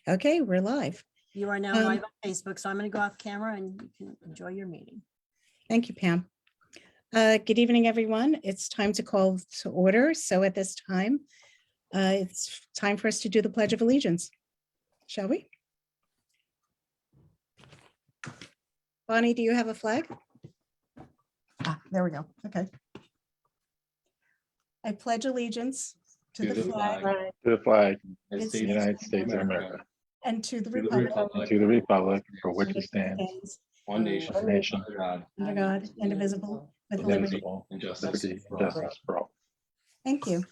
Okay, we're live. You are now live on Facebook, so I'm going to go off camera and you can enjoy your meeting. Thank you, Pam. Good evening, everyone. It's time to call to order. So at this time, it's time for us to do the Pledge of Allegiance. Shall we? Bonnie, do you have a flag? Ah, there we go. Okay. I pledge allegiance to the flag of the United States of America, and to the republic to the republic for which it stands, one nation, under God, under God, indivisible, with liberty. indivisible, and justice. liberty and justice for all. Thank you.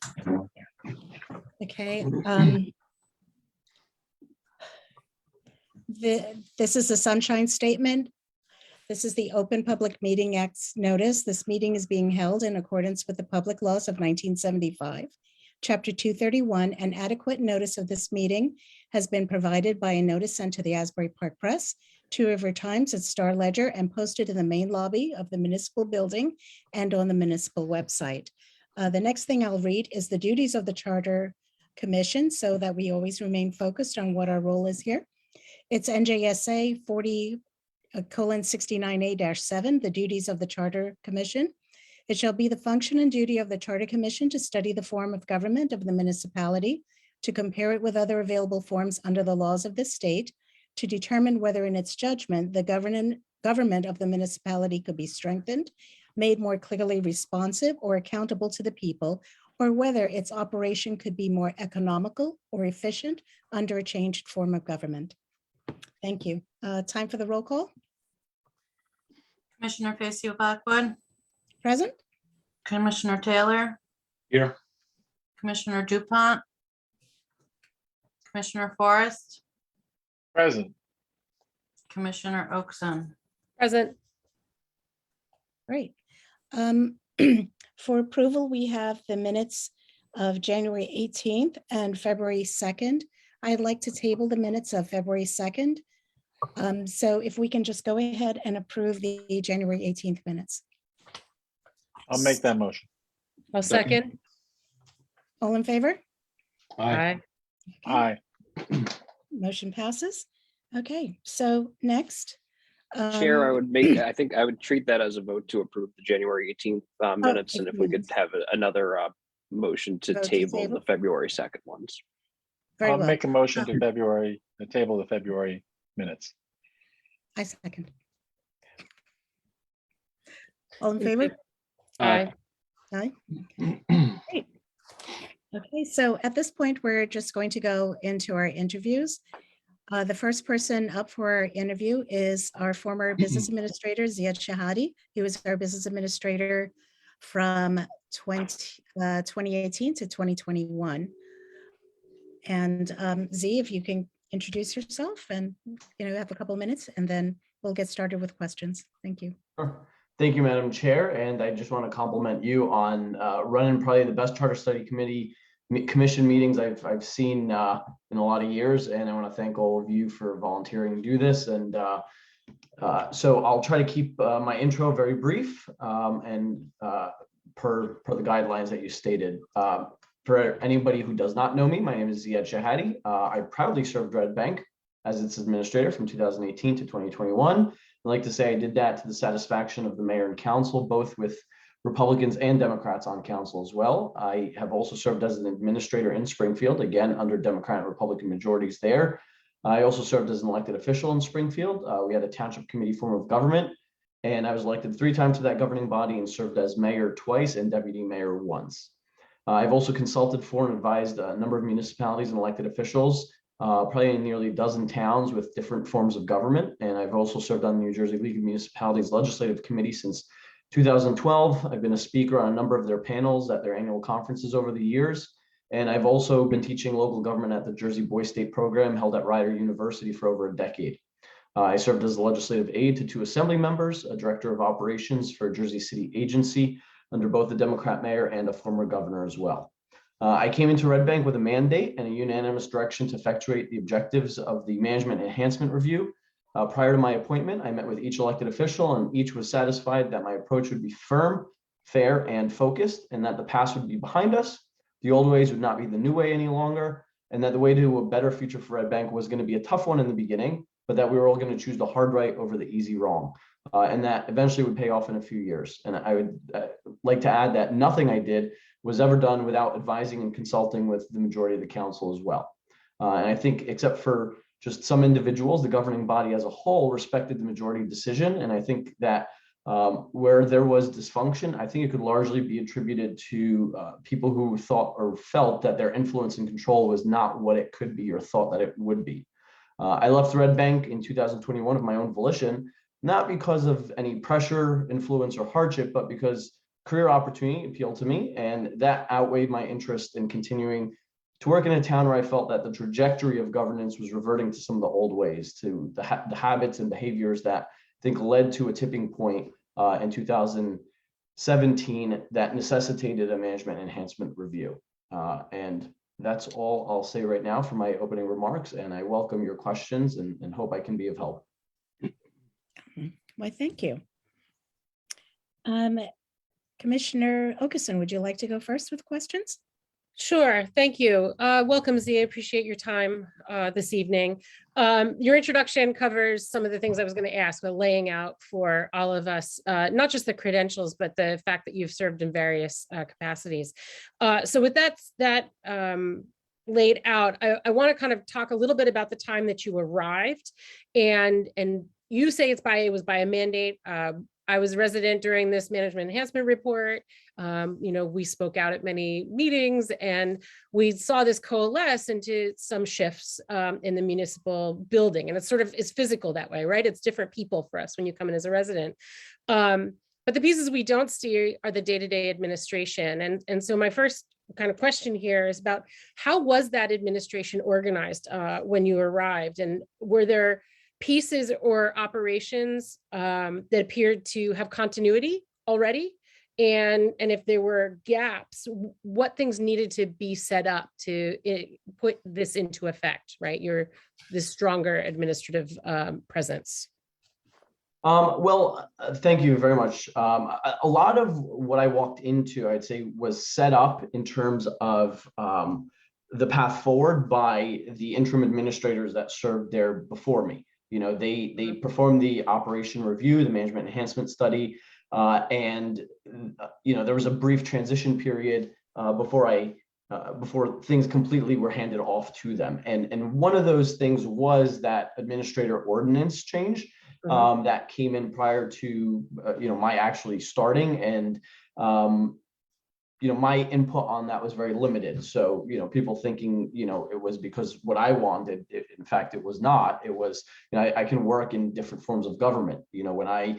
Okay. This is a sunshine statement. This is the Open Public Meeting Act's notice. This meeting is being held in accordance with the public laws of 1975. Chapter 231, an adequate notice of this meeting has been provided by a notice sent to the Asbury Park Press, 2 River Times, and Star Ledger, and posted in the main lobby of the municipal building and on the municipal website. The next thing I'll read is the duties of the Charter Commission so that we always remain focused on what our role is here. It's NJSA 40:69A-7, the duties of the Charter Commission. It shall be the function and duty of the Charter Commission to study the form of government of the municipality, to compare it with other available forms under the laws of the state, to determine whether in its judgment the government of the municipality could be strengthened, made more clearly responsive or accountable to the people, or whether its operation could be more economical or efficient under a changed form of government. Thank you. Time for the roll call. Commissioner Facio Blackwood, Present? Commissioner Taylor, Here. Commissioner DuPont, Commissioner Forrest, Present. Commissioner Oakson. Present. Great. For approval, we have the minutes of January 18th and February 2nd. I'd like to table the minutes of February 2nd. So if we can just go ahead and approve the January 18th minutes. I'll make that motion. I'll second. All in favor? Aye. Aye. Motion passes. Okay, so next. Chair, I would make, I think I would treat that as a vote to approve the January 18th minutes, and if we could have another motion to Vote to table table? the February 2nd ones. Very I'll well. make a motion to table the February minutes. I second. All in favor? Aye. Aye. Okay. Great. Okay, so at this point, we're just going to go into our interviews. The first person up for our interview is our former business administrator, Ziad Shehady. He was our business administrator from 2018 to 2021. And Z, if you can introduce yourself and have a couple of minutes, and then we'll get started with questions. Thank you. Sure. Thank you, Madam Chair. And I just want to compliment you on running probably the best Charter Study Commission meetings I've seen in a lot of years. And I want to thank all of you for volunteering to do this. And so I'll try to keep my intro very brief and per the guidelines that you stated. For anybody who does not know me, my name is Ziad Shehady. I proudly served Red Bank as its administrator from 2018 to 2021. I'd like to say I did that to the satisfaction of the mayor and council, both with Republicans and Democrats on council as well. I have also served as an administrator in Springfield, again, under Democrat and Republican majorities there. I also served as an elected official in Springfield. We had a township committee form of government, and I was elected 3 times to that governing body and served as mayor twice and deputy mayor once. I've also consulted for and advised a number of municipalities and elected officials, probably in nearly a dozen towns with different forms of government. And I've also served on the New Jersey League of Municipalities Legislative Committee since 2012. I've been a speaker on a number of their panels at their annual conferences over the years. And I've also been teaching local government at the Jersey Boys State program held at Rider University for over a decade. I served as a legislative aide to 2 assembly members, a director of operations for a Jersey City agency under both the Democrat mayor and a former governor as well. I came into Red Bank with a mandate and a unanimous direction to effectuate the objectives of the Management Enhancement Review. Prior to my appointment, I met with each elected official, and each was satisfied that my approach would be firm, fair, and focused, and that the past would be behind us. The old ways would not be the new way any longer. and that the way to a better future for Red Bank was going to be a tough one in the beginning, but that we were all going to choose the hard right over the easy wrong. And that eventually would pay off in a few years. And I would like to add that nothing I did was ever done without advising and consulting with the majority of the council as well. And I think except for just some individuals, the governing body as a whole respected the majority decision. And I think that where there was dysfunction, I think it could largely be attributed to people who thought or felt that their influence and control was not what it could be or thought that it would be. I left Red Bank in 2021 of my own volition, not because of any pressure, influence, or hardship, but because career opportunity appealed to me, and that outweighed my interest in continuing to work in a town where I felt that the trajectory of governance was reverting to some of the old ways, to the habits and behaviors that I think led to a tipping point in 2017 that necessitated a management enhancement review. And that's all I'll say right now for my opening remarks, and I welcome your questions and hope I can be of help. Why, thank you. Commissioner Okeson, would you like to go first with questions? Sure, thank you. Welcome, Zia. Appreciate your time this evening. Your introduction covers some of the things I was going to ask, but laying out for all of us, not just the credentials, but the fact that you've served in various capacities. So with that laid out, I want to kind of talk a little bit about the time that you arrived, and you say it was by a mandate. I was a resident during this management enhancement report. We spoke out at many meetings, and we saw this coalesce into some shifts in the municipal building. And it's sort of is physical that way, right? It's different people for us when you come in as a resident. But the pieces we don't see are the day-to-day administration. And so my first kind of question here is about how was that administration organized when you arrived? And were there pieces or operations that appeared to have continuity already? And if there were gaps, what things needed to be set up to put this into effect, right? This stronger administrative presence. Thank you very much. A lot of what I walked into, I'd say, was set up in terms of the path forward by the interim administrators that served there before me. They performed the operation review, the management enhancement study, and there was a brief transition period before things completely were handed off to them. And one of those things was that administrator ordinance change that came in prior to my actually starting, and my input on that was very limited. So, people thinking, it was because what I wanted, in fact, it was not. It was, I can work in different forms of government. When I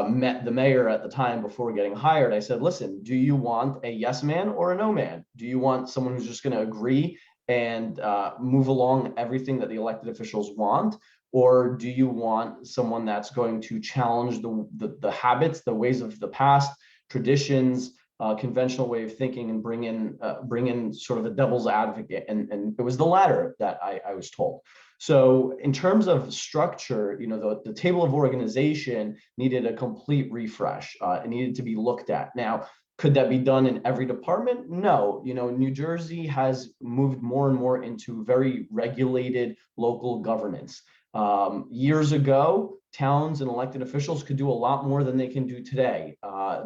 met the mayor at the time before getting hired, I said, listen, do you want a yes man or a no man? Do you want someone who's just going to agree and move along everything that the elected officials want? Or do you want someone that's going to challenge the habits, the ways of the past, traditions, conventional way of thinking, and bring in sort of a devil's advocate? And it was the latter that I was told. So in terms of structure, the table of organization needed a complete refresh. It needed to be looked at. Now, could that be done in every department? No. New Jersey has moved more and more into very regulated local governance. Years ago, towns and elected officials could do a lot more than they can do today.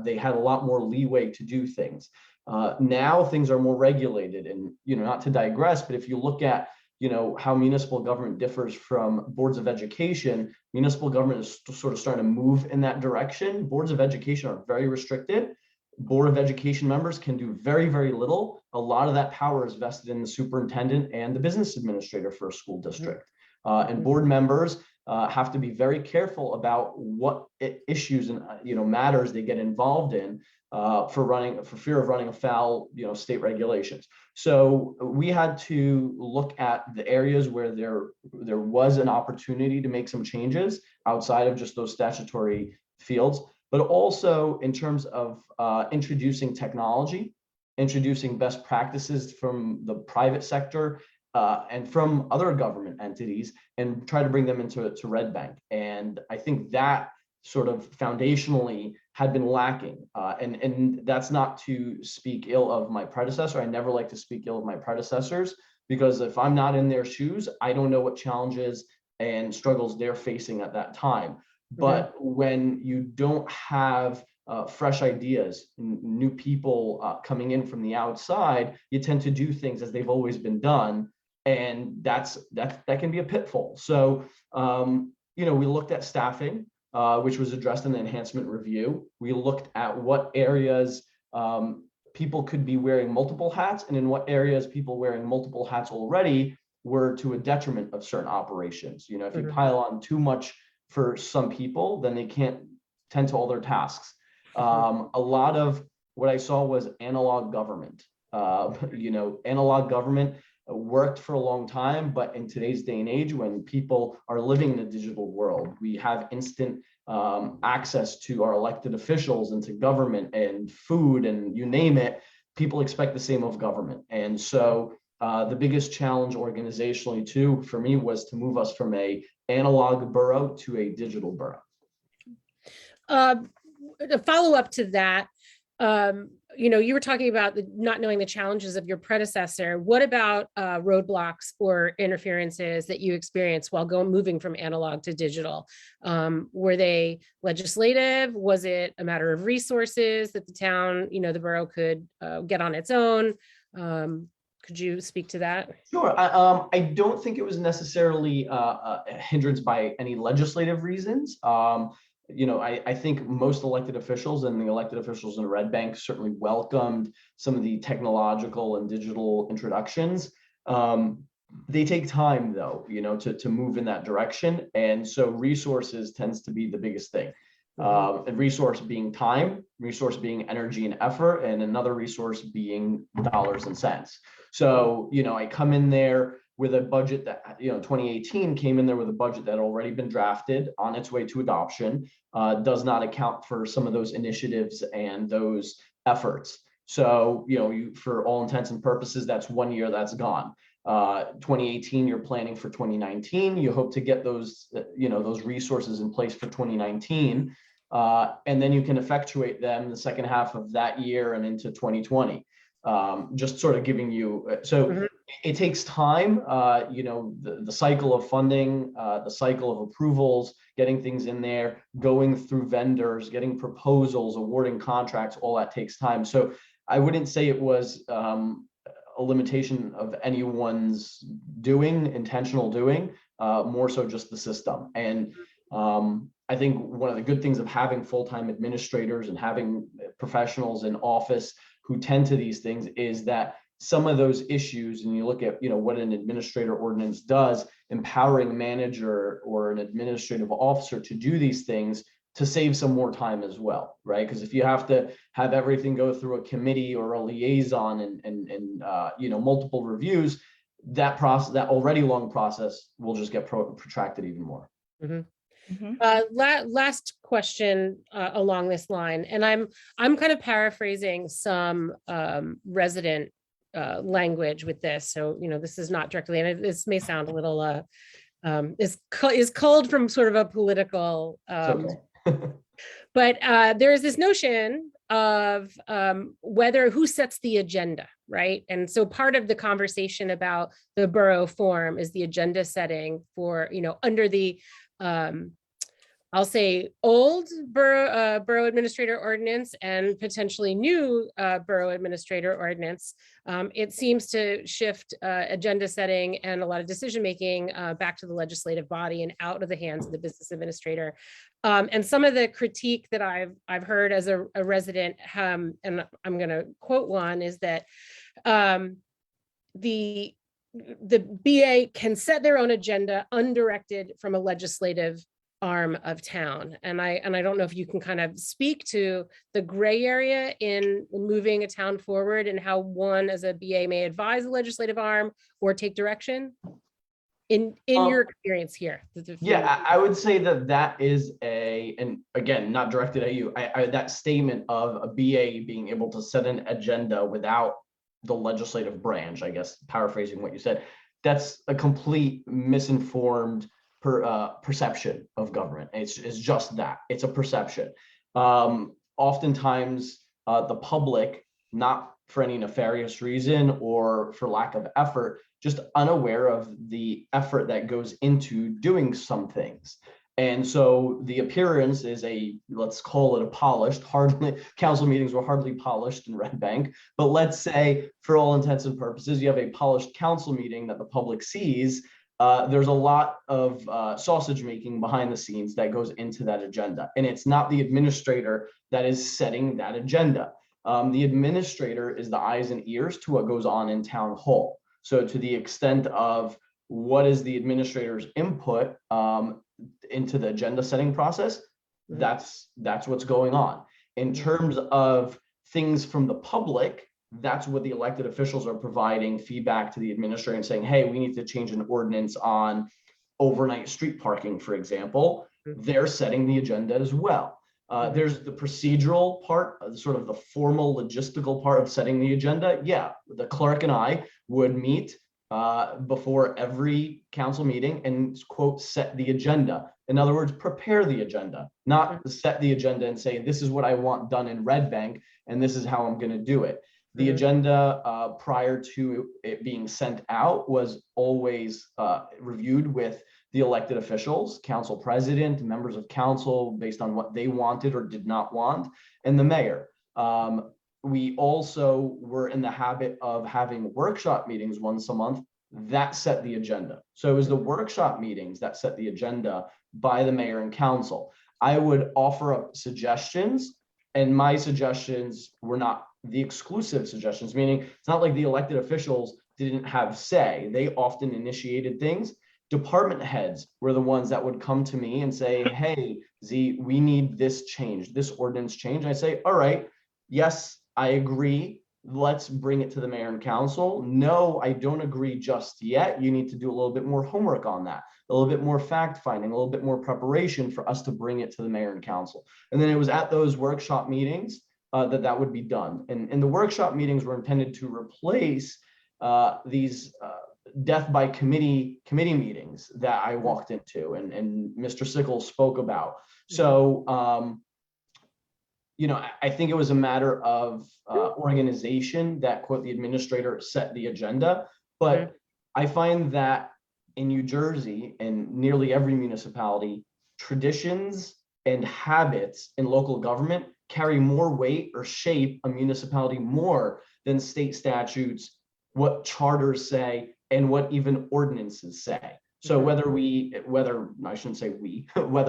They had a lot more leeway to do things. Now things are more regulated, and not to digress, but if you look at how municipal government differs from boards of education, municipal government is sort of starting to move in that direction. Boards of education are very restricted. Board of Education members can do very, very little. A lot of that power is vested in the superintendent and the business administrator for a school district. And board members have to be very careful about what issues and matters they get involved in for fear of running afoul state regulations. So we had to look at the areas where there was an opportunity to make some changes outside of just those statutory fields, but also in terms of introducing technology, introducing best practices from the private sector and from other government entities, and try to bring them into Red Bank. And I think that sort of foundationally had been lacking. And that's not to speak ill of my predecessor. I never like to speak ill of my predecessors, because if I'm not in their shoes, I don't know what challenges and struggles they're facing at that time. But when you don't have fresh ideas, new people coming in from the outside, you tend to do things as they've always been done, and that can be a pitfall. So we looked at staffing, which was addressed in the enhancement review. We looked at what areas people could be wearing multiple hats, and in what areas people wearing multiple hats already were to a detriment of certain operations. If you pile on too much for some people, then they can't tend to all their tasks. A lot of what I saw was analog government. Analog government worked for a long time, but in today's day and age, when people are living in a digital world, we have instant access to our elected officials and to government and food and you name it. People expect the same of government. And so the biggest challenge organizationally too, for me, was to move us from a analog borough to a digital borough. A follow-up to that, you were talking about not knowing the challenges of your predecessor. What about roadblocks or interferences that you experienced while moving from analog to digital? Were they legislative? Was it a matter of resources that the town, the borough could get on its own? Could you speak to that? Sure. I don't think it was necessarily a hindrance by any legislative reasons. I think most elected officials and the elected officials in Red Bank certainly welcomed some of the technological and digital introductions. They take time though, to move in that direction. And so resources tends to be the biggest thing. A resource being time, resource being energy and effort, and another resource being dollars and cents. So, I come in there with a budget that, 2018 came in there with a budget that had already been drafted on its way to adoption, does not account for some of those initiatives and those efforts. So, for all intents and purposes, that's 1 year that's gone. 2018, you're planning for 2019. You hope to get those, those resources in place for 2019. And then you can effectuate them the second half of that year and into 2020. Just sort of giving you, it takes time, the cycle of funding, the cycle of approvals, getting things in there, going through vendors, getting proposals, awarding contracts, all that takes time. So I wouldn't say it was a limitation of anyone's intentional doing, more so just the system. And I think one of the good things of having full-time administrators and having professionals in office who tend to these things is that some of those issues, and you look at what an administrator ordinance does, empowering a manager or an administrative officer to do these things to save some more time as well, right? Because if you have to have everything go through a committee or a liaison and multiple reviews, that process, that already long process, will just get protracted even more. Last question along this line, and I'm kind of paraphrasing some resident language with this. So, this is not directly, and this may sound a little is culled from sort of a political, but there is this notion of who sets the agenda, right? And so part of the conversation about the borough form is the agenda setting for, under the I'll say old borough administrator ordinance and potentially new borough administrator ordinance. It seems to shift agenda setting and a lot of decision making back to the legislative body and out of the hands of the business administrator. And some of the critique that I've heard as a resident, and I'm going to quote one, is that the BA can set their own agenda undirected from a legislative arm of town. And I don't know if you can kind of speak to the gray area in moving a town forward and how one as a BA may advise a legislative arm or take direction in your experience here. Yeah, I would say that is and again, not directed at you, that statement of a BA being able to set an agenda without the legislative branch, I guess, paraphrasing what you said, that's a complete misinformed perception of government. It's just that, it's a perception. Oftentimes the public, not for any nefarious reason or for lack of effort, just unaware of the effort that goes into doing some things. And so the appearance is let's call it a polished, council meetings were hardly polished in Red Bank, but let's say for all intents and purposes, you have a polished council meeting that the public sees. There's a lot of sausage making behind the scenes that goes into that agenda. And it's not the administrator that is setting that agenda. The administrator is the eyes and ears to what goes on in town hall. So to the extent of what is the administrator's input into the agenda setting process, that's what's going on. In terms of things from the public, that's what the elected officials are providing feedback to the administrator and saying, hey, we need to change an ordinance on overnight street parking, for example. They're setting the agenda as well. There's the procedural part, sort of the formal logistical part of setting the agenda. Yeah, the clerk and I would meet before every council meeting and quote, set the agenda. In other words, prepare the agenda, not set the agenda and say, this is what I want done in Red Bank, and this is how I'm going to do it. The agenda prior to it being sent out was always reviewed with the elected officials, council president, members of council, based on what they wanted or did not want, and the mayor. We also were in the habit of having workshop meetings once a month that set the agenda. So it was the workshop meetings that set the agenda by the mayor and council. I would offer up suggestions, and my suggestions were not the exclusive suggestions, meaning it's not like the elected officials didn't have say. They often initiated things. Department heads were the ones that would come to me and say, hey, Z, we need this change, this ordinance change. I say, all right, yes, I agree. Let's bring it to the mayor and council. No, I don't agree just yet. You need to do a little bit more homework on that, a little bit more fact finding, a little bit more preparation for us to bring it to the mayor and council. And then it was at those workshop meetings that would be done. And the workshop meetings were intended to replace these death by committee meetings that I walked into and Mr. Sickles spoke about. So, I think it was a matter of organization that, quote, the administrator set the agenda. But I find that in New Jersey and nearly every municipality, traditions and habits in local government carry more weight or shape a municipality more than state statutes, what charters say, and what even ordinances say. So whether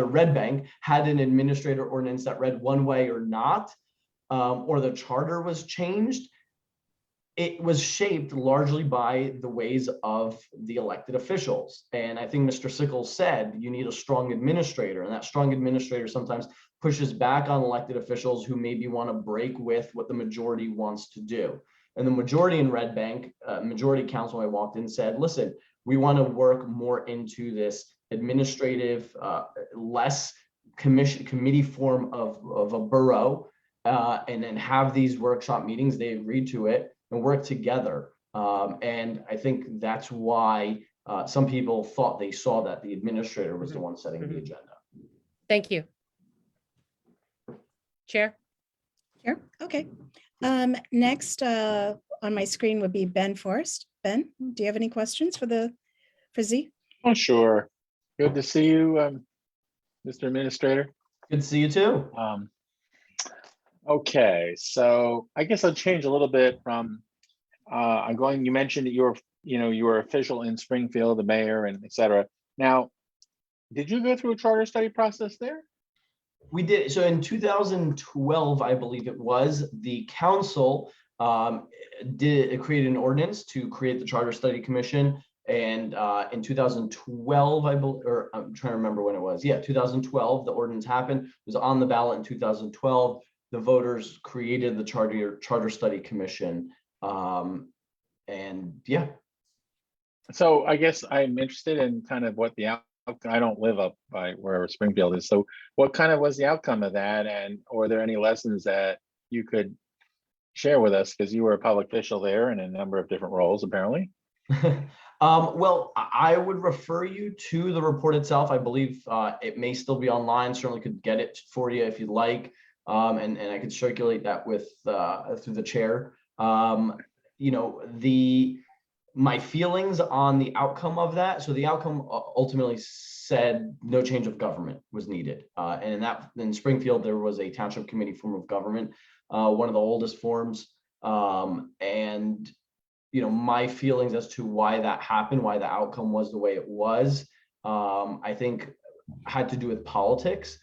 Red Bank had an administrator ordinance that read one way or not, or the charter was changed, it was shaped largely by the ways of the elected officials. And I think Mr. Sickles said, you need a strong administrator, and that strong administrator sometimes pushes back on elected officials who maybe want to break with what the majority wants to do. And the majority in Red Bank, majority council I walked in said, listen, we want to work more into this administrative, less committee form of a borough, and then have these workshop meetings. They agreed to it and work together. And I think that's why some people thought they saw that the administrator was the one setting the agenda. Thank you. Chair? Sure, okay. Next on my screen would be Ben Forrest. Ben, do you have any questions for Z? Oh, sure. Good to see you, Mr. Administrator. Good to see you too. Okay, so I guess I'll change a little bit from, you mentioned that you were official in Springfield, the mayor and et cetera. Now, did you go through a charter study process there? We did. So in 2012, I believe it was, the council created an ordinance to create the Charter Study Commission. And in 2012, I believe, or I'm trying to remember when it was. Yeah, 2012, the ordinance happened. It was on the ballot in 2012. The voters created the Charter Study Commission. And yeah. So I guess I'm interested in kind of what I don't live up by wherever Springfield is. So what kind of was the outcome of that? And or are there any lessons that you could share with us? Because you were a public official there in a number of different roles, apparently. Well, I would refer you to the report itself. I believe it may still be online. Certainly could get it for you if you'd like. And I could circulate that with through the chair. my feelings on the outcome of that. So the outcome ultimately said no change of government was needed. And in Springfield, there was a township committee form of government, one of the oldest forms. And my feelings as to why that happened, why the outcome was the way it was, I think had to do with politics.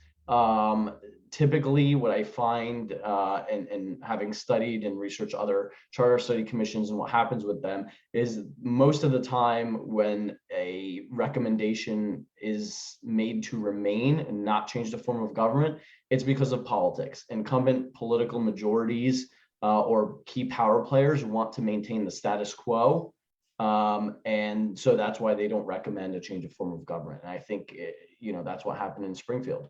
Typically what I find, and having studied and researched other charter study commissions and what happens with them, is most of the time when a recommendation is made to remain and not change the form of government, it's because of politics. Incumbent political majorities or key power players want to maintain the status quo. And so that's why they don't recommend a change of form of government. And I think, that's what happened in Springfield.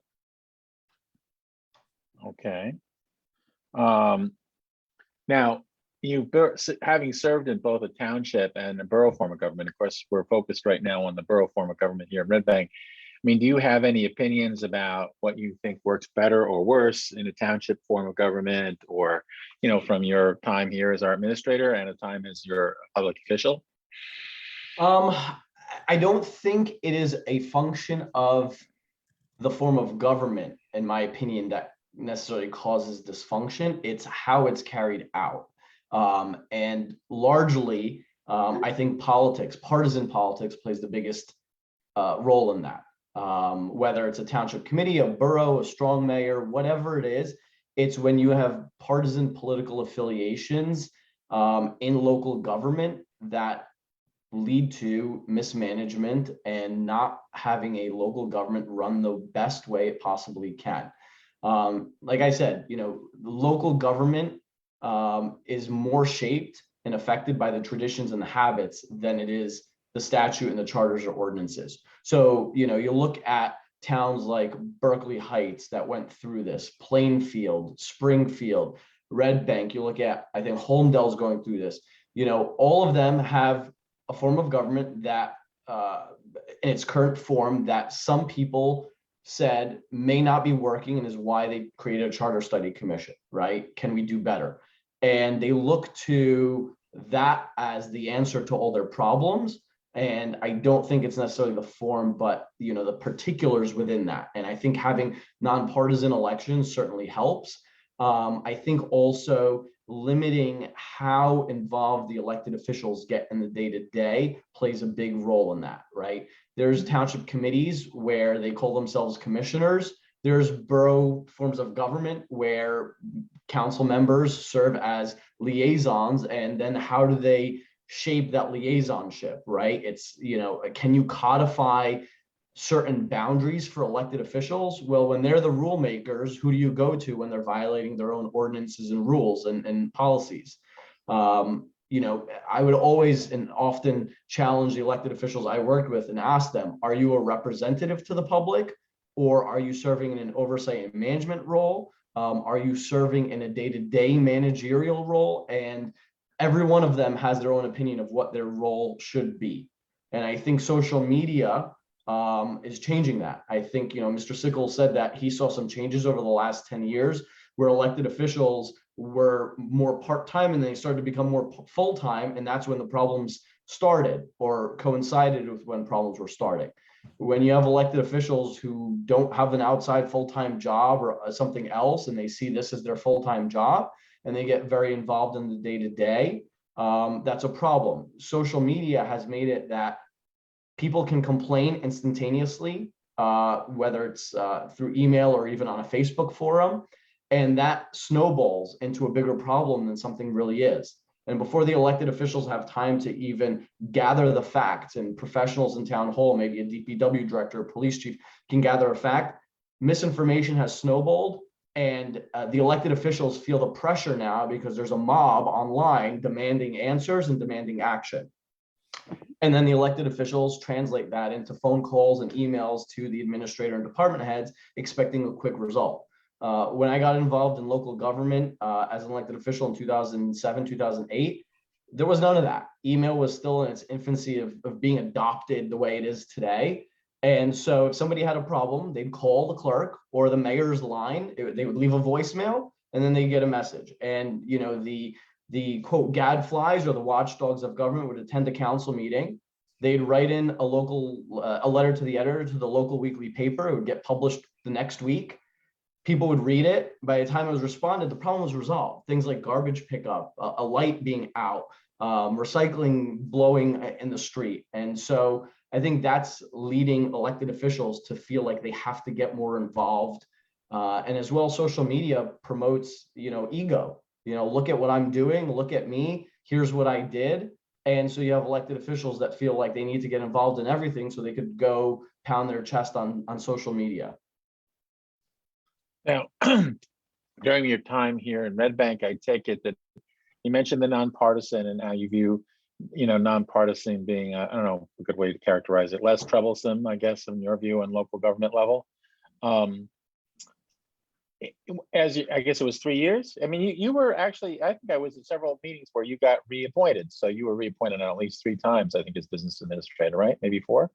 Okay. Now, having served in both a township and a borough form of government, of course, we're focused right now on the borough form of government here in Red Bank. I mean, do you have any opinions about what you think works better or worse in a township form of government, or, from your time here as our administrator and a time as your public official? I don't think it is a function of the form of government, in my opinion, that necessarily causes dysfunction. It's how it's carried out. And largely, I think partisan politics plays the biggest role in that. Whether it's a township committee, a borough, a strong mayor, whatever it is, it's when you have partisan political affiliations in local government that lead to mismanagement and not having a local government run the best way it possibly can. Like I said, the local government is more shaped and affected by the traditions and the habits than it is the statute and the charters or ordinances. So, you look at towns like Berkeley Heights that went through this, Plainfield, Springfield, Red Bank, you look at, I think Holmdell's going through this, all of them have a form of government that in its current form that some people said may not be working, and is why they created a charter study commission, right? Can we do better? And they look to that as the answer to all their problems. And I don't think it's necessarily the form, but the particulars within that. And I think having nonpartisan elections certainly helps. I think also limiting how involved the elected officials get in the day-to-day plays a big role in that, right? There's township committees where they call themselves commissioners. There's borough forms of government where council members serve as liaisons, and then how do they shape that liaisonship, right? It's, can you codify certain boundaries for elected officials? Well, when they're the rule makers, who do you go to when they're violating their own ordinances and rules and policies? I would always and often challenge the elected officials I worked with and ask them, are you a representative to the public, or are you serving in an oversight and management role? Are you serving in a day-to-day managerial role? And every one of them has their own opinion of what their role should be. And I think social media is changing that. I think, Mr. Sickles said that he saw some changes over the last 10 years where elected officials were more part-time and they started to become more full-time. And that's when the problems started, or coincided with when problems were starting. When you have elected officials who don't have an outside full-time job or something else, and they see this as their full-time job, and they get very involved in the day-to-day, that's a problem. Social media has made it that people can complain instantaneously, whether it's through email or even on a Facebook forum, and that snowballs into a bigger problem than something really is. And before the elected officials have time to even gather the facts, and professionals in town hall, maybe a DPW director, a police chief, can gather a fact, misinformation has snowballed, and the elected officials feel the pressure now because there's a mob online demanding answers and demanding action. And then the elected officials translate that into phone calls and emails to the administrator and department heads expecting a quick result. When I got involved in local government as an elected official in 2007, 2008, there was none of that. Email was still in its infancy of being adopted the way it is today. And so if somebody had a problem, they'd call the clerk or the mayor's line, they would leave a voicemail, and then they get a message. And, the the quote gadflies or the watchdogs of government would attend a council meeting. They'd write in a letter to the editor to the local weekly paper. It would get published the next week. People would read it. By the time it was responded, the problem was resolved. Things like garbage pickup, a light being out, recycling blowing in the street. And so I think that's leading elected officials to feel like they have to get more involved. And as well, social media promotes, ego. Look at what I'm doing, look at me, here's what I did. And so you have elected officials that feel like they need to get involved in everything so they could go pound their chest on social media. Now, during your time here in Red Bank, I take it that you mentioned the nonpartisan and how you view, nonpartisan being, I don't know, a good way to characterize it, less troublesome, I guess, in your view on local government level. I guess it was 3 years. I mean, you were actually, I think I was at several meetings where you got reappointed. So you were reappointed at least 3 times, I think, as business administrator, right? Maybe 4.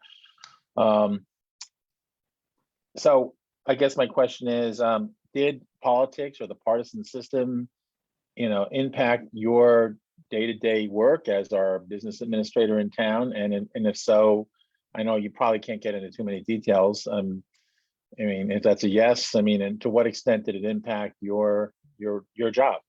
So I guess my question is, did politics or the partisan system, impact your day-to-day work as our business administrator in town? And if so, I know you probably can't get into too many details. I mean, if that's a yes, and to what extent did it impact your job?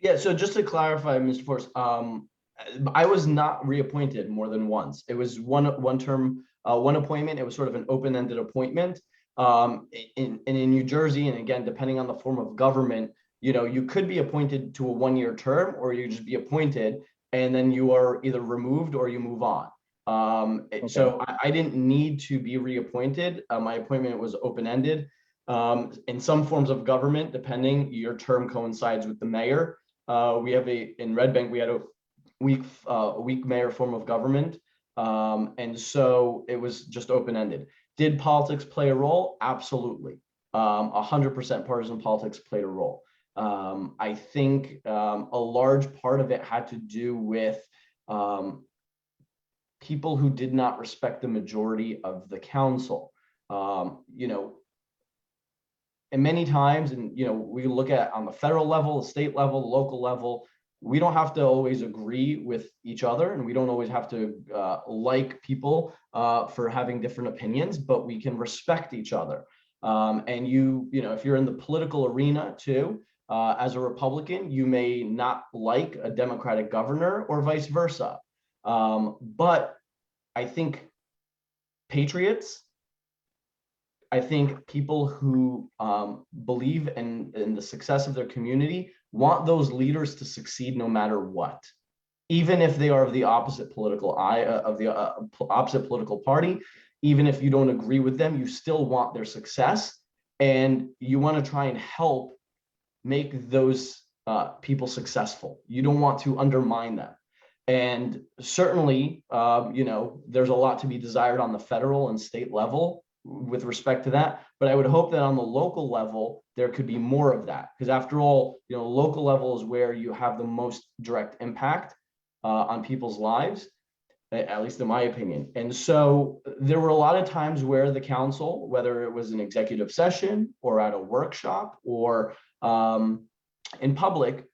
Yeah, so just to clarify, Mr. Force, I was not reappointed more than once. It was one term, one appointment. It was sort of an open-ended appointment. In New Jersey, and again, depending on the form of government, you could be appointed to a 1-year term, or you just be appointed and then you are either removed or you move on. Okay. So I didn't need to be reappointed. My appointment was open-ended. In some forms of government, depending, your term coincides with the mayor. In Red Bank, we had a weak mayor form of government. And so it was just open-ended. Did politics play a role? Absolutely. 100% partisan politics played a role. I think a large part of it had to do with people who did not respect the majority of the council. And many times, we look at on the federal level, the state level, the local level, we don't have to always agree with each other, and we don't always have to like people for having different opinions, but we can respect each other. And if you're in the political arena too, as a Republican, you may not like a Democratic governor or vice versa. But I think patriots, I think people who believe in the success of their community want those leaders to succeed no matter what, even if they are of the opposite political opposite political party. Even if you don't agree with them, you still want their success, and you want to try and help make those people successful. You don't want to undermine them. And certainly, there's a lot to be desired on the federal and state level with respect to that. But I would hope that on the local level, there could be more of that. Because after all, local level is where you have the most direct impact on people's lives, at least in my opinion. And so there were a lot of times where the council, whether it was an executive session or at a workshop or in public,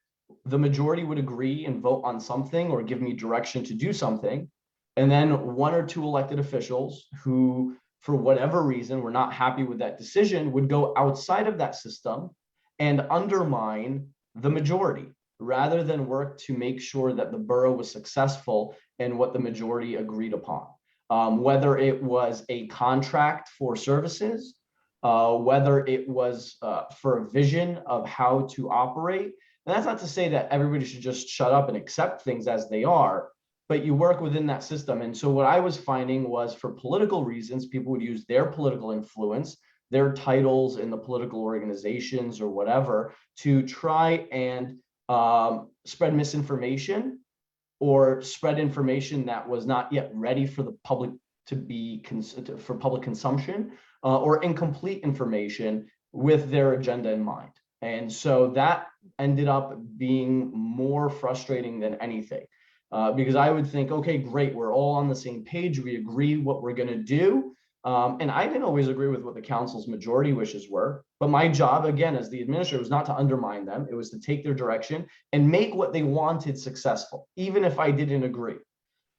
the majority would agree and vote on something or give me direction to do something. And then 1 or 2 elected officials who, for whatever reason, were not happy with that decision would go outside of that system and undermine the majority rather than work to make sure that the borough was successful in what the majority agreed upon. Whether it was a contract for services, whether it was for a vision of how to operate. And that's not to say that everybody should just shut up and accept things as they are, but you work within that system. And so what I was finding was, for political reasons, people would use their political influence, their titles in the political organizations or whatever, to try and spread misinformation or spread information that was not yet ready for the public to be for public consumption, or incomplete information with their agenda in mind. And so that ended up being more frustrating than anything, because I would think, okay, great, we're all on the same page, we agree what we're going to do, And I didn't always agree with what the council's majority wishes were, but my job, again, as the administrator, was not to undermine them. It was to take their direction and make what they wanted successful, even if I didn't agree.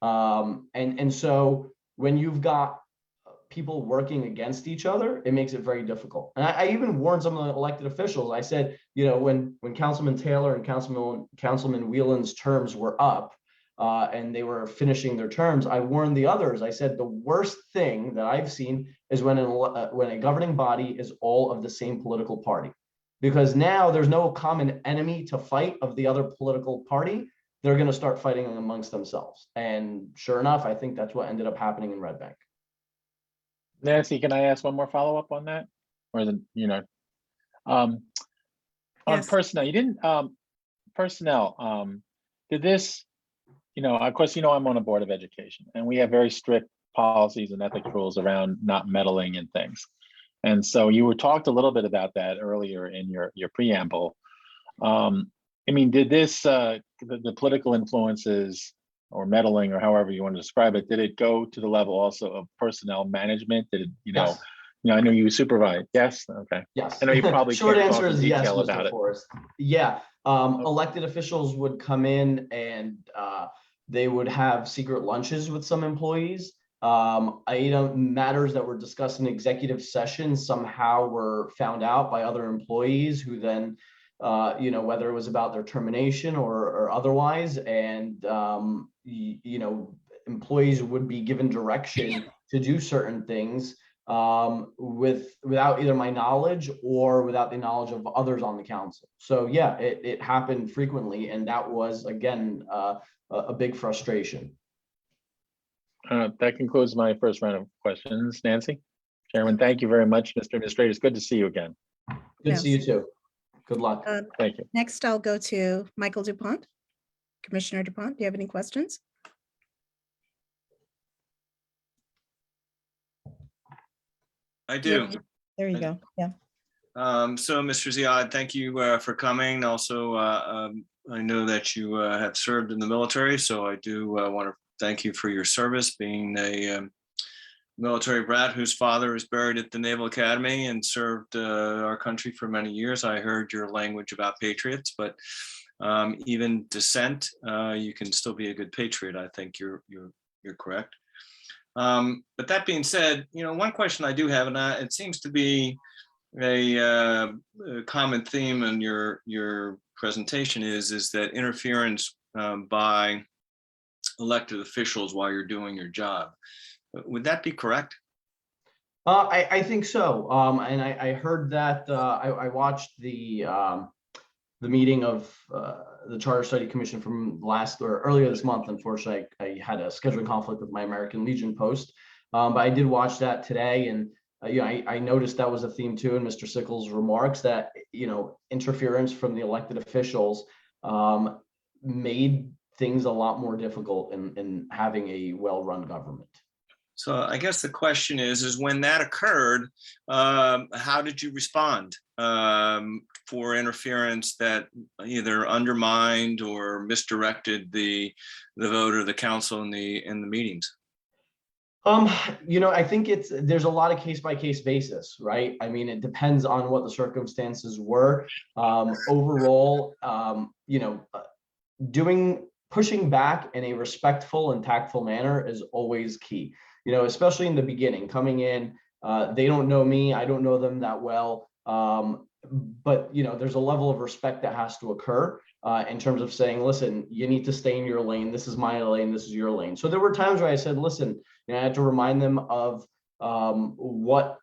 And so when you've got people working against each other, it makes it very difficult. And I even warned some of the elected officials. I said, when Councilman Taylor and Councilman Whelan's terms were up, and they were finishing their terms, I warned the others. I said, the worst thing that I've seen is when a governing body is all of the same political party, because now there's no common enemy to fight of the other political party. They're going to start fighting amongst themselves. And sure enough, I think that's what ended up happening in Red Bank. Nancy, can I ask one more follow-up on that? Or is it, on Yes. personnel, you didn't, personnel, did this, of course, I'm on a board of education and we have very strict policies and ethics rules around not meddling in things. And so you were talked a little bit about that earlier in your preamble. Did this, the political influences or meddling or however you want to describe it, did it go to the level also of personnel management? Did it, Yes. I know you supervise. Yes. Okay. Yes. I know you probably Short can't talk answer in is yes, detail Mr. about it. Forrest. Yeah. Elected officials would come in and they would have secret lunches with some employees. Matters that were discussed in executive session somehow were found out by other employees who then, whether it was about their termination or otherwise, and employees would be given direction to do certain things without either my knowledge or without the knowledge of others on the council. So yeah, it happened frequently, and that was again a big frustration. That concludes my first round of questions. Nancy, Chairman, thank you very much. Mr. Administrator, it's good to see you again. Good to see you too. Good luck. Thank you. Next, I'll go to Michael DuPont. Commissioner DuPont, do you have any questions? I do. There you go. Yeah. So, Mr. Ziad, thank you for coming. Also, I know that you have served in the military, so I do want to thank you for your service, being a military brat whose father is buried at the Naval Academy and served our country for many years. I heard your language about patriots, but even dissent, you can still be a good patriot. I think you're correct. But that being said, one question I do have, and it seems to be a common theme in your presentation, is that interference by elected officials while you're doing your job. Would that be correct? I think so. And I heard that. I watched the meeting of the Charter Study Commission from earlier this month. Unfortunately, I had a scheduling conflict with my American Legion post, but I did watch that today, and I noticed that was a theme too in Mr. Sickles' remarks, that interference from the elected officials made things a lot more difficult in having a well-run government. So I guess the question is when that occurred, how did you respond for interference that either undermined or misdirected the vote or the council in the meetings? I think there's a lot of case-by-case basis, right? I mean, it depends on what the circumstances were. Overall, pushing back in a respectful and tactful manner is always key. Especially in the beginning, coming in, they don't know me, I don't know them that well. But there's a level of respect that has to occur in terms of saying, listen, you need to stay in your lane. This is my lane. This is your lane. So there were times where I said, listen, I had to remind them of what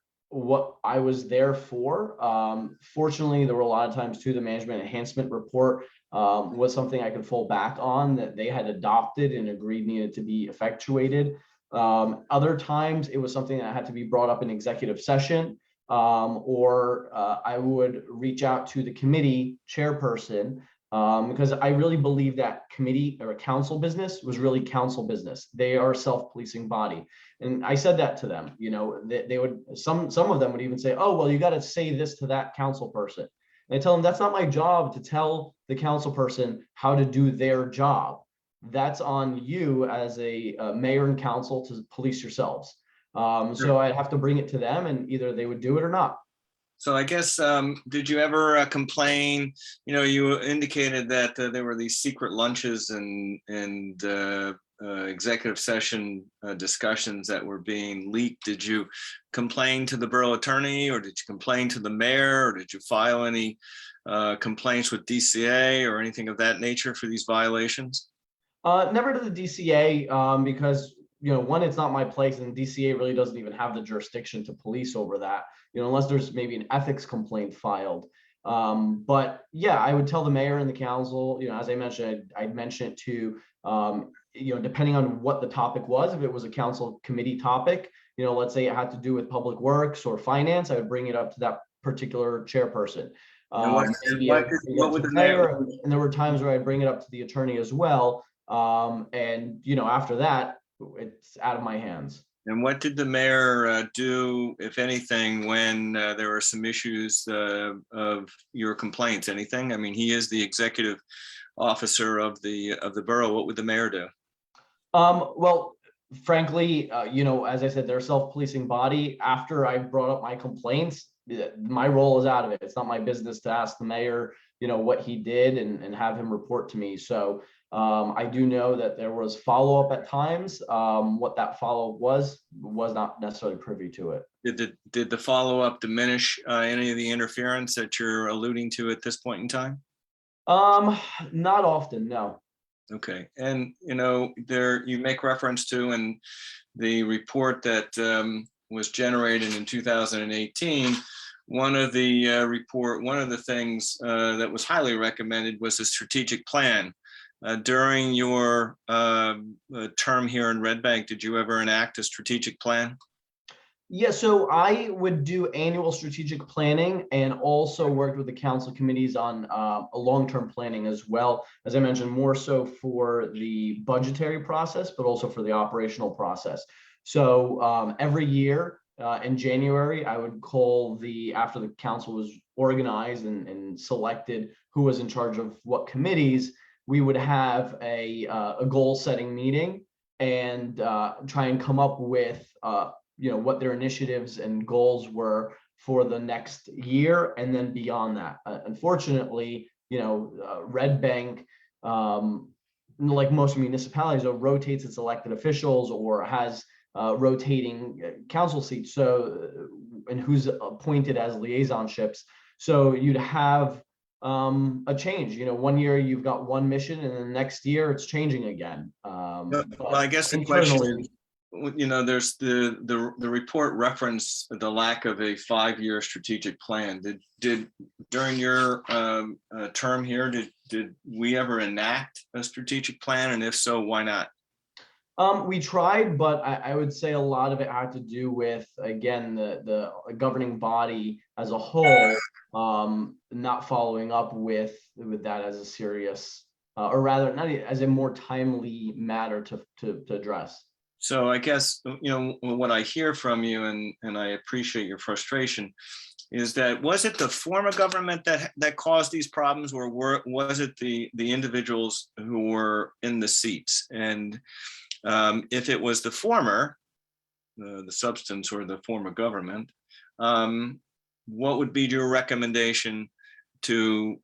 I was there for. Fortunately, there were a lot of times too, the management enhancement report was something I could fall back on that they had adopted and agreed needed to be effectuated. Other times it was something that had to be brought up in executive session, or I would reach out to the committee chairperson, because I really believe that committee or council business was really council business. They are a self-policing body. And I said that to them, they would, some of them would even say, oh, well, you got to say this to that council person. And I tell them that's not my job to tell the council person how to do their job. That's on you as a mayor and council to police yourselves. So I'd have to bring it to them and either they would do it or not. So I guess, did you ever complain? You know, you indicated that there were these secret lunches and executive session discussions that were being leaked. Did you complain to the borough attorney, or did you complain to the mayor, or did you file any complaints with DCA or anything of that nature for these violations? Never to the DCA because, you know, one, it's not my place, and DCA really doesn't even have the jurisdiction to police over that, you know, unless there's maybe an ethics complaint filed. But yeah, I would tell the mayor and the council, you know, as I mentioned, I'd mention it to, you know, depending on what the topic was, if it was a council committee topic, you know, let's say it had to do with public works or finance, I would bring it up to that particular chairperson. What would the mayor, and there were times where I'd bring it up to the attorney as well. And, you know, after that, it's out of my hands. And what did the mayor do, if anything, when there were some issues of your complaints? Anything? I mean, he is the executive officer of the borough. What would the mayor do? Well, frankly, you know, as I said, they're a self-policing body. After I brought up my complaints, my role is out of it. It's not my business to ask the mayor, you know, what he did and have him report to me. So I do know that there was follow-up at times. What that follow-up was not necessarily privy to it. Did the follow-up diminish any of the interference that you're alluding to at this point in time? Not often, no. Okay, and you know, there you make reference to in the report that was generated in 2018. One of the things that was highly recommended was a strategic plan. During your term here in Red Bank, did you ever enact a strategic plan? Yeah, so I would do annual strategic planning and also worked with the council committees on a long-term planning as well. As I mentioned, more so for the budgetary process, but also for the operational process. So every year in January, I would call after the council was organized and selected who was in charge of what committees, we would have a goal setting meeting and try and come up with you know, what their initiatives and goals were for the next year and then beyond that. Unfortunately, you know, Red Bank, like most municipalities, rotates its elected officials or has rotating council seats. So, and who's appointed as liaisonships. So you'd have a change. You know, one year you've got one mission, and the next year it's changing again. Well, I guess the question, you know, there's the report referenced the lack of a 5-year strategic plan. Did during your term here, did we ever enact a strategic plan, and if so, why not? We tried, but I would say a lot of it had to do with, again, the governing body as a whole not following up with that as a serious, or rather, not as a more timely matter to address. So I guess, you know, what I hear from you, and I appreciate your frustration, is that was it the form of government that caused these problems, or was it the individuals who were in the seats? And if it was the former, the substance or the form of government, what would be your recommendation to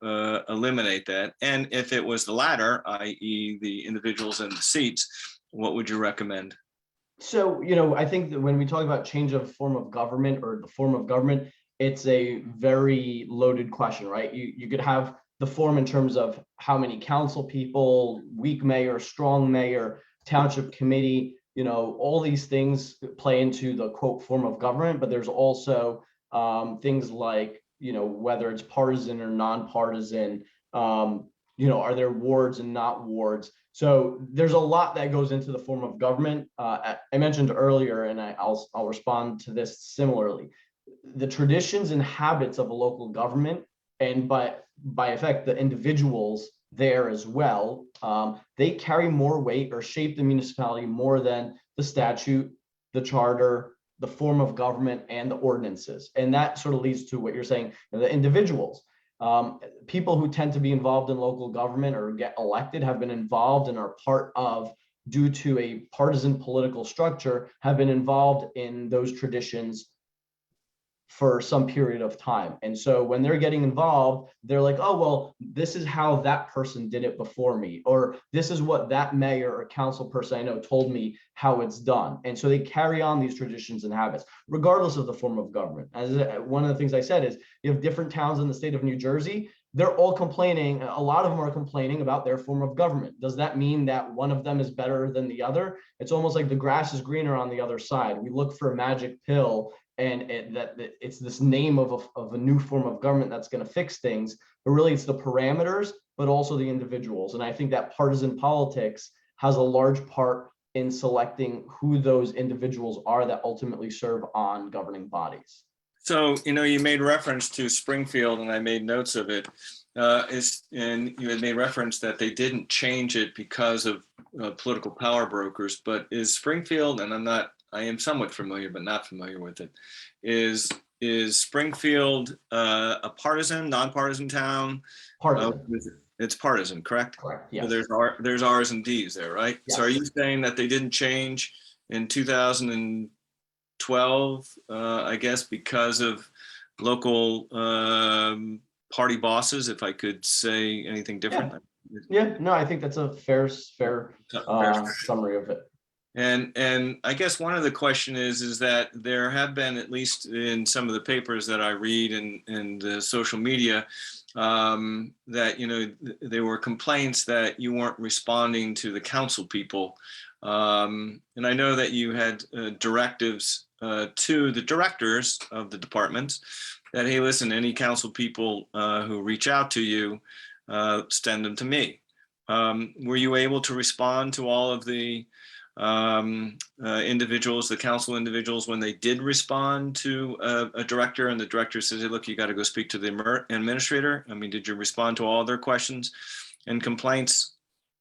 eliminate that? And if it was the latter, i.e. the individuals in the seats, what would you recommend? So, you know, I think that when we talk about change of form of government or the form of government, it's a very loaded question, right? You could have the form in terms of how many council people, weak mayor, strong mayor, township committee, you know, all these things play into the quote form of government, but there's also things like, you know, whether it's partisan or nonpartisan, you know, are there wards and not wards? So there's a lot that goes into the form of government. I mentioned earlier, and I'll respond to this similarly. The traditions and habits of a local government, and by effect, the individuals there as well, they carry more weight or shape the municipality more than the statute, the charter, the form of government, and the ordinances. And that sort of leads to what you're saying, the individuals. People who tend to be involved in local government or get elected have been involved and are part of due to a partisan political structure, have been involved in those traditions for some period of time. And so when they're getting involved, they're like, oh, well, this is how that person did it before me, or this is what that mayor or council person I know told me how it's done. And so they carry on these traditions and habits, regardless of the form of government. As one of the things I said is, you have different towns in the state of New Jersey, they're all complaining, a lot of them are complaining about their form of government. Does that mean that one of them is better than the other? It's almost like the grass is greener on the other side. We look for a magic pill, and it's this name of a new form of government that's going to fix things, but really it's the parameters, but also the individuals. And I think that partisan politics has a large part in selecting who those individuals are that ultimately serve on governing bodies. So, you made reference to Springfield, and I made notes of it. And you had made reference that they didn't change it because of political power brokers, but is Springfield, and I am somewhat familiar, but not familiar with it, is Springfield a partisan, nonpartisan town? Partisan. It's partisan, correct? Correct, So yes. there's R's and D's there, right? Yes. So are you saying that they didn't change in 2012, I guess, because of local party bosses, if I could say anything different? Yeah, no, I think that's a fair summary of it. And I guess one of the question is that there have been, at least in some of the papers that I read and the social media, that there were complaints that you weren't responding to the council people, and I know that you had directives to the directors of the departments that, hey, listen, any council people who reach out to you, send them to me. Were you able to respond to all of the individuals, the council individuals, when they did respond to a director and the director says, hey, look, you got to go speak to the administrator? I mean, did you respond to all their questions and complaints?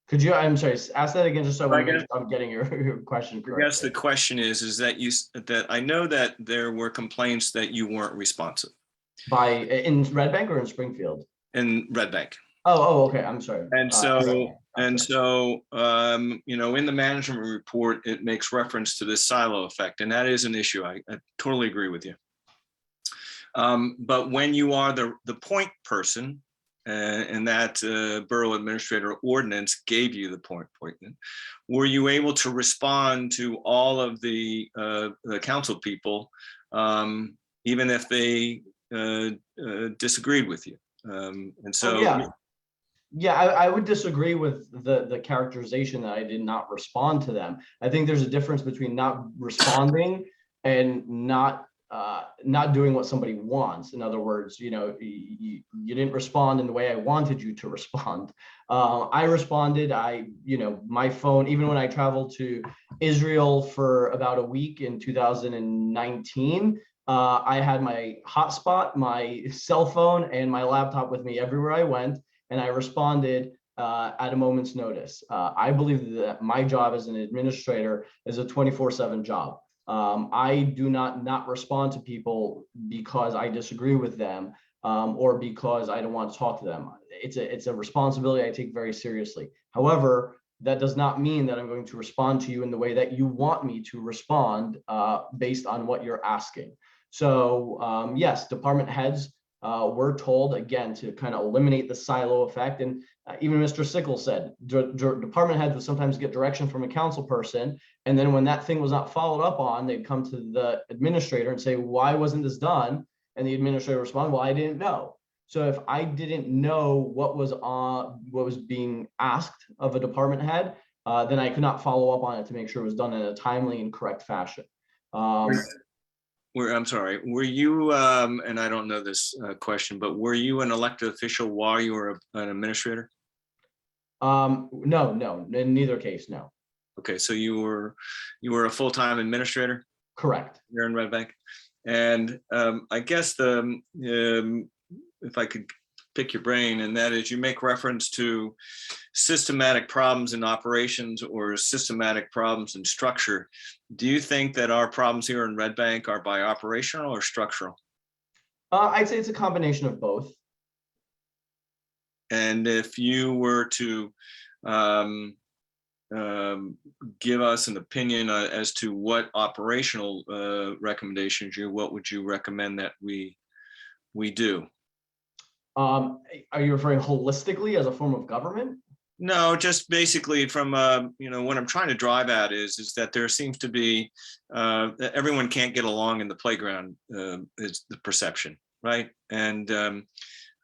Could you, I'm sorry, ask that again, just so I want to make sure I'm getting your question correct. I guess the question is that I know that there were complaints that you weren't responsive. In Red Bank or in Springfield? In Red Bank. Oh, okay, I'm sorry. And so, in the management report, it makes reference to this silo effect, and that is an issue. I totally agree with you. But when you are the point person, and that borough administrator ordinance gave you the point, were you able to respond to all of the council people, even if they disagreed with you? And so. Yeah, I would disagree with the characterization that I did not respond to them. I think there's a difference between not responding and not doing what somebody wants. In other words, you didn't respond in the way I wanted you to respond. I responded. My phone, even when I traveled to Israel for about a week in 2019, I had my hotspot, my cell phone, and my laptop with me everywhere I went. And I responded at a moment's notice. I believe that my job as an administrator is a 24/7 job. I do not respond to people because I disagree with them or because I don't want to talk to them. It's a responsibility I take very seriously. However, that does not mean that I'm going to respond to you in the way that you want me to respond based on what you're asking. So yes, department heads we're told, again, to kind of eliminate the silo effect. And even Mr. Sickles said, department heads would sometimes get direction from a council person. And then when that thing was not followed up on, they'd come to the administrator and say, why wasn't this done? And the administrator responded, well, I didn't know. So if I didn't know what was being asked of a department head, then I could not follow up on it to make sure it was done in a timely and correct fashion. I'm sorry, were you, and I don't know this question, but were you an elected official while you were an administrator? No, in neither case, no. Okay, so you were a full-time administrator? Correct. Here in Red Bank. And I guess if I could pick your brain, and that is you make reference to systematic problems in operations or systematic problems in structure. Do you think that our problems here in Red Bank are by operational or structural? I'd say it's a combination of both. And if you were to give us an opinion as to what operational recommendations what would you recommend that we do? Are you referring holistically as a form of government? No, just basically from, what I'm trying to drive at is that there seems to be, that everyone can't get along in the playground, is the perception, right? And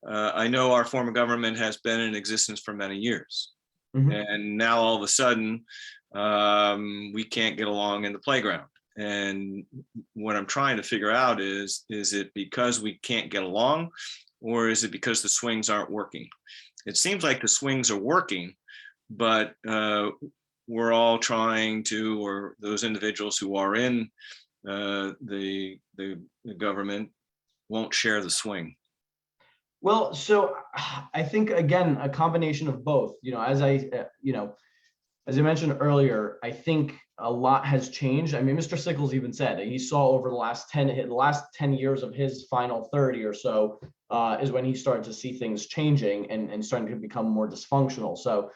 I know our form of government has been in existence for many years. Mhm. And now all of a sudden, we can't get along in the playground. And what I'm trying to figure out is it because we can't get along, or is it because the swings aren't working? It seems like the swings are working, but we're all trying to, or those individuals who are in the government won't share the swing. Well, so I think, again, a combination of both, as as I mentioned earlier, I think a lot has changed. I mean, Mr. Sickles even said that he saw over the last 10 years of his final 30 or so is when he started to see things changing and starting to become more dysfunctional. So,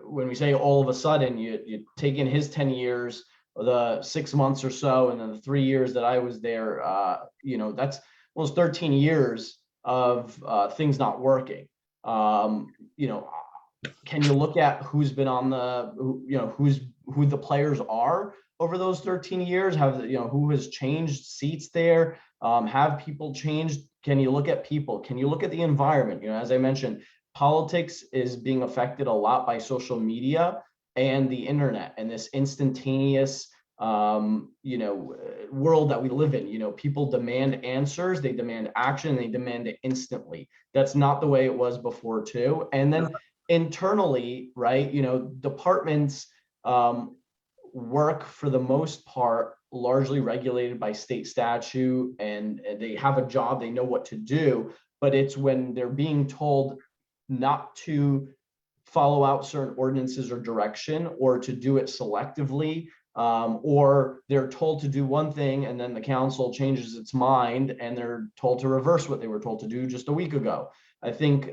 when we say all of a sudden you take in his 10 years, the 6 months or so, and then the 3 years that I was there, that's almost 13 years of things not working. Can you look at who's been on who the players are over those 13 years? Who has changed seats there? Have people changed? Can you look at people? Can you look at the environment? As I mentioned, politics is being affected a lot by social media and the internet and this instantaneous world that we live in. People demand answers, they demand action, they demand it instantly. That's not the way it was before too. And then internally, right, departments work for the most part largely regulated by state statute, and they have a job, they know what to do, but it's when they're being told not to follow out certain ordinances or direction, or to do it selectively, or they're told to do one thing and then the council changes its mind and they're told to reverse what they were told to do just a week ago. I think,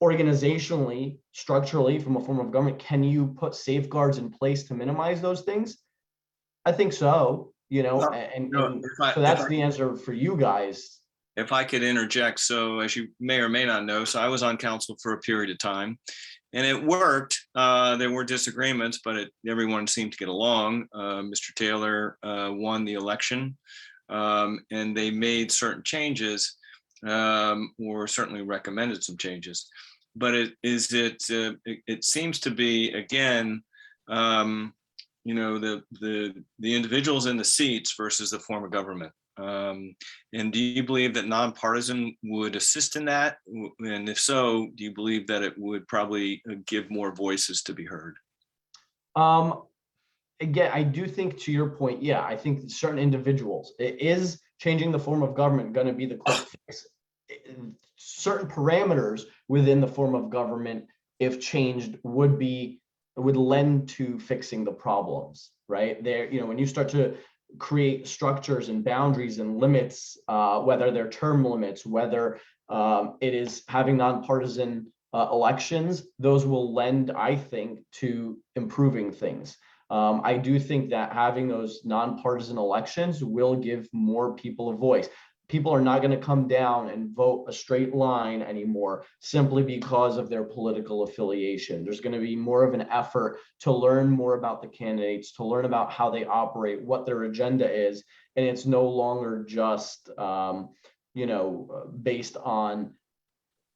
organizationally, structurally, from a form of government, can you put safeguards in place to minimize those things? I think so, so that's the answer for you guys. If I could interject, so as you may or may not know, so I was on council for a period of time, and it worked. There were disagreements, but everyone seemed to get along. Mr. Taylor won the election, and they made certain changes, or certainly recommended some changes. But it seems to be, again, the individuals in the seats versus the form of government. And do you believe that nonpartisan would assist in that? And if so, do you believe that it would probably give more voices to be heard? Again, I do think, to your point, yeah, I think certain individuals, it is changing the form of government going to be the quick fix. Certain parameters within the form of government, if changed, would lend to fixing the problems, right? There, when you start to create structures and boundaries and limits, whether they're term limits, whether it is having nonpartisan elections, those will lend, I think, to improving things. I do think that having those nonpartisan elections will give more people a voice. People are not going to come down and vote a straight line anymore simply because of their political affiliation. There's going to be more of an effort to learn more about the candidates, to learn about how they operate, what their agenda is. And it's no longer just, based on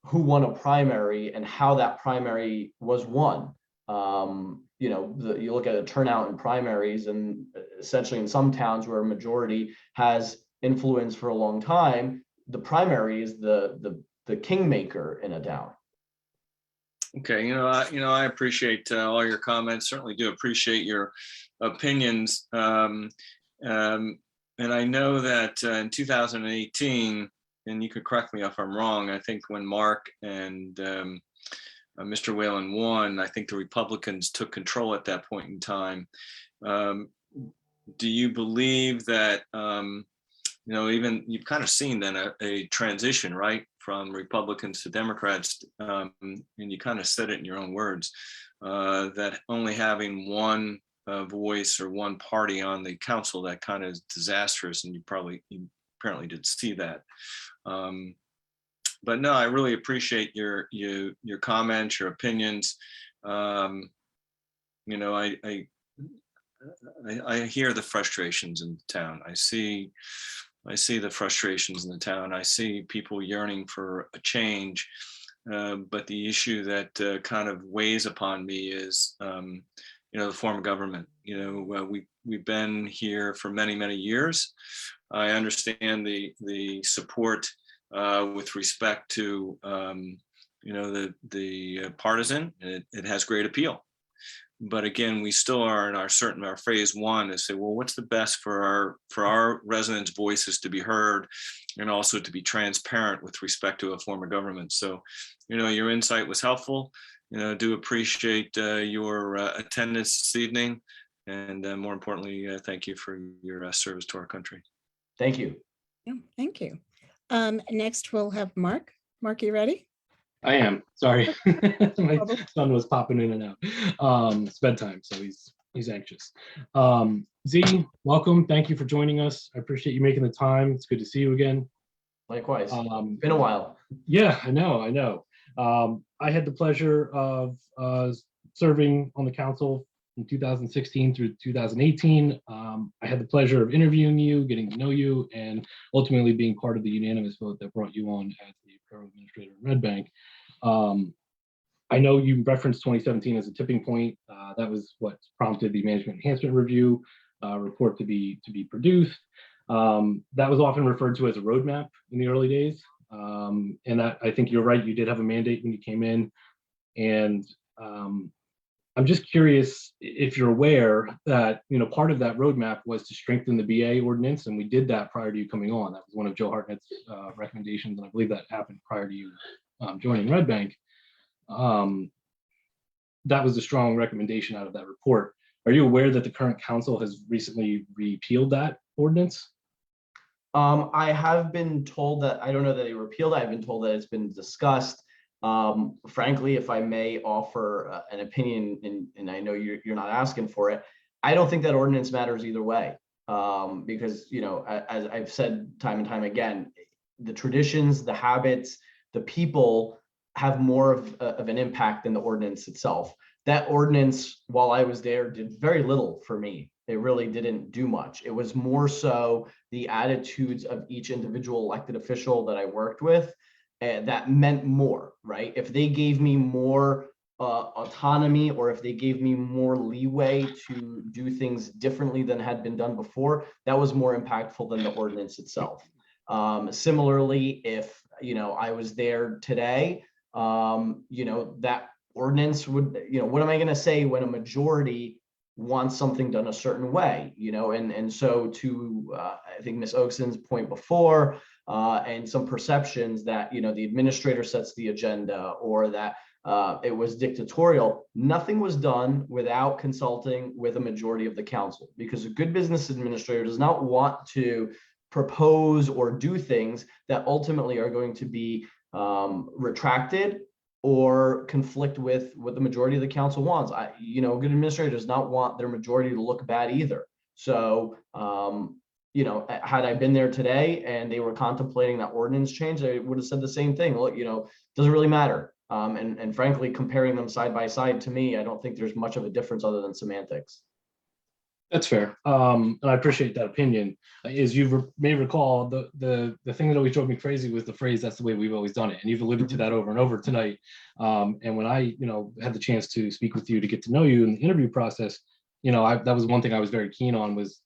who won a primary and how that primary was won. You look at a turnout in primaries, and essentially in some towns where a majority has influence for a long time, the primary is the kingmaker in a town. Okay, I appreciate all your comments. Certainly do appreciate your opinions. And I know that in 2018, and you could correct me if I'm wrong, I think when Mark and Mr. Whalen won, I think the Republicans took control at that point in time. Do you believe that, even you've kind of seen then a transition, right, from Republicans to Democrats, and you kind of said it in your own words, that only having one voice or one party on the council, that kind of is disastrous, and you apparently did see that. But no, I really appreciate your comments, your opinions. You know, I hear the frustrations in town. I see the frustrations in the town. I see people yearning for a change. But the issue that kind of weighs upon me is, you know, the form of government. You know, we've been here for many, many years. I understand the support with respect to, you know, the partisan. It has great appeal. But again, we still are in our phase one to say, well, what's the best for our residents' voices to be heard, and also to be transparent with respect to a form of government. So, you know, your insight was helpful. You know, I do appreciate your attendance this evening, and more importantly, thank you for your service to our country. Thank you. Yeah, thank you. Next, we'll have Mark. Mark, you ready? I am, sorry. My son was popping in and out. It's bedtime, so he's anxious. Z, welcome. Thank you for joining us. I appreciate you making the time. It's good to see you again. Likewise. Been a while. Yeah, I know. I had the pleasure of serving on the council from 2016 through 2018. I had the pleasure of interviewing you, getting to know you, and ultimately being part of the unanimous vote that brought you on as the Borough Administrator in Red Bank. I know you referenced 2017 as a tipping point. That was what prompted the Management Enhancement Review report to be produced. That was often referred to as a roadmap in the early days. And I think you're right, you did have a mandate when you came in. And I'm just curious if you're aware that, you know, part of that roadmap was to strengthen the BA ordinance, and we did that prior to you coming on. That was one of Joe Hartnett's recommendations, and I believe that happened prior to you joining Red Bank. That was a strong recommendation out of that report. Are you aware that the current council has recently repealed that ordinance? I have been told that, I don't know that they repealed it. I've been told that it's been discussed. Frankly, if I may offer an opinion, and I know you're not asking for it, I don't think that ordinance matters either way. Because, you know, as I've said time and time again, the traditions, the habits, the people have more of an impact than the ordinance itself. That ordinance, while I was there, did very little for me. It really didn't do much. It was more so the attitudes of each individual elected official that I worked with that meant more, right? If they gave me more autonomy, or if they gave me more leeway to do things differently than had been done before, that was more impactful than the ordinance itself. Similarly, if, you know, I was there today, you know, that ordinance would, you know, what am I going to say when a majority wants something done a certain way, you know? And so to, I think Ms. Oakson's point before, and some perceptions that, you know, the administrator sets the agenda, or that it was dictatorial. Nothing was done without consulting with a majority of the council, because a good business administrator does not want to propose or do things that ultimately are going to be retracted or conflict with what the majority of the council wants. You know, a good administrator does not want their majority to look bad either. So, you know, had I been there today and they were contemplating that ordinance change, I would have said the same thing. Look, you know, doesn't really matter. And frankly, comparing them side by side, to me, I don't think there's much of a difference other than semantics. That's fair. And I appreciate that opinion. As you may recall, the thing that always drove me crazy was the phrase, "That's the way we've always done it." And you've alluded to that over and over tonight. And when I, you know, had the chance to speak with you, to get to know you in the interview process, you know, that was one thing I was very keen on was,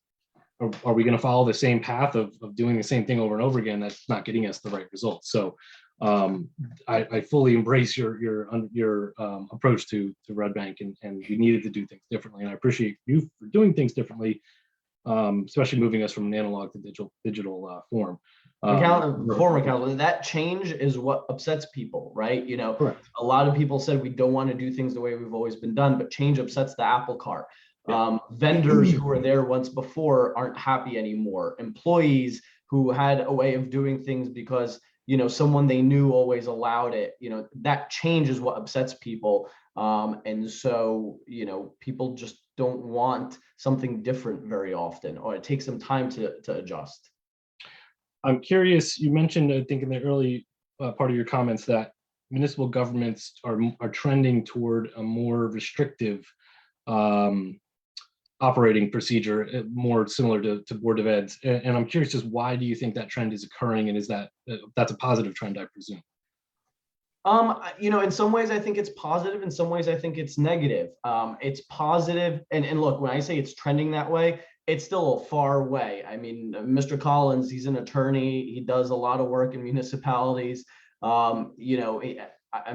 are we going to follow the same path of doing the same thing over and over again? That's not getting us the right results. So I fully embrace your approach to Red Bank, and we needed to do things differently. And I appreciate you for doing things differently, especially moving us from an analog to digital form. Former council, that change is what upsets people, right? You know, Correct. A lot of people said we don't want to do things the way we've always been done, but change upsets the apple cart. Yeah. Vendors who were there once before aren't happy anymore. Employees who had a way of doing things because someone they knew always allowed it. That change is what upsets people. And so, people just don't want something different very often, or it takes some time to adjust. I'm curious, you mentioned, I think in the early part of your comments, that municipal governments are trending toward a more restrictive operating procedure, more similar to Board of Eds. And I'm curious, just why do you think that trend is occurring, and is that's a positive trend, I presume? In some ways I think it's positive, in some ways I think it's negative. It's positive, and look, when I say it's trending that way, it's still a far way. I mean, Mr. Collins, he's an attorney, he does a lot of work in municipalities. I'm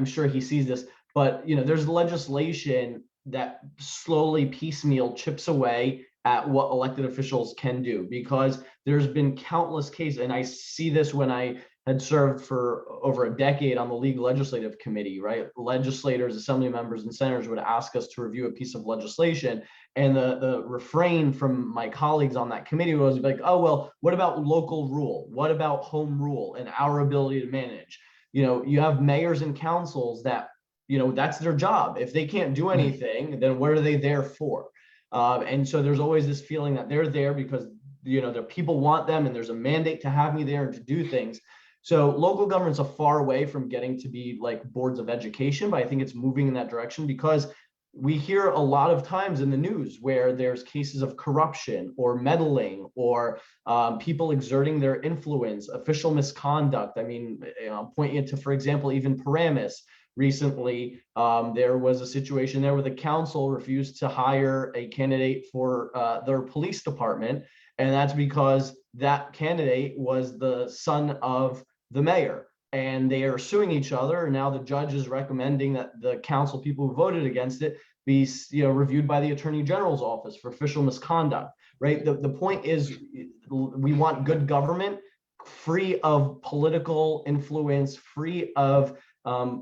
sure he sees this, but there's legislation that slowly piecemeal chips away at what elected officials can do, because there's been countless cases, and I see this when I had served for over a decade on the League Legislative Committee, right? Legislators, assembly members, and senators would ask us to review a piece of legislation. And the refrain from my colleagues on that committee was like, oh, well, what about local rule? What about home rule and our ability to manage? You have mayors and councils that, that's their job. If they can't do anything, then what are they there for? And so there's always this feeling that they're there because, the people want them and there's a mandate to have me there and to do things. So local governments are far away from getting to be like boards of education, but I think it's moving in that direction, because we hear a lot of times in the news where there's cases of corruption or meddling or people exerting their influence, official misconduct. I mean, point you to, for example, even Paramus. Recently, there was a situation there where the council refused to hire a candidate for their police department. And that's because that candidate was the son of the mayor, and they are suing each other. And now the judge is recommending that the council people who voted against it be reviewed by the Attorney General's office for official misconduct, right? The point is, we want good government free of political influence, free of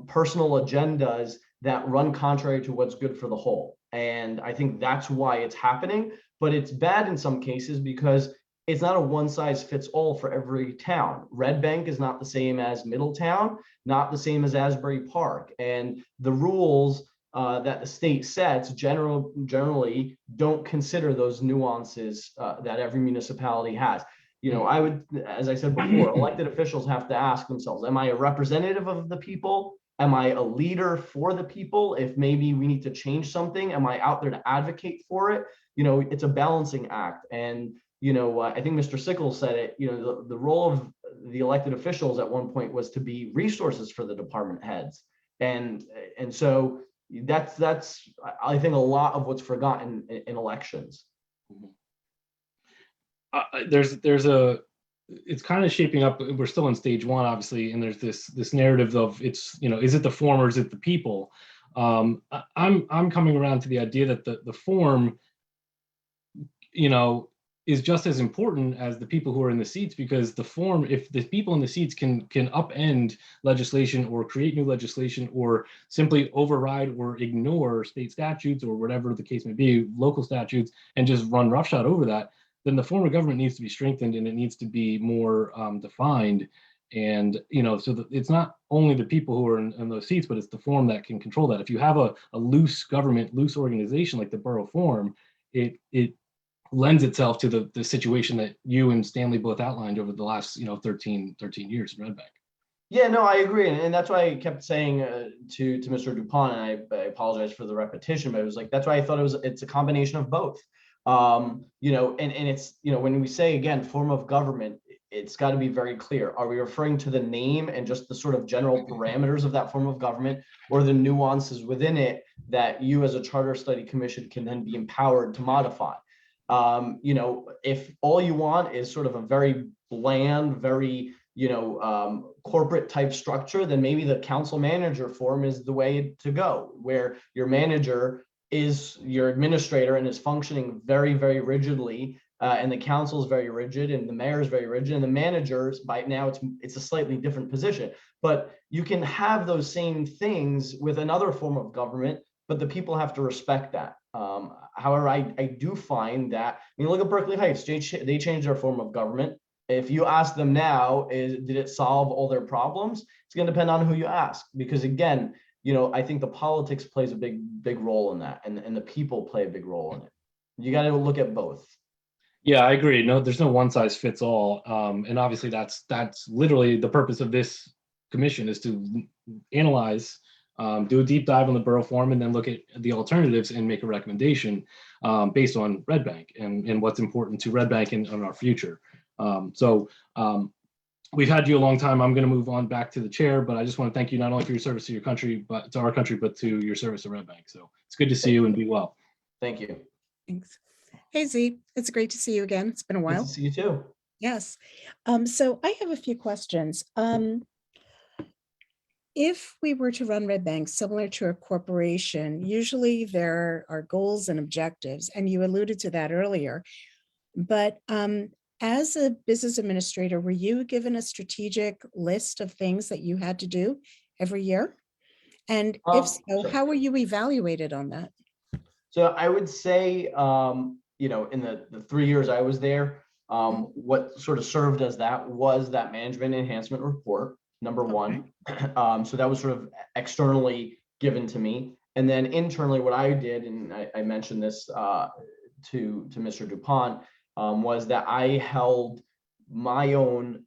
personal agendas that run contrary to what's good for the whole. And I think that's why it's happening, but it's bad in some cases because it's not a one size fits all for every town. Red Bank is not the same as Middletown, not the same as Asbury Park. And the rules that the state sets generally don't consider those nuances that every municipality has. I would, as I said before, elected officials have to ask themselves, am I a representative of the people? Am I a leader for the people? If maybe we need to change something, am I out there to advocate for it? It's a balancing act. And, I think Mr. Sickles said it, the role of the elected officials at one point was to be resources for the department heads. And so that's I think a lot of what's forgotten in elections. It's kind of shaping up. We're still in stage one, obviously, and there's this narrative of it's, is it the form or is it the people? I'm coming around to the idea that the form, is just as important as the people who are in the seats, because the form, if the people in the seats can upend legislation or create new legislation or simply override or ignore state statutes or whatever the case may be, local statutes, and just run roughshod over that, then the form of government needs to be strengthened and it needs to be more defined. And, so that it's not only the people who are in those seats, but it's the form that can control that. If you have a loose government, loose organization like the borough form, it lends itself to the situation that you and Stanley both outlined over the last 13 years in Red Bank. Yeah, no, I agree, and that's why I kept saying to Mr. Dupont, and I apologize for the repetition, but it was like, that's why I thought it's a combination of both. And it's, when we say, again, form of government, it's got to be very clear. Are we referring to the name and just the sort of general parameters of that form of government, or the nuances within it that you as a charter study commission can then be empowered to modify? If all you want is sort of a very bland, very, corporate type structure, then maybe the council manager form is the way to go, where your manager is your administrator and is functioning very, very rigidly, and the council is very rigid and the mayor is very rigid, and the managers, by now it's a slightly different position. But you can have those same things with another form of government, but the people have to respect that. However, I do find that, look at Berkeley Heights, they changed their form of government. If you ask them now, did it solve all their problems? It's going to depend on who you ask, because again, I think the politics plays a big role in that, and the people play a big role in it. You got to look at both. Yeah, I agree. No, there's no one size fits all. And obviously that's literally the purpose of this commission, is to analyze, do a deep dive on the borough form, and then look at the alternatives and make a recommendation based on Red Bank and what's important to Red Bank and our future. We've had you a long time. I'm going to move on back to the chair, but I just want to thank you not only for your service to your country, but to our country, but to your service to Red Bank. So it's good to see you and be well. Thank you. Thanks. Hey, Z, it's great to see you again. It's been a Good while. to see you too. Yes. So I have a few questions. If we were to run Red Bank similar to a corporation, usually there are goals and objectives, and you alluded to that earlier. But as a business administrator, were you given a strategic list of things that you had to do every year? And if so, Sure. how were you evaluated on that? So I would say, in the 3 years I was there, what sort of served as that was that management enhancement report, number one. So that was sort of externally given to me. And then internally, what I did, and I mentioned this to Mr. DuPont, was that I held my own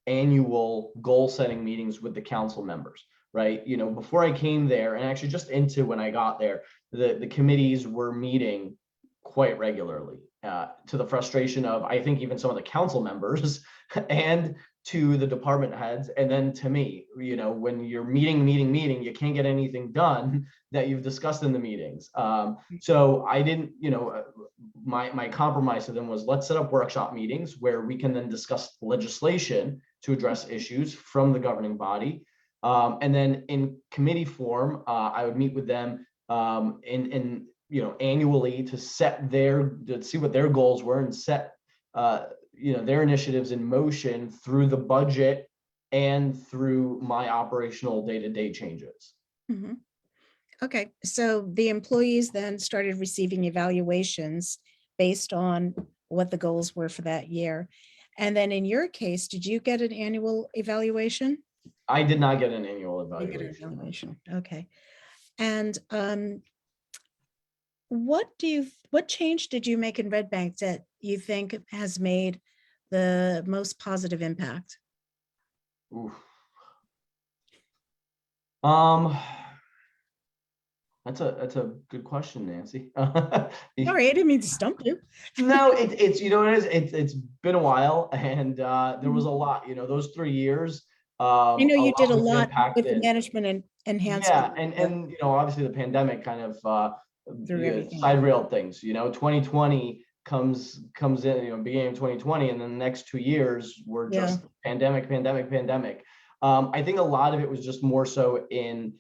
annual goal setting meetings with the council members, right? Before I came there, and actually just into when I got there, the committees were meeting quite regularly, to the frustration of, I think, even some of the council members and to the department heads, and then to me. When you're meeting, you can't get anything done that you've discussed in the meetings. So I didn't, my compromise to them was, let's set up workshop meetings where we can then discuss legislation to address issues from the governing body. And then in committee form, I would meet with them annually to see what their goals were and set their initiatives in motion through the budget and through my operational day-to-day changes. Mm-hmm. Okay, so the employees then started receiving evaluations based on what the goals were for that year. And then in your case, did you get an annual evaluation? I did not get an annual You get an evaluation. evaluation. Okay. And what change did you make in Red Bank that you think has made the most positive impact? Oof. That's a good question, Nancy. Sorry, I didn't mean to stump you. No, it's it's been a while, and there was a lot. Those 3 years. You did a was lot with the impacted. management and enhancement. Yeah, and obviously the pandemic kind of Through everything. side railed things. 2020 comes in, beginning of 2020, and then the next 2 years were just pandemic. I think a lot of it was just more so in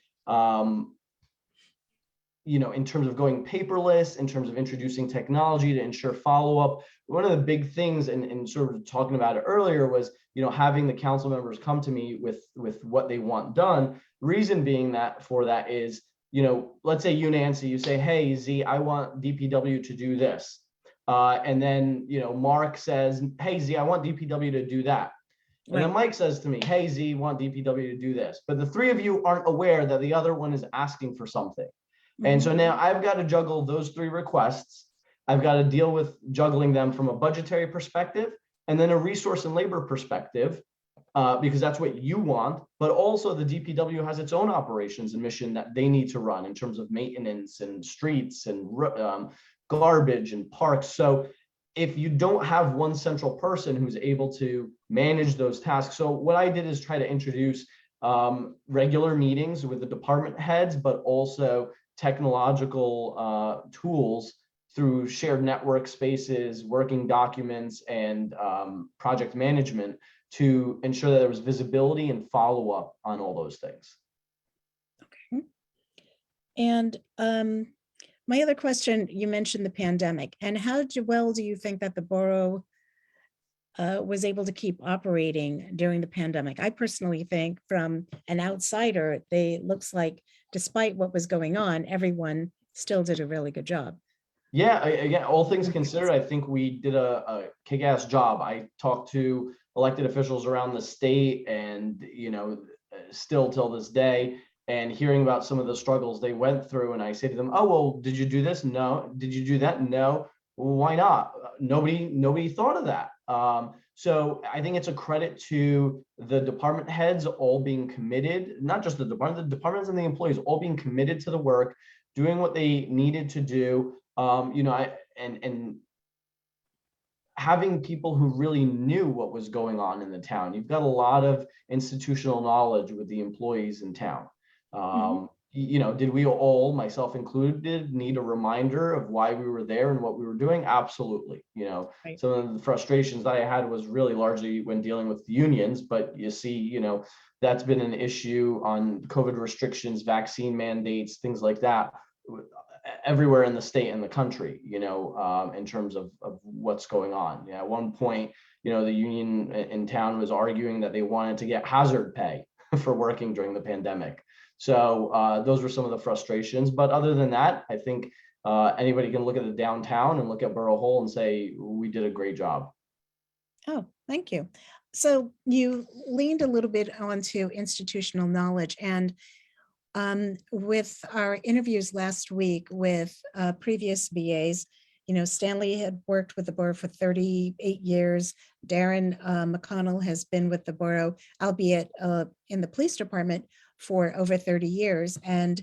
in terms of going paperless, in terms of introducing technology to ensure follow-up. One of the big things, and sort of talking about it earlier, was having the council members come to me with what they want done. Reason being that is, let's say you, Nancy, you say, hey, Z, I want DPW to do this. And then, Mark says, hey, Z, I want DPW to do that. And then Mike says to me, hey, Z, want DPW to do this. But the three of you aren't aware that the other one is asking for something. And so now I've got to juggle those three requests. I've got to deal with juggling them from a budgetary perspective and then a resource and labor perspective, because that's what you want. But also the DPW has its own operations and mission that they need to run in terms of maintenance and streets and garbage and parks. So if you don't have one central person who's able to manage those tasks. So what I did is try to introduce regular meetings with the department heads, but also technological tools through shared network spaces, working documents, and project management to ensure that there was visibility and follow-up on all those things. Okay. And my other question, you mentioned the pandemic, and how well do you think that the borough was able to keep operating during the pandemic? I personally think, from an outsider, it looks like despite what was going on, everyone still did a really good job. Yeah, again, all things considered, I think we did a kick-ass job. I talked to elected officials around the state and, still till this day, and hearing about some of the struggles they went through. And I say to them, oh, well, did you do this? No. Did you do that? No. Well, why not? Nobody thought of that. So I think it's a credit to the department heads all being committed, not just the departments and the employees all being committed to the work, doing what they needed to do. And having people who really knew what was going on in the town. You've got a lot of institutional knowledge with the employees in town. Did we all, myself included, need a reminder of why we were there and what we were doing? Absolutely. Right. Some of the frustrations that I had was really largely when dealing with the unions, but you see, that's been an issue on COVID restrictions, vaccine mandates, things like that, everywhere in the state and the country, in terms of what's going on. Yeah, at one point, the union in town was arguing that they wanted to get hazard pay for working during the pandemic. So those were some of the frustrations. But other than that, I think anybody can look at the downtown and look at Borough Hall and say, we did a great job. Oh, thank you. So you leaned a little bit onto institutional knowledge, and with our interviews last week with previous BAs, Stanley had worked with the borough for 38 years. Darren McConnell has been with the borough, albeit in the police department, for over 30 years. And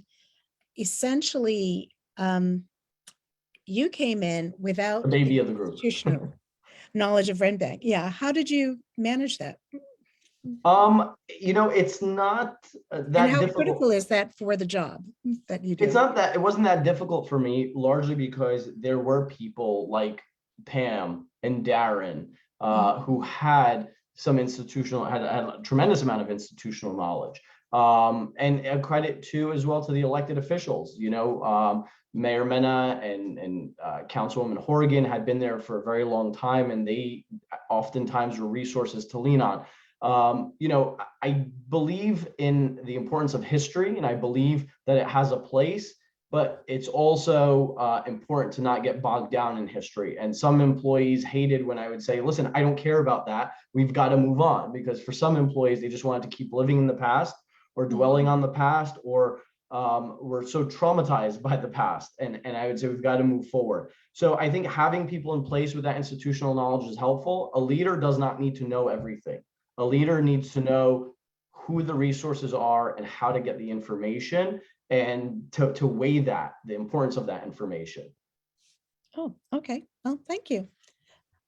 essentially, you came in without The baby of the group. institutional knowledge of Red Bank. Yeah. How did you manage that? It's not And that how difficult. critical is that for the job that you do? It wasn't that difficult for me, largely because there were people like Pam and Darren who had some had a tremendous amount of institutional knowledge. And a credit too as well to the elected officials. Mayor Mena and Councilwoman Horgan had been there for a very long time, and they oftentimes were resources to lean on. I believe in the importance of history, and I believe that it has a place, but it's also important to not get bogged down in history. And some employees hated when I would say, listen, I don't care about that. We've got to move on, because for some employees, they just wanted to keep living in the past or dwelling on the past, or were so traumatized by the past. And I would say we've got to move forward. So I think having people in place with that institutional knowledge is helpful. A leader does not need to know everything. A leader needs to know who the resources are and how to get the information, and to weigh the importance of that information. Oh, okay. Well, thank you.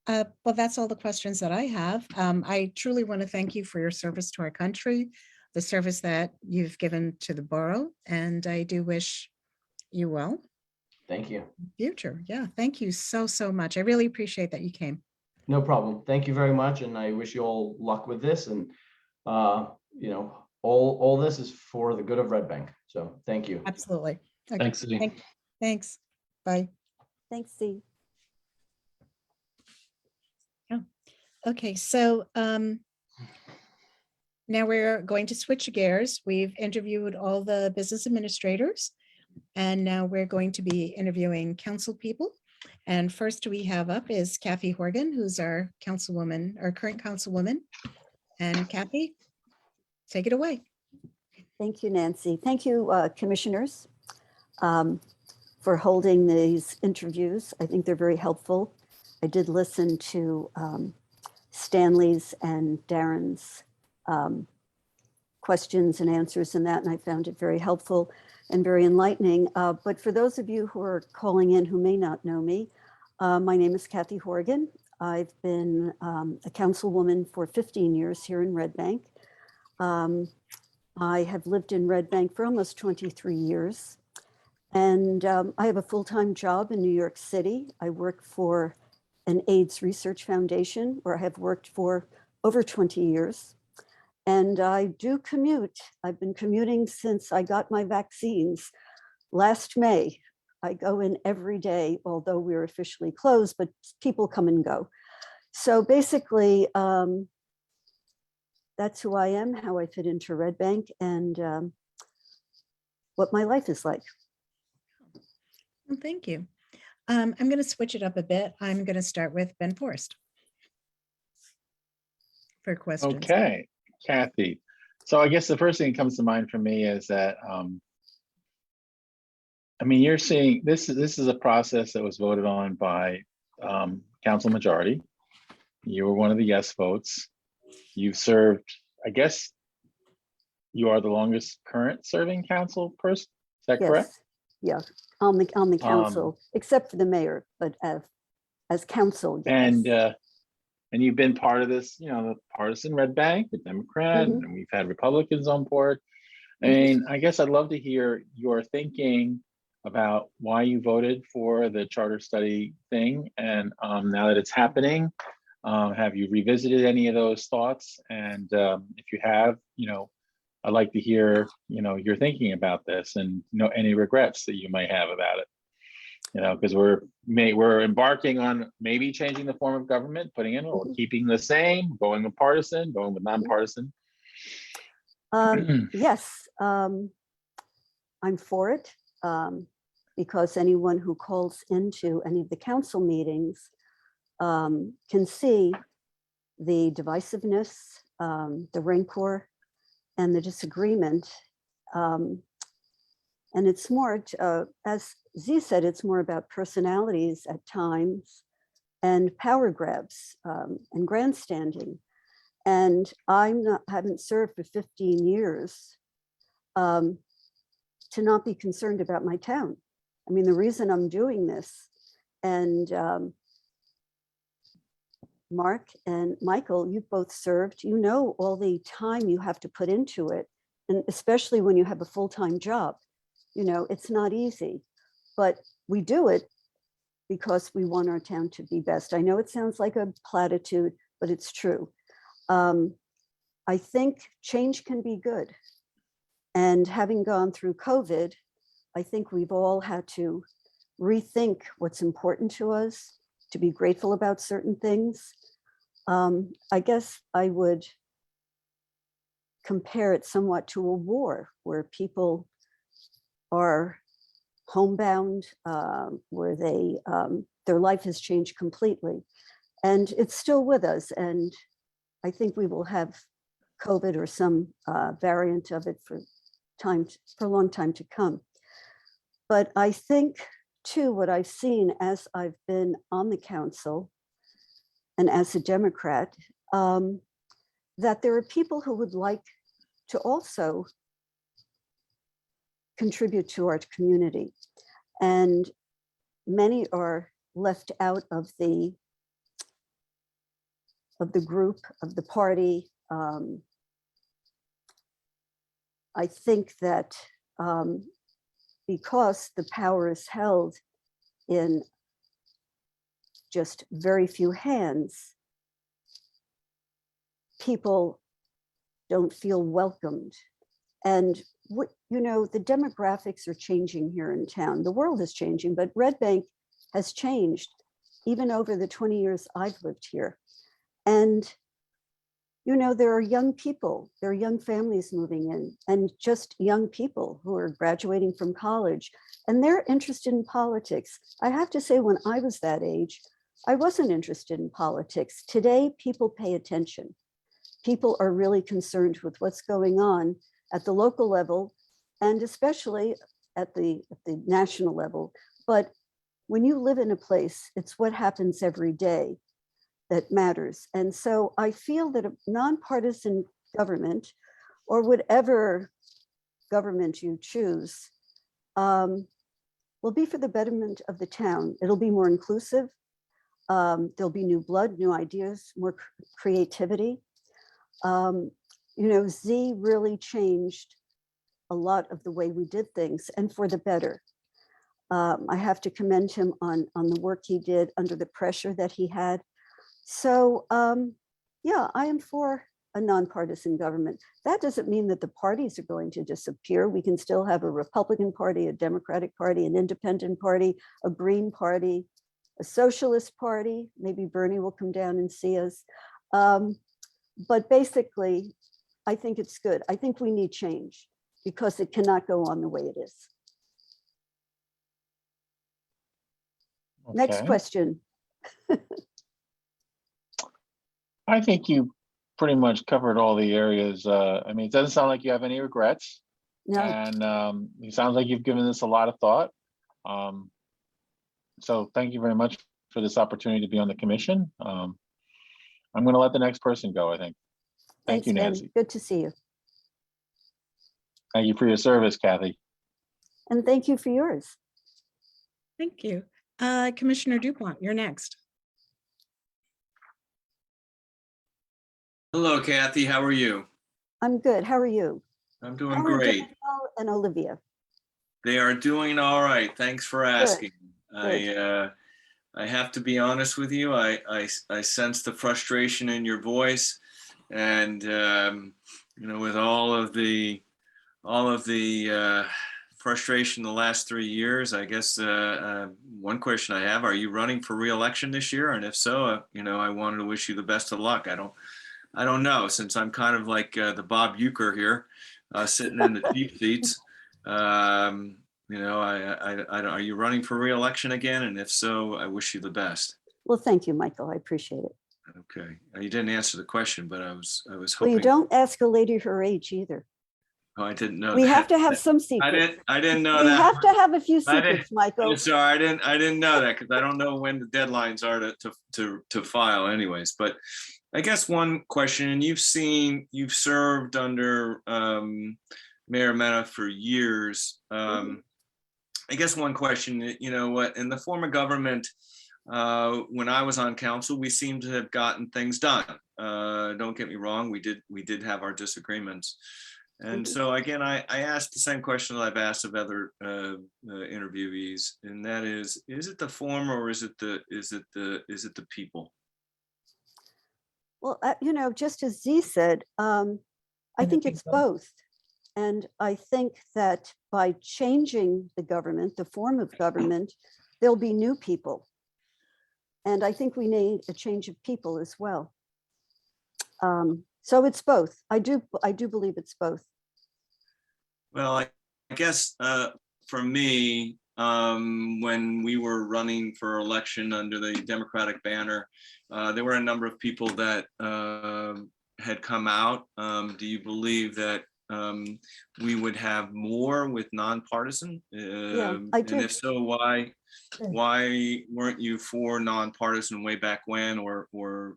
Well, that's all the questions that I have. I truly want to thank you for your service to our country, the service that you've given to the borough, and I do wish you well. Thank you. Future. Yeah, thank you so much. I really appreciate that you came. No problem. Thank you very much. And I wish you all luck with this. And, all this is for the good of Red Bank. So thank you. Absolutely. Okay. Thanks, Cindy. Thanks. Bye. Thanks, Steve. Okay, so now we're going to switch gears. We've interviewed all the business administrators, and now we're going to be interviewing council people. And first we have up is Kathy Horgan, who's our councilwoman, our current councilwoman. And Kathy, take it away. Thank you, Nancy. Thank you, commissioners, for holding these interviews. I think they're very helpful. I did listen to Stanley's and Darren's questions and answers in that, and I found it very helpful and very enlightening. But for those of you who are calling in who may not know me, my name is Kathy Horgan. I've been a councilwoman for 15 years here in Red Bank. I have lived in Red Bank for almost 23 years. And I have a full-time job in New York City. I work for an AIDS research foundation where I have worked for over 20 years. And I do commute. I've been commuting since I got my vaccines last May. I go in every day, although we're officially closed, but people come and go. So basically, that's who I am, how I fit into Red Bank, and what my life is like. Well, thank you. I'm going to switch it up a bit. I'm going to start with Ben Forrest for questions. Okay, Kathy. So I guess the first thing that comes to mind for me is that, I mean, you're seeing this is a process that was voted on by council majority. You were one of the yes votes. You've served, I guess, you are the longest current serving council person. Is that correct? Yes, yeah, on the council, except for the mayor, but as council, yes. And you've been part of this, you know, the partisan red bank, the Democrat, Mhm. and we've had Republicans on board. I mean, I guess I'd love to hear your thinking about why you voted for the charter study thing. And now that it's happening, have you revisited any of those thoughts? And if you have, you know, I'd like to hear, you know, your thinking about this and, you know, any regrets that you might have about it. You know, because we're embarking on maybe changing the form of government, putting in or keeping the same, going with partisan, going with nonpartisan. Yes, I'm for it, because anyone who calls into any of the council meetings can see the divisiveness, the rancor, and the disagreement. And it's more, as Z said, it's more about personalities at times and power grabs and grandstanding. And haven't served for 15 years to not be concerned about my town. I mean, the reason I'm doing this, and Mark and Michael, you've both served, you know all the time you have to put into it, and especially when you have a full-time job. You know, it's not easy, but we do it because we want our town to be best. I know it sounds like a platitude, but it's true. I think change can be good. And having gone through COVID, I think we've all had to rethink what's important to us, to be grateful about certain things. I guess I would compare it somewhat to a war where people are homebound, where their life has changed completely. And it's still with us. And I think we will have COVID or some variant of it for a long time to come. But I think too, what I've seen as I've been on the council and as a Democrat, that there are people who would like to also contribute to our community. And many are left out of the group, of the party. I think that because the power is held in just very few hands, people don't feel welcomed. And you know, the demographics are changing here in town. The world is changing, but Red Bank has changed even over the 20 years I've lived here. And, you know, there are young people, there are young families moving in, and just young people who are graduating from college, and they're interested in politics. I have to say, when I was that age, I wasn't interested in politics. Today, people pay attention. People are really concerned with what's going on at the local level, and especially at the national level. But when you live in a place, it's what happens every day that matters. And so I feel that a nonpartisan government, or whatever government you choose, will be for the betterment of the town. It'll be more inclusive. There'll be new blood, new ideas, more creativity. You know, Z really changed a lot of the way we did things, and for the better. I have to commend him on the work he did under the pressure that he had. So yeah, I am for a nonpartisan government. That doesn't mean that the parties are going to disappear. We can still have a Republican Party, a Democratic Party, an Independent Party, a Green Party, a Socialist Party. Maybe Bernie will come down and see us. But basically, I think it's good. I think we need change because it cannot go on the way it is. Next Okay. question. I think you pretty much covered all the areas. I mean, it doesn't sound like you have any regrets. No, And it sounds like you've given this a lot of thought. So thank you very much for this opportunity to be on the commission. I'm going to let the next person go, I think. Thank thanks, you, Ben. Nancy. Good to see you. Thank you for your service, Kathy. And thank you for yours. Thank you. Commissioner DuPont, you're next. Hello, Kathy. How are you? I'm good. How are you? I'm doing How are great. Danielle and Olivia? They are doing all right. Thanks for asking. good. I have to be honest with you. I sense the frustration in your voice, and with all of the frustration the last 3 years. I guess one question I have: are you running for re-election this year? And if so, I wanted to wish you the best of luck. I don't know, since I'm kind of like the Bob Euchre here, sitting in the cheap seats. Are you running for re-election again? And if so, I wish you the best. Well, thank you, Michael. I appreciate it. Okay. You didn't answer the question, but I was Well, hoping. you don't ask a lady her age either. Oh, I didn't know. We that. have to have some secrets. I didn't know We that. have to have a few I didn't- secrets, Michael. I'm sorry, I didn't know that, because I don't know when the deadlines are to file anyways. But I guess one question, and you've served under Mayor Mena for years. I guess one question, in the form of government, when I was on council, we seem to have gotten things done. Don't get me wrong, we did have our disagreements. And so again, I asked the same question that I've asked of other interviewees, and that is it the form, or is it the people? Well, just as Z said, I think it's both. And I think that by changing the government, the form of government, there'll be new people. And I think we need a change of people as well. So it's both. I do believe it's both. Well, I guess for me, when we were running for election under the Democratic banner, there were a number of people that had come out. Do you believe that we would have more with nonpartisan? Yeah, I do. And if so, why weren't you for nonpartisan way back when, or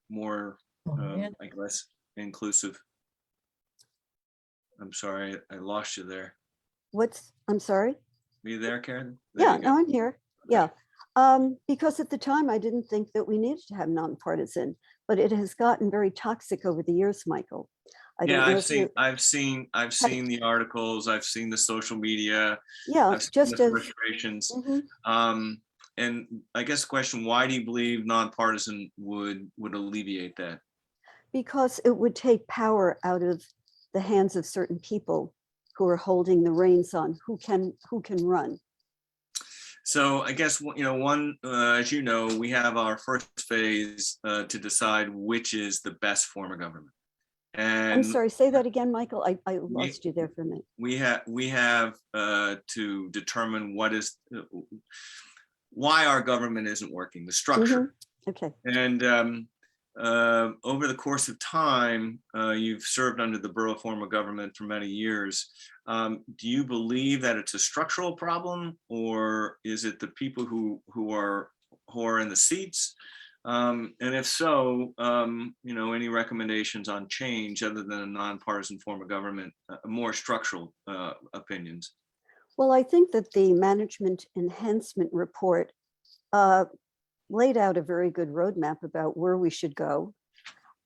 more, I guess, inclusive? I'm sorry, I lost you there. I'm sorry? Were you there, Karen? There Yeah, you go. no, I'm here. Yeah. Because at the time I didn't think that we needed to have nonpartisan, but it has gotten very toxic over the years, Michael. Yeah, I've seen the articles, I've seen the social media. Yeah, I've seen just the as frustrations. Mhm. And I guess the question, why do you believe nonpartisan would alleviate that? Because it would take power out of the hands of certain people who are holding the reins on who can run. So I guess, as you know, we have our first phase to decide which is the best form of government. And I'm sorry, say that again, Michael. I lost you there for a minute. we have to determine why our government isn't working, the structure. Okay. And over the course of time, you've served under the borough form of government for many years. Do you believe that it's a structural problem, or is it the people who are in the seats? And if so, any recommendations on change other than a nonpartisan form of government, more structural opinions? Well, I think that the management enhancement report laid out a very good roadmap about where we should go.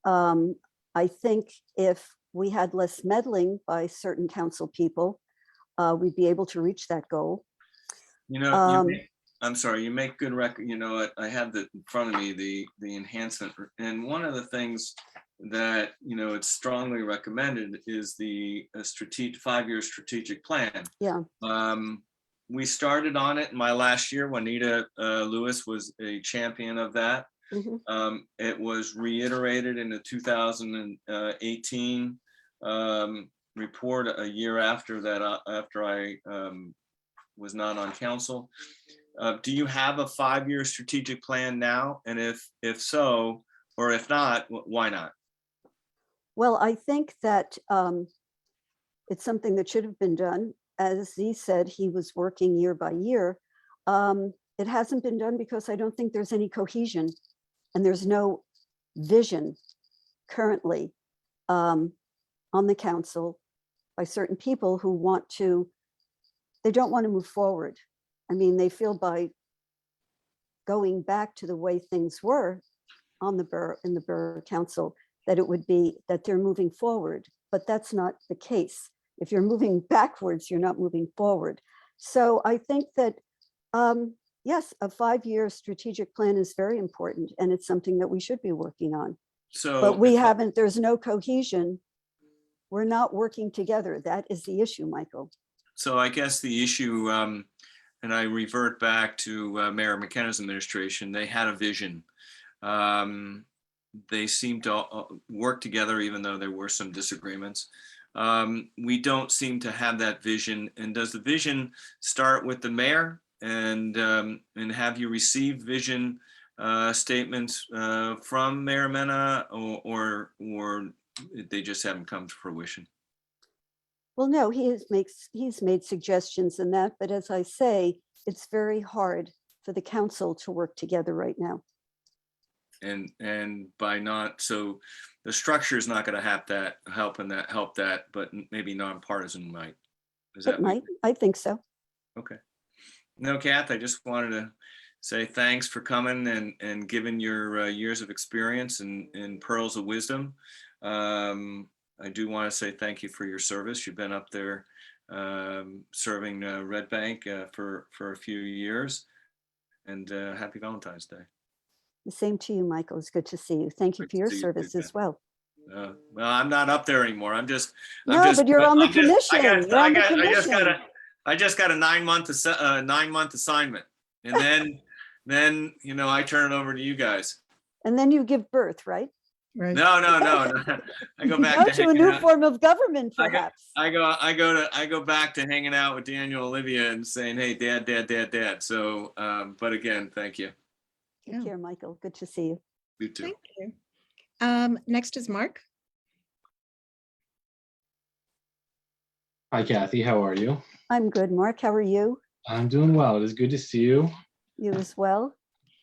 I think if we had less meddling by certain council people, we'd be able to reach that goal. I'm sorry, you make good record. I have that in front of me, the enhancement. And one of the things that, it's strongly recommended is the 5-year strategic plan. Yeah. We started on it in my last year. Juanita Lewis was a champion of that. It was reiterated in the 2018 report a year after that, after I was not on council. Do you have a 5-year strategic plan now? And if so, or if not, why not? Well, I think that it's something that should have been done. As he said, he was working year by year. It hasn't been done because I don't think there's any cohesion and there's no vision currently on the council by certain people who they don't want to move forward. I mean, they feel by going back to the way things were on the borough, in the borough council, that it would be that they're moving forward, but that's not the case. If you're moving backwards, you're not moving forward. So I think that, yes, a 5-year strategic plan is very important and it's something that we should be working on. So, But we haven't, there's no cohesion. We're not working together. That is the issue, Michael. so I guess the issue, and I revert back to Mayor McKenna's administration, they had a vision. They seemed to work together, even though there were some disagreements. We don't seem to have that vision. And does the vision start with the mayor? And have you received vision statements from Mayor Mena, or they just haven't come to fruition? Well, no, he's made suggestions in that, but as I say, it's very hard for the council to work together right now. And by not, so the structure is not going to have that help that, but maybe nonpartisan might. Is It that might, I think so. okay? No, Kath, I just wanted to say thanks for coming and giving your years of experience and pearls of wisdom. I do want to say thank you for your service. You've been up there serving Red Bank for a few years, and happy Valentine's Day. The same to you, Michael. It's good to see you. Thank you Good for to your see you service too, as well. Well, I'm not up there anymore. I'm just. No, but you're on the commission. I just got a 9-month 9-month assignment, and then I turn it over to you guys. And then you give birth, right? Right. No. I go back to a new form of government, perhaps. I go back to hanging out with Daniel, Olivia, and saying, "Hey, Dad." So, but again, thank you. Take care, Michael. Good to see you. You too. Thank you. Next is Mark. Hi, Kathy. How are you? I'm good, Mark. How are you? I'm doing well. It is good to see you. You as well?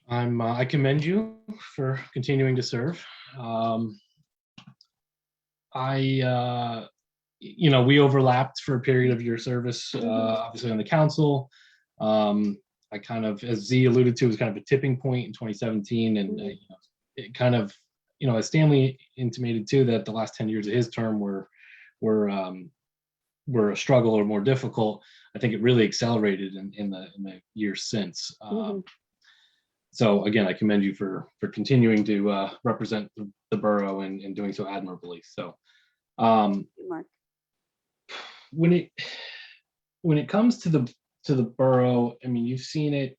I commend you for continuing to serve. We overlapped for a period of your service, obviously on the council. I kind of, as Z alluded to, was kind of a tipping point in 2017, and it kind of, as Stanley intimated too, that the last 10 years of his term were a struggle or more difficult. I think it really accelerated in the years since. So again, I commend you for continuing to represent the borough and doing so admirably. So Mark. when it comes to the borough, I mean, you've seen it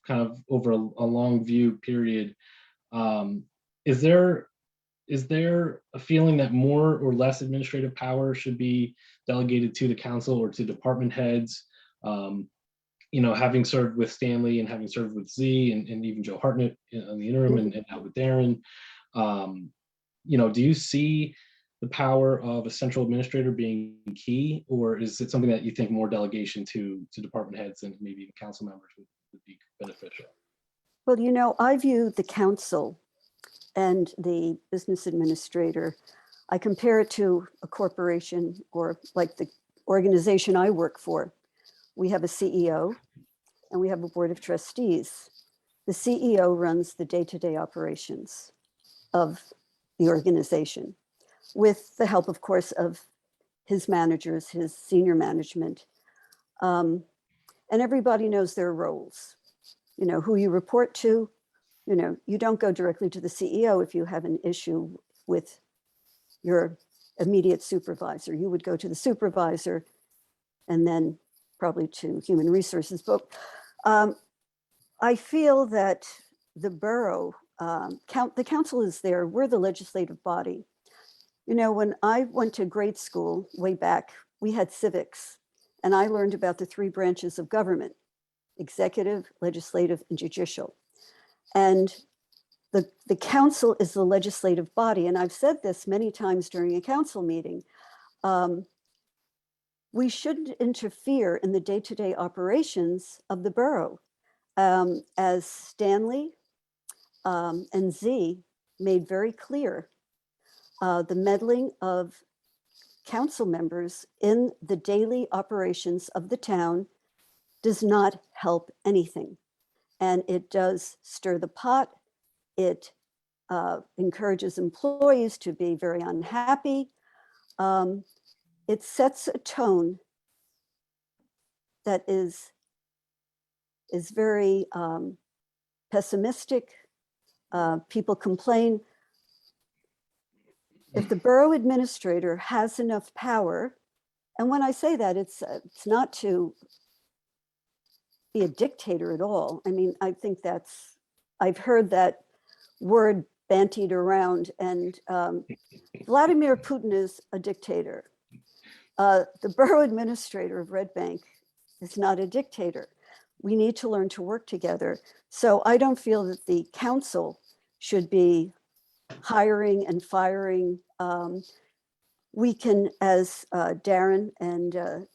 kind of over a long view period. Is there a feeling that more or less administrative power should be delegated to the council or to department heads? Having served with Stanley and having served with Z and even Joe Hartnett on the interim and now with Darren, do you see the power of a central administrator being key, or is it something that you think more delegation to department heads and maybe even council members would be beneficial? Well, I view the council and the business administrator, I compare it to a corporation or like the organization I work for. We have a CEO and we have a board of trustees. The CEO runs the day-to-day operations of the organization with the help, of course, of his managers, his senior management. And everybody knows their roles, who you report to. You don't go directly to the CEO if you have an issue with your immediate supervisor. You would go to the supervisor and then probably to human resources. But I feel that the borough, the council is there. We're the legislative body. When I went to grade school way back, we had civics, and I learned about the 3 branches of government. executive, legislative, and judicial. And the council is the legislative body. And I've said this many times during a council meeting. We shouldn't interfere in the day-to-day operations of the borough. As Stanley and Z made very clear, the meddling of council members in the daily operations of the town does not help anything. And it does stir the pot. It encourages employees to be very unhappy. It sets a tone that is very pessimistic. People complain. If the borough administrator has enough power, and when I say that, it's not to be a dictator at all. I mean, I think I've heard that word bantied around, and Vladimir Putin is a dictator. The borough administrator of Red Bank is not a dictator. We need to learn to work together. So I don't feel that the council should be hiring and firing. We can, as Darren and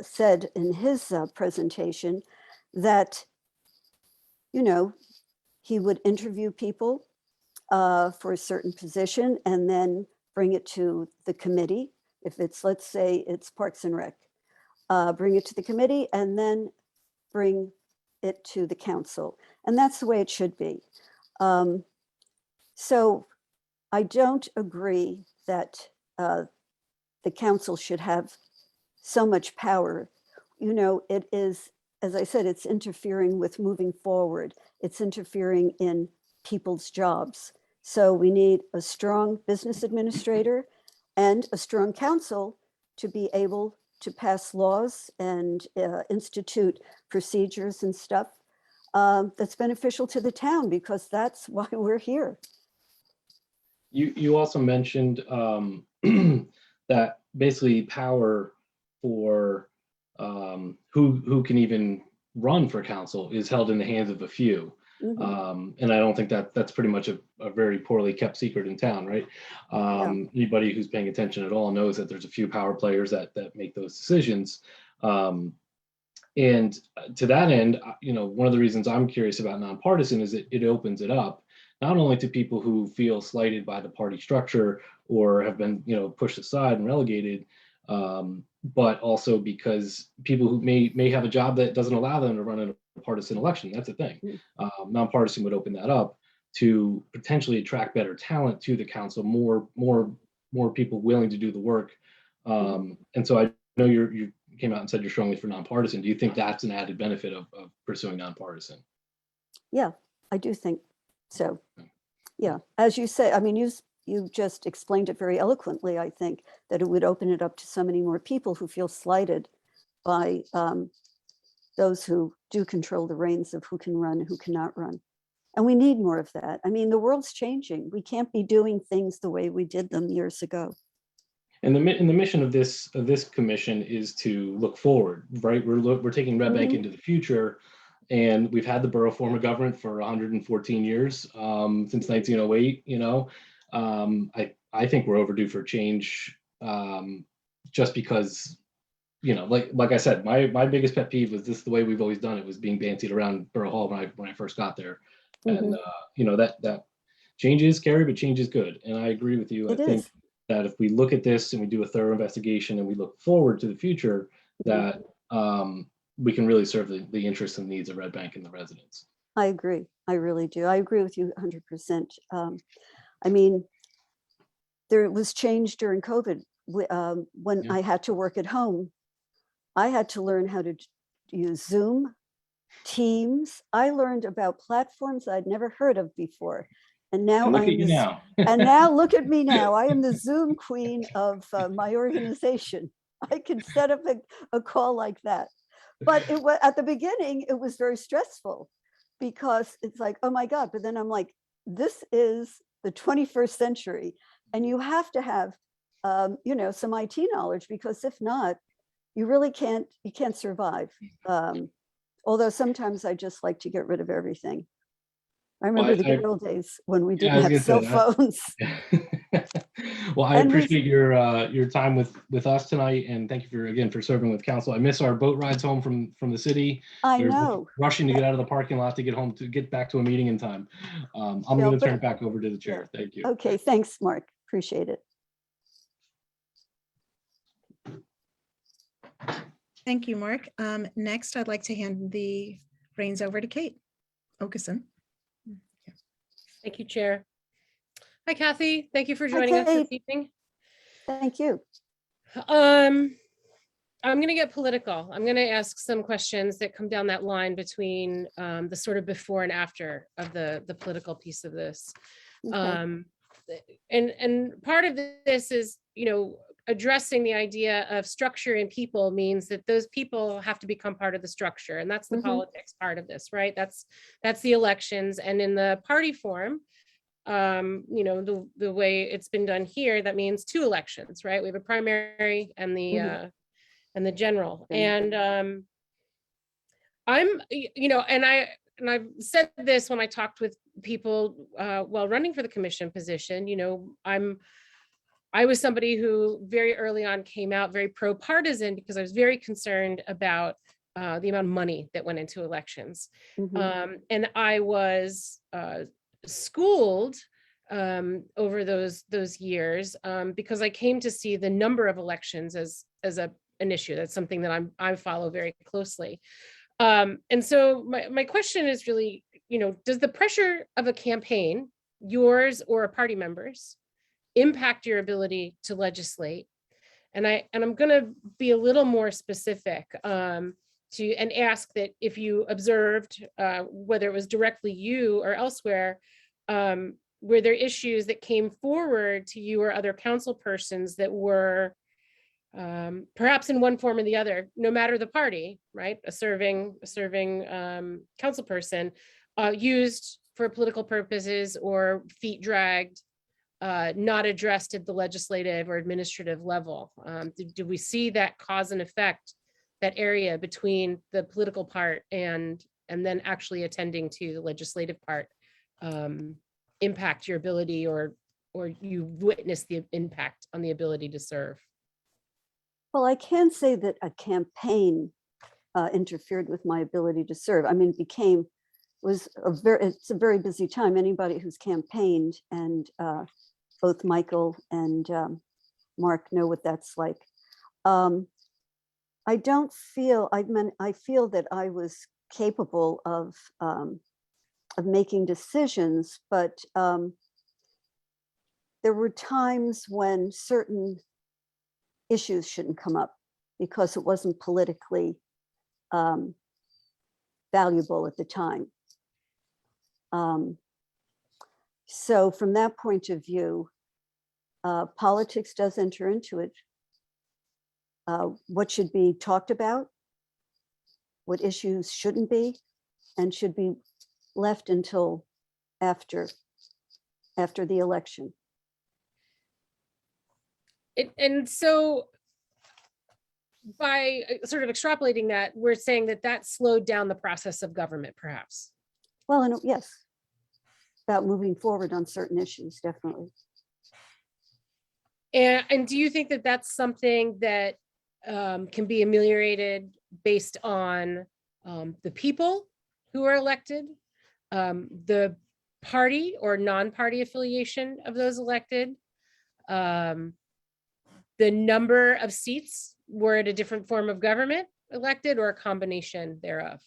said in his presentation, that, you know, he would interview people for a certain position and then bring it to the committee. If it's, let's say it's Parks and Rec, bring it to the committee and then bring it to the council. And that's the way it should be. So I don't agree that the council should have so much power. You know, it is, as I said, it's interfering with moving forward. It's interfering in people's jobs. So we need a strong business administrator and a strong council to be able to pass laws and institute procedures and stuff that's beneficial to the town, because that's why we're here. You also mentioned that basically power for who can even run for council is held in the hands of a few. And I don't think that's pretty much a very poorly kept secret in town, right? Anybody who's paying attention at all knows that there's a few power players that make those decisions. And to that end, you know, one of the reasons I'm curious about nonpartisan is it opens it up not only to people who feel slighted by the party structure or have been, you know, pushed aside and relegated, but also because people who may have a job that doesn't allow them to run in a partisan election. That's the thing. Nonpartisan would open that up to potentially attract better talent to the council, more people willing to do the work. And so I know you came out and said you're strongly for nonpartisan. Do you think that's an added benefit of pursuing nonpartisan? Yeah, I do think so. Yeah, as you say, I mean, you just explained it very eloquently. I think that it would open it up to so many more people who feel slighted by those who do control the reins of who can run and who cannot run. And we need more of that. I mean, the world's changing. We can't be doing things the way we did them years ago. And the mission of this commission is to look forward, right? We're taking Red Bank into the future, and we've had the borough form of government for 114 years, since 1908. You know, I think we're overdue for change, just because, you know, like I said, my biggest pet peeve was this: the way we've always done it was being bantied around Borough Hall when I first got there, and you know, that change is scary, but change is good, and I agree with you. I think that if we look at this and we do a thorough investigation and we look forward to the future, that we can really serve the interests and needs of Red Bank and the residents. I agree. I really do. I agree with you 100%. I mean, there was change during COVID. When I had to work at home, I had to learn how to use Zoom, Teams. I learned about platforms I'd never heard of before. And now look at you now. And now look at me now. I am the Zoom queen of my organization. I can set up a call like that. But it was, at the beginning, it was very stressful because it's like, oh my God. But then I'm like, this is the 21st century. And you have to have, you know, some IT knowledge, because if not, you really can't survive Although sometimes I just like to get rid of everything. I Well, remember the good old days when we Yeah, I didn't was have gonna cell say, phones. Well, I And we- appreciate your time with us tonight, and thank you again for serving with council. I miss our boat rides home from the city. I We're know. rushing to get out of the parking lot to get home to get back to a meeting in time. I'm No, going to but- turn it back over to the chair. Thank you. Okay, thanks, Mark. Appreciate it. Thank you, Mark. Next, I'd like to hand the reins over to Kate Okeson. Thank you, Chair. Hi, Kathy. Thank you for joining us this evening. Thank you. I'm going to get political. I'm going to ask some questions that come down that line between the sort of before and after of the political piece of this. Okay. And part of this is, addressing the idea of structure and people means that those people have to become part of the structure. And that's the Mhm. politics part of this, right? That's the elections. And in the party form, the way it's been done here, that means 2 elections, right? We have a primary and the general. And I've said this when I talked with people while running for the commission position. I was somebody who very early on came out very pro-partisan because I was very concerned about the amount of money that went into elections. Mhm. And I was schooled over those years because I came to see the number of elections as an issue. That's something that I follow very closely. And so my question is really, does the pressure of a campaign, yours or a party member's, impact your ability to legislate? And I'm going to be a little more specific and ask that if you observed, whether it was directly you or elsewhere, were there issues that came forward to you or other council persons that were perhaps in one form or the other, no matter the party, right? A serving council person used for political purposes or feet dragged, not addressed at the legislative or administrative level. Do we see that cause and effect, that area between the political part and then actually attending to the legislative part, impact your ability or you witness the impact on the ability to serve? Well, I can say that a campaign interfered with my ability to serve. I mean, it's a very busy time. Anybody who's campaigned, and both Michael and Mark know what that's like. I feel that I was capable of making decisions, but there were times when certain issues shouldn't come up because it wasn't politically valuable at the time. So from that point of view, politics does enter into it. What should be talked about, what issues shouldn't be, and should be left until after the election. And so by sort of extrapolating that, we're saying that slowed down the process of government, perhaps. Well, and yes, about moving forward on certain issues, definitely. And do you think that that's something that can be ameliorated based on the people who are elected, the party or non-party affiliation of those elected, the number of seats were it a different form of government elected, or a combination thereof?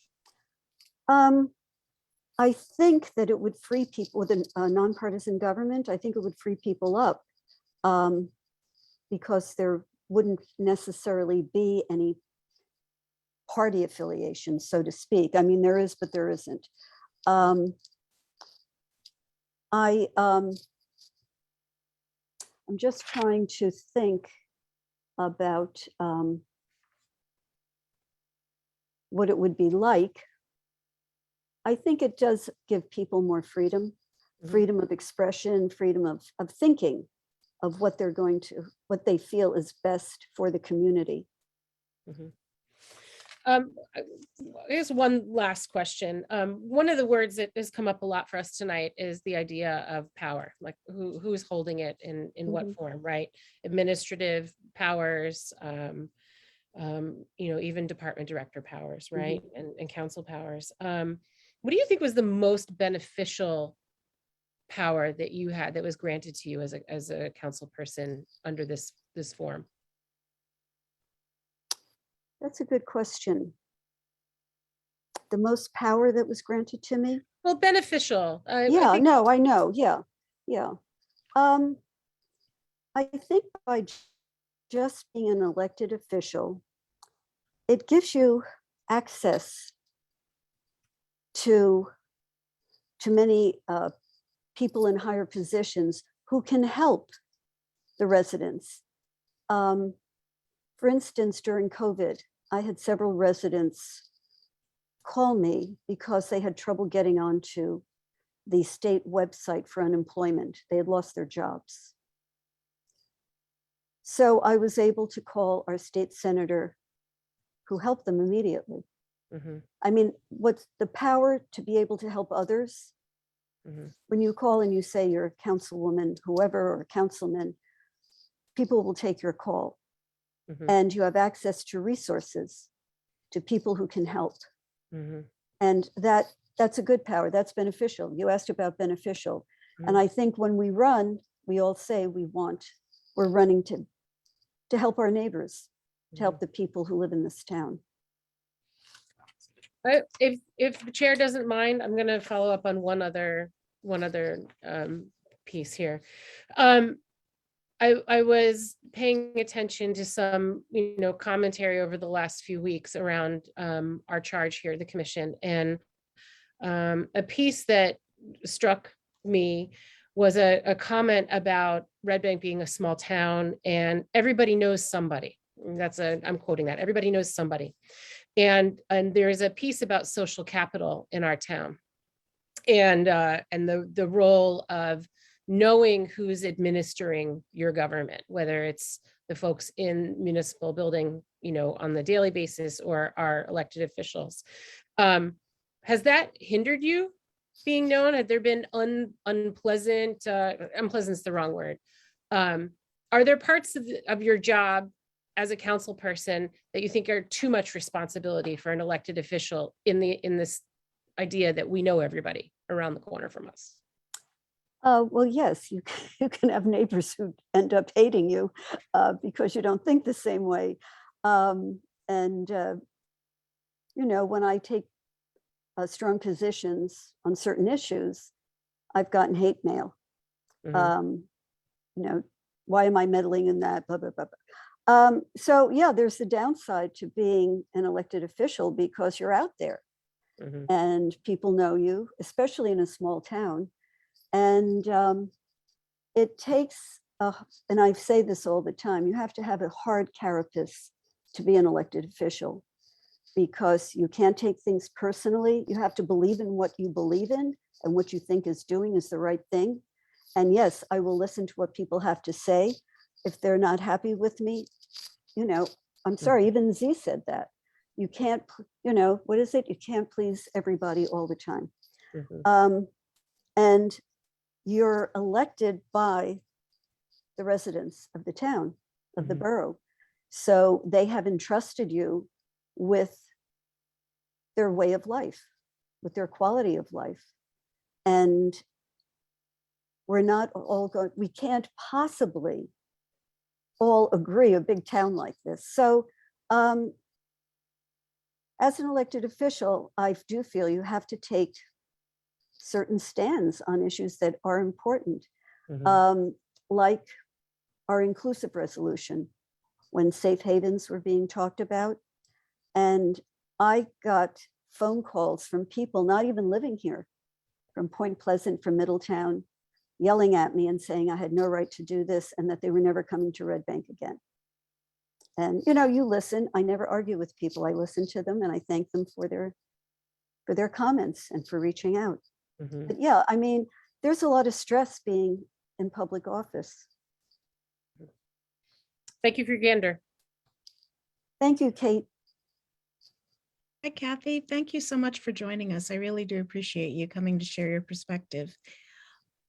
I think that it would free people with a nonpartisan government. I think it would free people up because there wouldn't necessarily be any party affiliation, so to speak. I mean, there is, but there isn't. I'm just trying to think about what it would be like. I think it does give people more freedom, freedom of expression, freedom of thinking of what they feel is best for the community. I guess one last question. One of the words that has come up a lot for us tonight is the idea of power, like who's holding it in what Mhm. form, right? Administrative powers, even department director powers, right? And council powers. What do you think was the most beneficial power that you had that was granted to you as a council person under this form? That's a good question. The most power that was granted to me? Well, beneficial. Yeah, no, I know. Yeah, yeah. I think by just being an elected official, it gives you access to many people in higher positions who can help the residents. For instance, during COVID, I had several residents call me because they had trouble getting onto the state website for unemployment. They had lost their jobs. So I was able to call our state senator who helped them immediately. I mean, what's the power to be able to help others? When you call and you say you're a councilwoman, whoever, or a councilman, people will take your call. And you have access to resources, to people who can help. And that's a good power. That's beneficial. You asked about beneficial. And I think when we run, we all say we're running to help our neighbors, to help the people who live in this town. If the chair doesn't mind, I'm going to follow up on one other piece here. I was paying attention to some, commentary over the last few weeks around our charge here at the commission, and a piece that struck me was a comment about Red Bank being a small town and everybody knows somebody. I'm quoting that. Everybody knows somebody. And there's a piece about social capital in our town, and the role of knowing who's administering your government, whether it's the folks in municipal building, on the daily basis, or our elected officials. Has that hindered you being known? Have there been unpleasant, unpleasant's the wrong word. Are there parts of your job as a council person that you think are too much responsibility for an elected official in this idea that we know everybody around the corner from us? Well, yes, you can have neighbors who end up hating you because you don't think the same way. When I take strong positions on certain issues, I've gotten hate mail. Why am I meddling in that? Blah, blah, blah, blah. So yeah, there's the downside to being an elected official because you're out there and people know you, especially in a small town. And it takes, and I say this all the time, you have to have a hard carapace to be an elected official, because you can't take things personally. You have to believe in what you believe in, and what you think is doing is the right thing. And yes, I will listen to what people have to say. If they're not happy with me, I'm sorry, even Z said that. You can't, what is it? You can't please everybody all the time. And you're elected by the residents of the town, of the borough. So they have entrusted you with their way of life, with their quality of life. And we're not all going, we can't possibly all agree, a big town like this. So as an elected official, I do feel you have to take certain stands on issues that are important, like our inclusive resolution, when safe havens were being talked about. And I got phone calls from people not even living here, from Point Pleasant, from Middletown, yelling at me and saying I had no right to do this and that they were never coming to Red Bank again. And you listen. I never argue with people. I listen to them and I thank them for their comments and for reaching out. But yeah, I mean, there's a lot of stress being in public office. Thank you for your candor. Thank you, Kate. Hi, Kathy. Thank you so much for joining us. I really do appreciate you coming to share your perspective.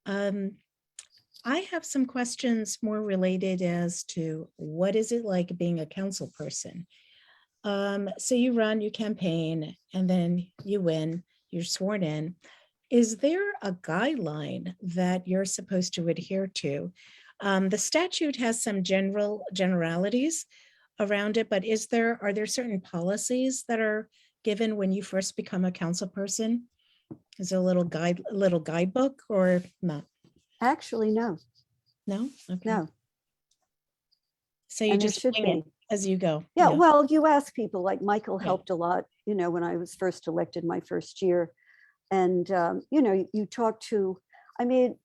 I have some questions more related as to what is it like being a council person? So you run, you campaign, and then you win, you're sworn in. Is there a guideline that you're supposed to adhere to? The statute has some generalities around it, but are there certain policies that are given when you first become a council person? Is there a little guidebook or not? Actually, no, No? Okay. no. So you And there just should wing it be. as you go. Yeah, well, you ask people, like Michael Right. helped a lot, when I was first elected my first year. And, you talk to, I mean,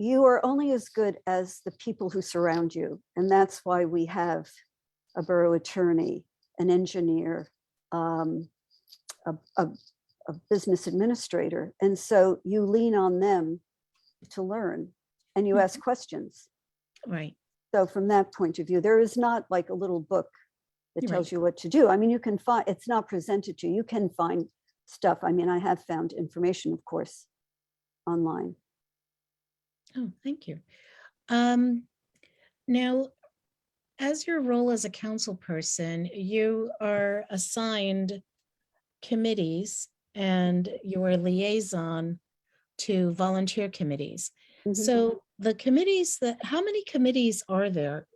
you are only as good as the people who surround you. And that's why we have a borough attorney, an engineer, a, a, a business administrator. And so you lean on them to learn and you ask questions. Right. So from that point of view, there is not like a little book that tells Right. you what to do. I mean, you can find, it's not presented to you. You can find stuff. I mean, I have found information, of course, online. Oh, thank you. Now, as your role as a council person, you are assigned committees and you are liaison to volunteer committees. Mhm. So the committees how many committees are there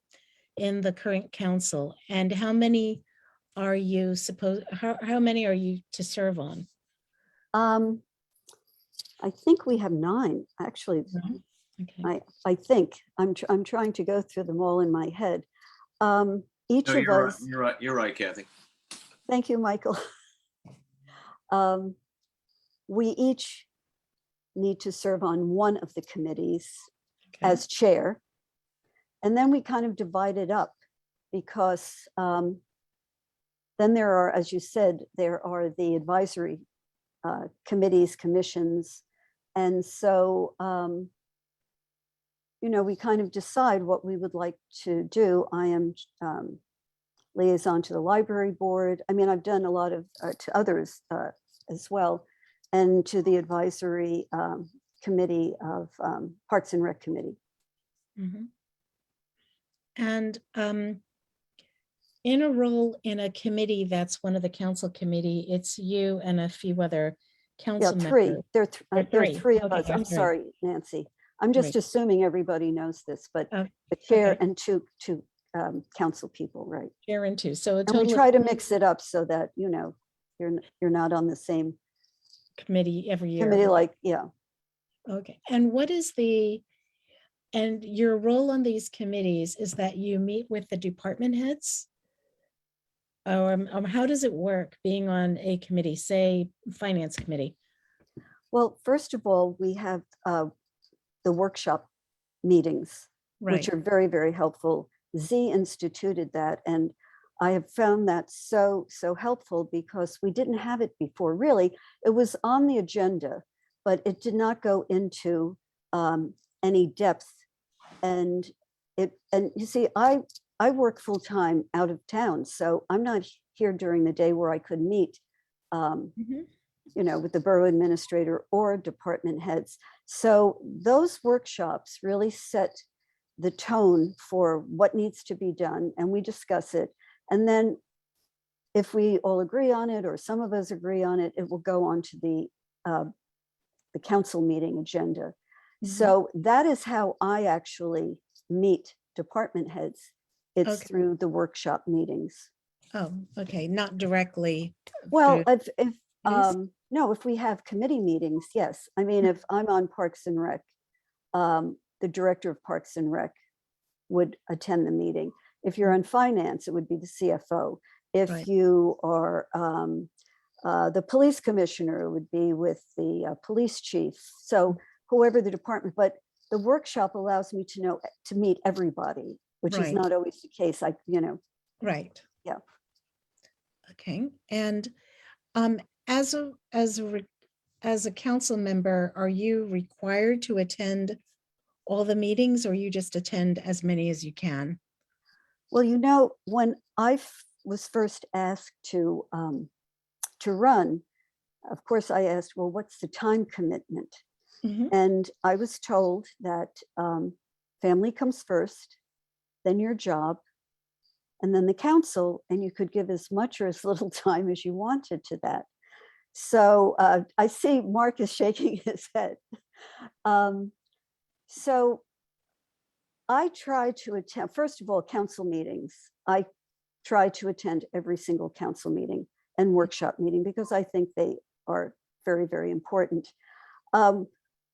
in the current council, and how many are you how many are you to serve on? I think we have 9, actually. No? Okay. I think I'm trying to go through them all in my head. Each No, of you're right. us. You're right. You're right, Kathy. Thank you, Michael. We each need to serve on one of the committees Okay. as chair. And then we kind of divide it up because then there are, as you said, there are the advisory committees, commissions. And so, we kind of decide what we would like to do. I am liaison to the library board. I mean, I've done a lot of to others as well, and to the advisory committee of Parks and Rec Committee. Mhm. And in a role in a committee that's one of the council committee, it's you and a few other Yeah, council 3. members. There are Three. 3 of Okay, us. I'm that's right. sorry, Nancy. I'm just Right. assuming everybody knows this, but Oh, the chair okay. and two council people, right? Chair and 2. So a And we total of try to mix it up so that, you're not on the same committee every year. committee, like, yeah. Okay. And and your role on these committees is that you meet with the department heads? How does it work being on a committee, say, finance committee? Well, first of all, we have the workshop meetings, which Right. are very, very helpful. Z instituted that, and I have found that so helpful because we didn't have it before. Really, it was on the agenda, but it did not go into any depth. And you see, I work full time out of town, so I'm not here during the day where I could meet Mhm. with the borough administrator or department heads. So those workshops really set the tone for what needs to be done, and we discuss it. And then if we all agree on it, or some of us agree on it, it will go on to the council meeting agenda. Mhm. So that is how I actually meet department heads. It's Okay. through the workshop meetings. Oh, okay, not directly. Well, through if committees? no, if we have committee meetings, yes. I mean, if I'm on Parks and Rec, the director of Parks and Rec would attend the meeting. If you're on finance, it would be the CFO. If Right. you are the police commissioner, it would be with the police chief. So whoever the department, but the workshop allows me to meet everybody, which is Right. not always the case. Right. Yeah. Okay, and as a council member, are you required to attend all the meetings, or you just attend as many as you can? Well, when I was first asked to run, of course, I asked, well, what's the time commitment? Mhm. And I was told that family comes first, then your job, and then the council, and you could give as much or as little time as you wanted to that. So I see Mark is shaking his head. So I try to attend, first of all, council meetings. I try to attend every single council meeting and workshop meeting because I think they are very, very important.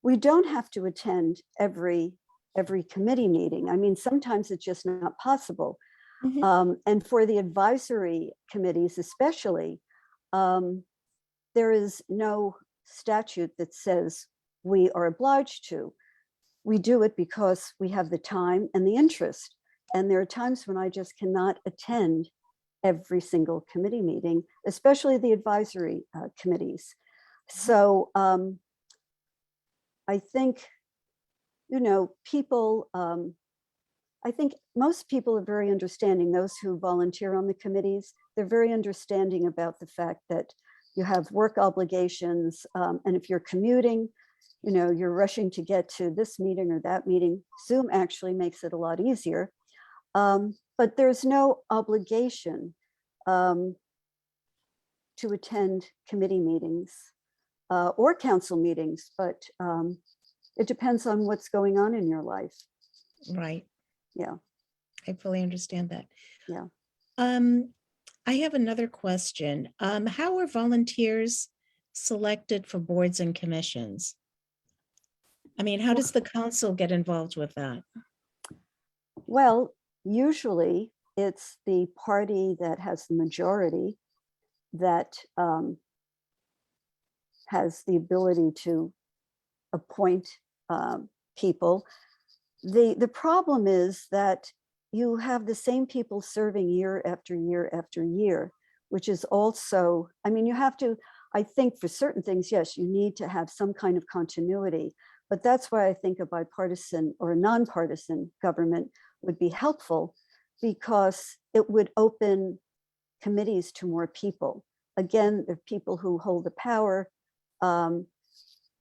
We don't have to attend every committee meeting. I mean, sometimes it's just not possible. Mhm. And for the advisory committees especially, there is no statute that says we are obliged to. We do it because we have the time and the interest. And there are times when I just cannot attend every single committee meeting, especially the advisory committees. So I think, people, I think most people are very understanding. Those who volunteer on the committees, they're very understanding about the fact that you have work obligations. And if you're commuting, you're rushing to get to this meeting or that meeting. Zoom actually makes it a lot easier. But there's no obligation to attend committee meetings or council meetings, but it depends on what's going on in your life. Right. Yeah. I fully understand that. Yeah. I have another question. How are volunteers selected for boards and commissions? I mean, how does the council get involved with that? Well, usually it's the party that has the majority that has the ability to appoint people. The problem is that you have the same people serving year after year after year, which is also, I mean, you have to, I think for certain things, yes, you need to have some kind of continuity, but that's why I think a bipartisan or a nonpartisan government would be helpful, because it would open committees to more people. Again, the people who hold the power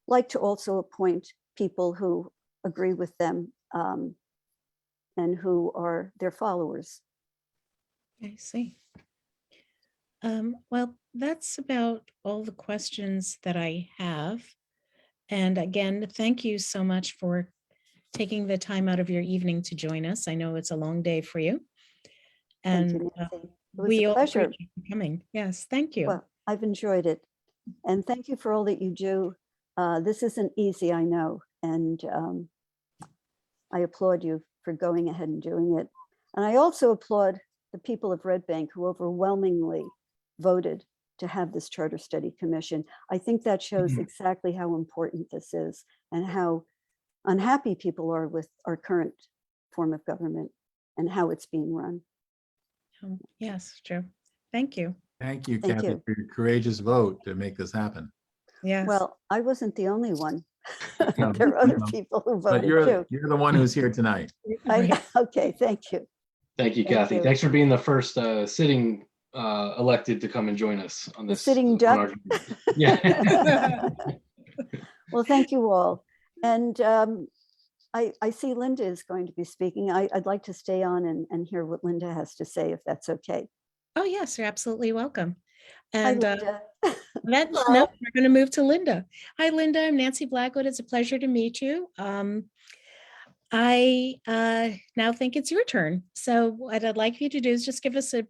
like to also appoint people who agree with them and who are their followers. I see. Well, that's about all the questions that I have. And again, thank you so much for taking the time out of your evening to join us. I know it's a long day for you. Thank And you, Nancy. It was we a all pleasure. appreciate you coming. Yes, thank you. Well, I've enjoyed it. And thank you for all that you do. This isn't easy, I know. And I applaud you for going ahead and doing it. And I also applaud the people of Red Bank who overwhelmingly voted to have this Charter Study Commission. I think that shows exactly how important this is and how unhappy people are with our current form of government and how it's being run. Yes, true. Thank you. Thank you, Thank Kathy, you. for your courageous vote to make this happen. Yes. Well, I wasn't the only one. No, There are other no, people who But voted you're too. the one who's here tonight. Okay, thank you. Thank you, Thank Kathy. you. Thanks for being the first sitting elected to come and join us on The this. sitting on duck. our- Yeah. Well, thank you all. And I see Linda is going to be speaking. I'd like to stay on and hear what Linda has to say, if that's okay. Oh, yes, you're absolutely welcome. Hi, And Linda. no, we're going to move to Linda. Hi, Linda. I'm Nancy Blackwood. It's a pleasure to meet you. I now think it's your turn. So what I'd like you to do is just give us a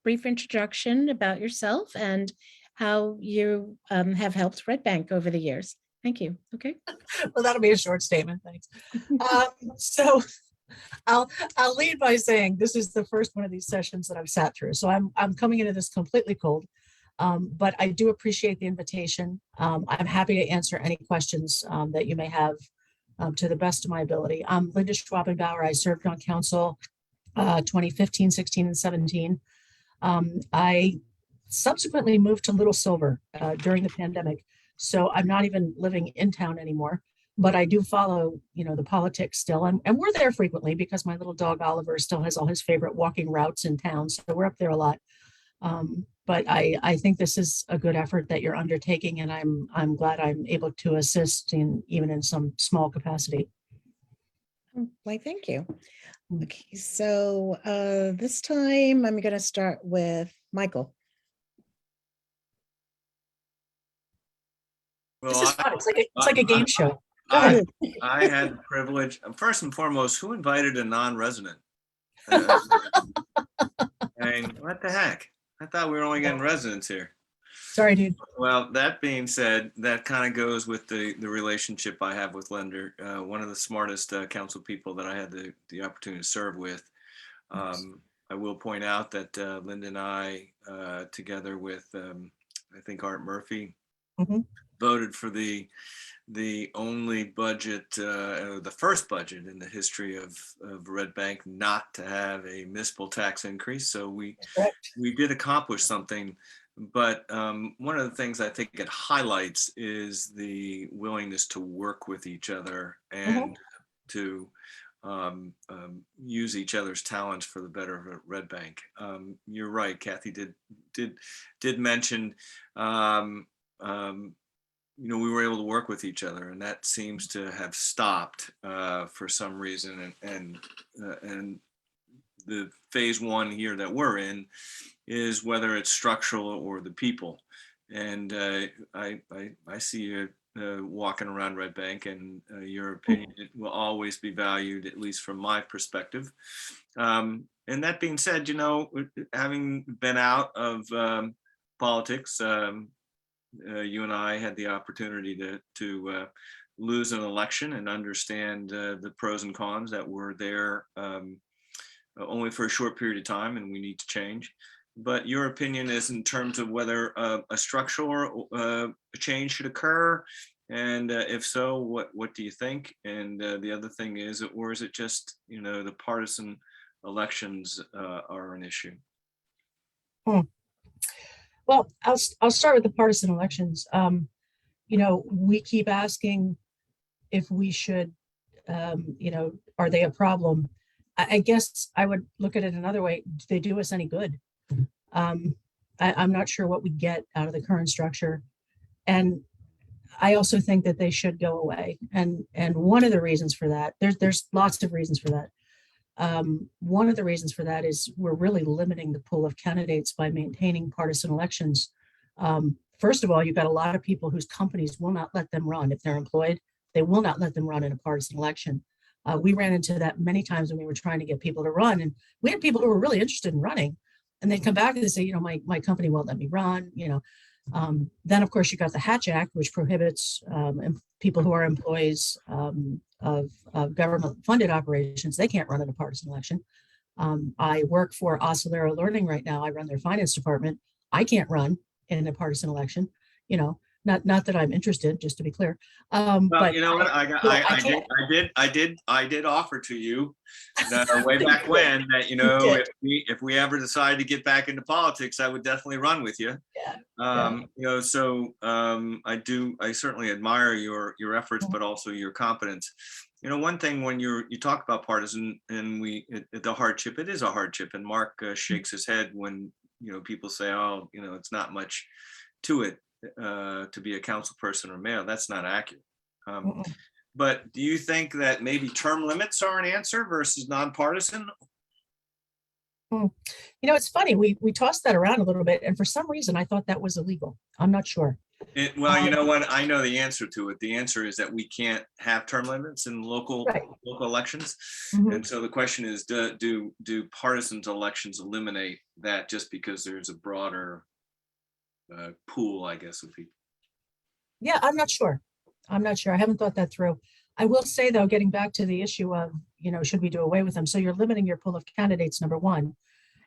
brief introduction about yourself and how you have helped Red Bank over the years. Thank you. Okay. Well, that'll be a short statement. Thanks. So I'll lead by saying this is the first one of these sessions that I've sat through. So I'm coming into this completely cold, but I do appreciate the invitation. I'm happy to answer any questions that you may have to the best of my ability. I'm Linda Schwabenbauer. I served on council 2015, 16, and 17. I subsequently moved to Little Silver during the pandemic. So I'm not even living in town anymore, but I do follow, the politics still. And we're there frequently because my little dog Oliver still has all his favorite walking routes in town. So we're up there a lot. But I think this is a good effort that you're undertaking, and I'm glad I'm able to assist even in some small capacity. Why, thank you. Okay, so this time I'm going to start with Michael. This Well, is fun. It's like a game show. Go I ahead. I had the privilege, first and foremost, who invited a non-resident? I mean, what the heck? I thought we were only getting residents here. Sorry, dude. Well, that being said, that kind of goes with the relationship I have with Lender, one of the smartest council people that I had the opportunity to serve with. I will point out that Linda and I, together with I think Art Murphy, Mhm. voted for the only budget, the first budget in the history of Red Bank not to have a municipal tax increase. So we did accomplish something. But one of the things I think it highlights is the willingness to work with each other and to use each other's talents for the better of Red Bank. You're right, Kathy did mention we were able to work with each other, and that seems to have stopped for some reason. And the phase one here that we're in is whether it's structural or the people. And I see you walking around Red Bank, and your opinion will always be valued, at least from my perspective. And that being said, having been out of politics, you and I had the opportunity to lose an election and understand the pros and cons that were there only for a short period of time, and we need to change. But your opinion is in terms of whether a structural change should occur, and if so, what do you think? And the other thing is, or is it just the partisan elections are an issue? Well, I'll start with the partisan elections. We keep asking if we should, are they a problem? I guess I would look at it another way. Do they do us any good? I'm not sure what we get out of the current structure. And I also think that they should go away. And one of the reasons for that, there's lots of reasons for that. One of the reasons for that is we're really limiting the pool of candidates by maintaining partisan elections. First of all, you've got a lot of people whose companies will not let them run. If they're employed, they will not let them run in a partisan election. We ran into that many times when we were trying to get people to run, and we had people who were really interested in running, and they'd come back and they say, my company won't let me run. Then of course you got the Hatch Act, which prohibits people who are employees of government funded operations. They can't run in a partisan election. I work for Oscillero Learning right now. I run their finance department. I can't run in a partisan election. Not that I'm interested, just to be clear. But you know what? I did offer to you that way back when that if we ever decide to get back into politics, I would definitely run with you. I certainly admire your efforts, but also your competence. One thing when you talk about partisan and the hardship, it is a hardship, and Mark shakes his head when people say, oh, it's not much to it to be a council person or mayor. That's not accurate. But do you think that maybe term limits are an answer versus nonpartisan? It's funny. We tossed that around a little bit, and for some reason I thought that was illegal. I'm not sure. Well, you know what? I know the answer to it. The answer is that we can't have term limits in local elections. And so the question is, do partisan elections eliminate that just because there's a broader pool, I guess, of people? Yeah, I'm not sure. I haven't thought that through. I will say, though, getting back to the issue of, should we do away with them? So you're limiting your pool of candidates, number one.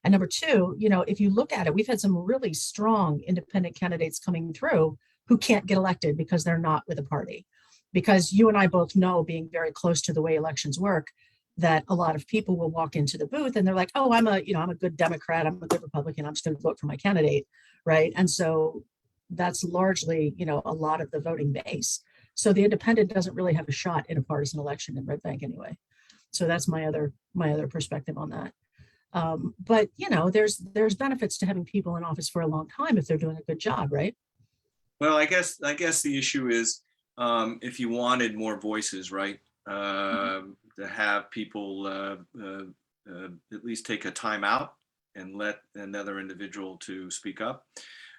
And number two, if you look at it, we've had some really strong independent candidates coming through who can't get elected because they're not with a party. Because you and I both know, being very close to the way elections work, that a lot of people will walk into the booth and they're like, oh, I'm a good Democrat, I'm a good Republican, I'm just going to vote for my candidate, right? And so that's largely, a lot of the voting base. So the independent doesn't really have a shot in a partisan election in Red Bank anyway. So that's my other perspective on that. But there's benefits to having people in office for a long time if they're doing a good job, right? Well, I guess the issue is if you wanted more voices, right? To have people at least take a time out and let another individual to speak up.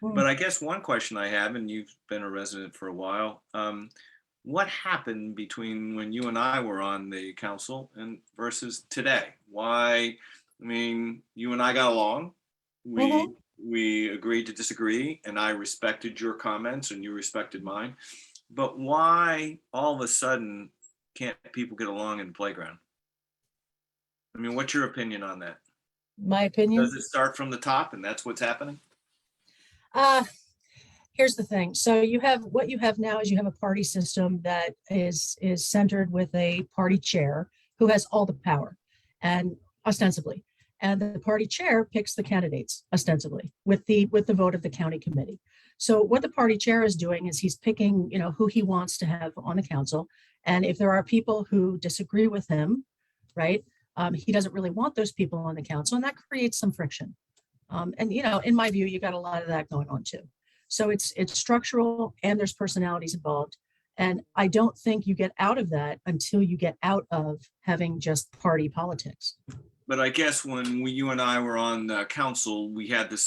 But I guess one question I have, and you've been a resident for a while, what happened between when you and I were on the council and versus today? Why? I mean, you and I got along. We agreed to disagree, and I respected your comments and you respected mine. But why all of a sudden can't people get along in the playground? I mean, what's your opinion on that? My opinion. Does it start from the top and that's what's happening? Here's the thing. So what you have now is you have a party system that is centered with a party chair who has all the power, and ostensibly, and the party chair picks the candidates ostensibly with the vote of the county committee. So what the party chair is doing is he's picking, who he wants to have on the council. And if there are people who disagree with him, right, he doesn't really want those people on the council, and that creates some friction. And in my view, you got a lot of that going on too. So it's structural and there's personalities involved. And I don't think you get out of that until you get out of having just party politics. But I guess when you and I were on the council, we had that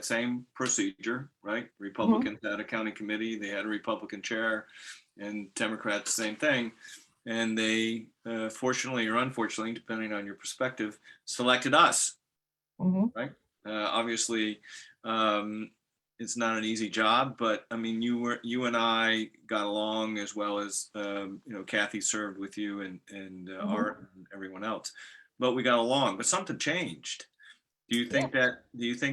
same procedure, right? Republicans had a county committee, they had a Republican chair, and Democrats, same thing. And they, fortunately or unfortunately, depending on your perspective, selected us, right? Obviously, it's not an easy job, but I mean, you and I got along, as well as Kathy served with you and Art and everyone else, but we got along. But something changed. Do you think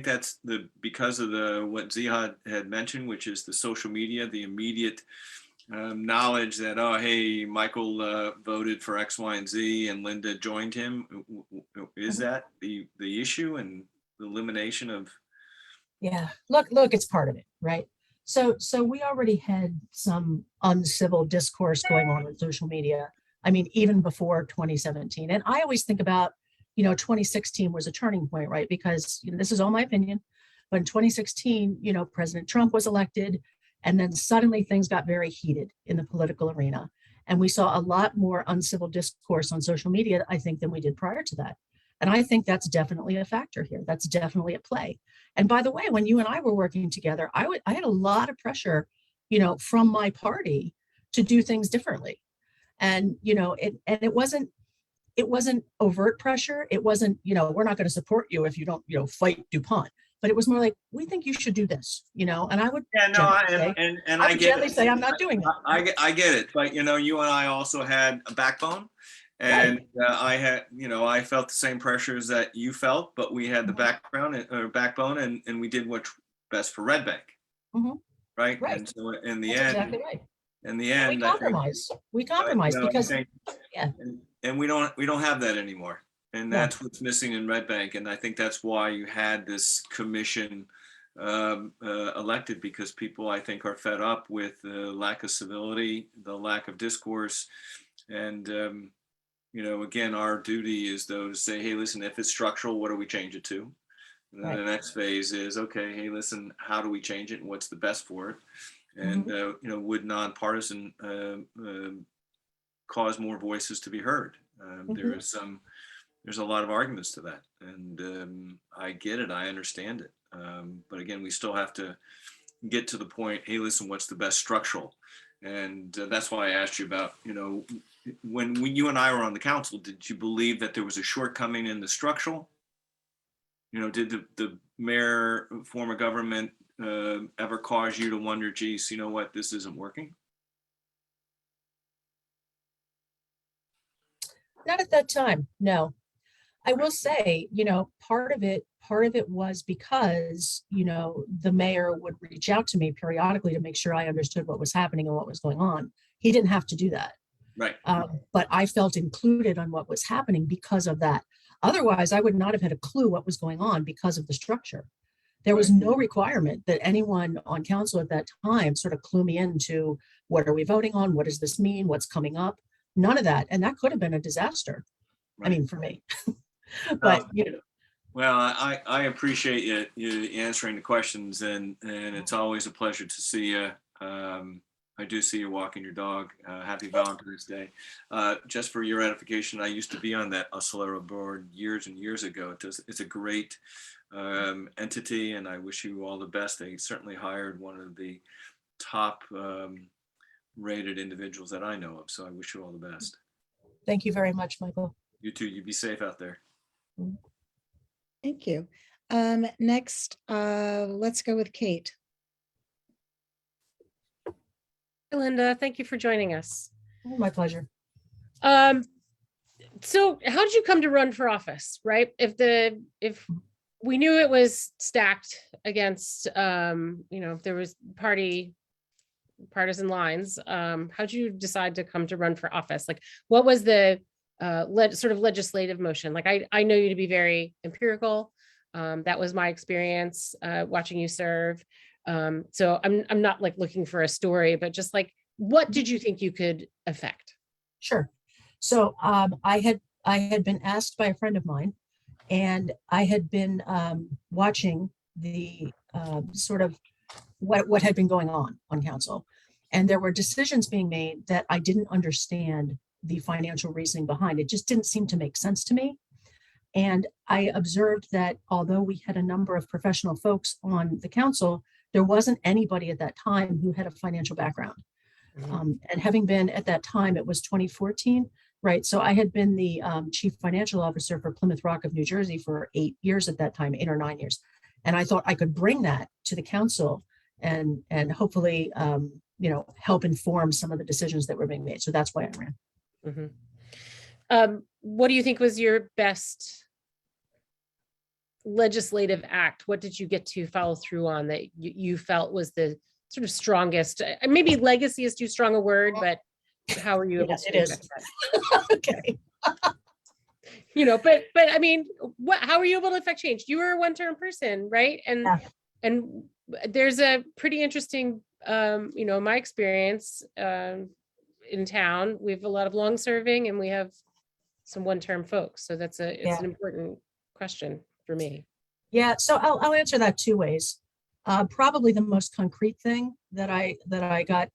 that's because of what Ziad had mentioned, which is the social media, the immediate knowledge that, oh, hey, Michael voted for X, Y, and Z, and Linda joined him? Is that the issue, and the elimination of? Yeah, look, it's part of it, right? So we already had some uncivil discourse going on social media. I mean, even before 2017. And I always think about, 2016 was a turning point, right? Because this is all my opinion, but in 2016, President Trump was elected, and then suddenly things got very heated in the political arena. And we saw a lot more uncivil discourse on social media, I think, than we did prior to that. And I think that's definitely a factor here. That's definitely at play. And by the way, when you and I were working together, I had a lot of pressure, from my party to do things differently. And, it wasn't overt pressure. It wasn't, we're not going to support you if you don't, fight DuPont. But it was more like, we think you should do this, and I would I gently say I'm not doing that. I get it. But, you and I also had a backbone. And I felt the same pressures that you felt, but we had the backbone, and we did what's best for Red Bank, right? And so in the end, exactly right. In the end, we compromise because and we don't have that anymore, and that's what's missing in Red Bank. And I think that's why you had this commission elected, because people, I think, are fed up with the lack of civility, the lack of discourse, and again, our duty is though to say, hey, listen, if it's structural, what do we change it to? And then the next phase is, okay, hey, listen, how do we change it and what's the best for it? And, would nonpartisan cause more voices to be heard? There's a lot of arguments to that. And I get it, I understand it. But again, we still have to get to the point, hey, listen, what's the best structural? And that's why I asked you about, when you and I were on the council, did you believe that there was a shortcoming in the structural? Did the mayor form of government ever cause you to wonder, geez, you know what, this isn't working? Not at that time, no. I will say, part of it was because, the mayor would reach out to me periodically to make sure I understood what was happening and what was going on. He didn't have to do that. Right. But I felt included on what was happening because of that. Otherwise, I would not have had a clue what was going on because of the structure. There was no requirement that anyone on council at that time sort of clue me into what are we voting on? What does this mean? What's coming up? None of that. And that could have been a disaster. Right. I mean, for me. But, Well, I appreciate you answering the questions, and it's always a pleasure to see you. I do see you walking your dog. Happy Valentine's Day. Just for your edification, I used to be on that Acelera board years and years ago. It's a great entity, and I wish you all the best. They certainly hired one of the top rated individuals that I know of, so I wish you all the best. Thank you very much, Michael. You too. You be safe out there. Thank you. Next, let's go with Kate. Hi, Linda, thank you for joining us. Oh, my pleasure. So how did you come to run for office, right? If we knew it was stacked against, if there was partisan lines, how'd you decide to come to run for office? Like, what was the sort of legislative motion? Like, I know you to be very empirical. That was my experience watching you serve. So I'm not like looking for a story, but just like, what did you think you could affect? Sure. So I had been asked by a friend of mine, and I had been watching the sort of what had been going on council. And there were decisions being made that I didn't understand the financial reasoning behind. It just didn't seem to make sense to me. And I observed that although we had a number of professional folks on the council, there wasn't anybody at that time who had a financial background. And having been at that time, it was 2014, right? So I had been the chief financial officer for Plymouth Rock of New Jersey for 8 years at that time, 8 or 9 years. And I thought I could bring that to the council and hopefully, help inform some of the decisions that were being made. So that's why I ran. What do you think was your best legislative act? What did you get to follow through on that you felt was the sort of strongest? Maybe legacy is too strong a word, but how are you able to? It is. Okay. But I mean, how were you able to affect change? You were a one-term person, right? And there's a pretty interesting, my experience in town, we have a lot of long serving and we have some one-term folks. So it's an important question for me. Yeah, so I'll answer that two ways. Probably the most concrete thing that I got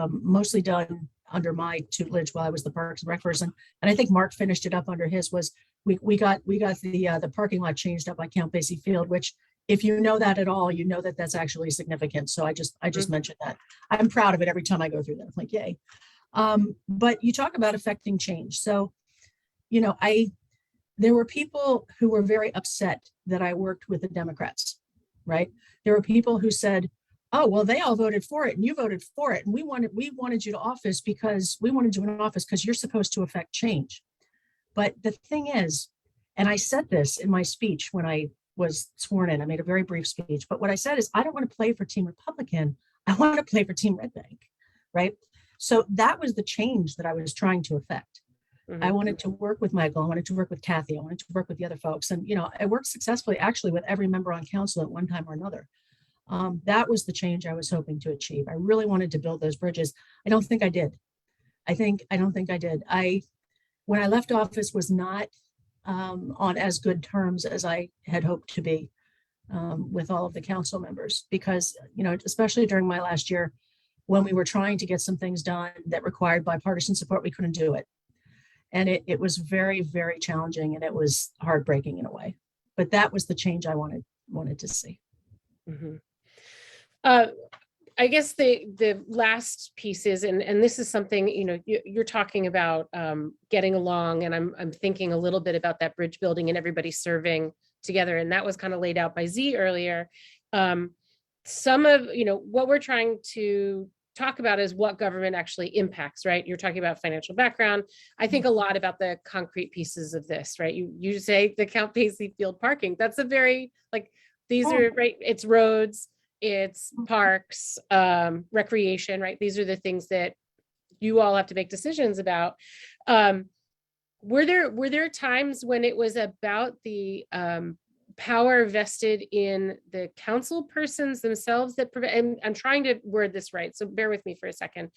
mostly done under my tutelage while I was the Parks and Rec person, and I think Mark finished it up under his, was we got the parking lot changed up by Count Basie Field, which, if you know that at all, you know that that's actually significant. So I just mentioned that. I'm proud of it every time I go through that. I'm like, yay. But you talk about affecting change. So, there were people who were very upset that I worked with the Democrats, right? There were people who said, oh, well, they all voted for it and you voted for it. And we wanted you to office because we wanted you in office because you're supposed to affect change. But the thing is, and I said this in my speech when I was sworn in, I made a very brief speech, but what I said is, I don't want to play for Team Republican. I want to play for Team Red Bank, right? So that was the change that I was trying to affect. I wanted to work with Michael. I wanted to work with Kathy. I wanted to work with the other folks. And, I worked successfully actually with every member on council at one time or another. That was the change I was hoping to achieve. I really wanted to build those bridges. I don't think I did. I don't think I did. When I left office was not on as good terms as I had hoped to be with all of the council members, because, especially during my last year, when we were trying to get some things done that required bipartisan support, we couldn't do it. And it was very, very challenging, and it was heartbreaking in a way. But that was the change I wanted to see. I guess the last piece is, and this is something, you're talking about getting along, and I'm thinking a little bit about that bridge building and everybody serving together. And that was kind of laid out by Z earlier. Some of, what we're trying to talk about is what government actually impacts, right? You're talking about financial background. I think a lot about the concrete pieces of this, right? You say the Count Basie Field parking. That's a very, these are, right? It's roads, it's parks, recreation, right? These are the things that you all have to make decisions about. Were there times when it was about the power vested in the council persons themselves that prevent, and I'm trying to word this right, so bear with me for a second.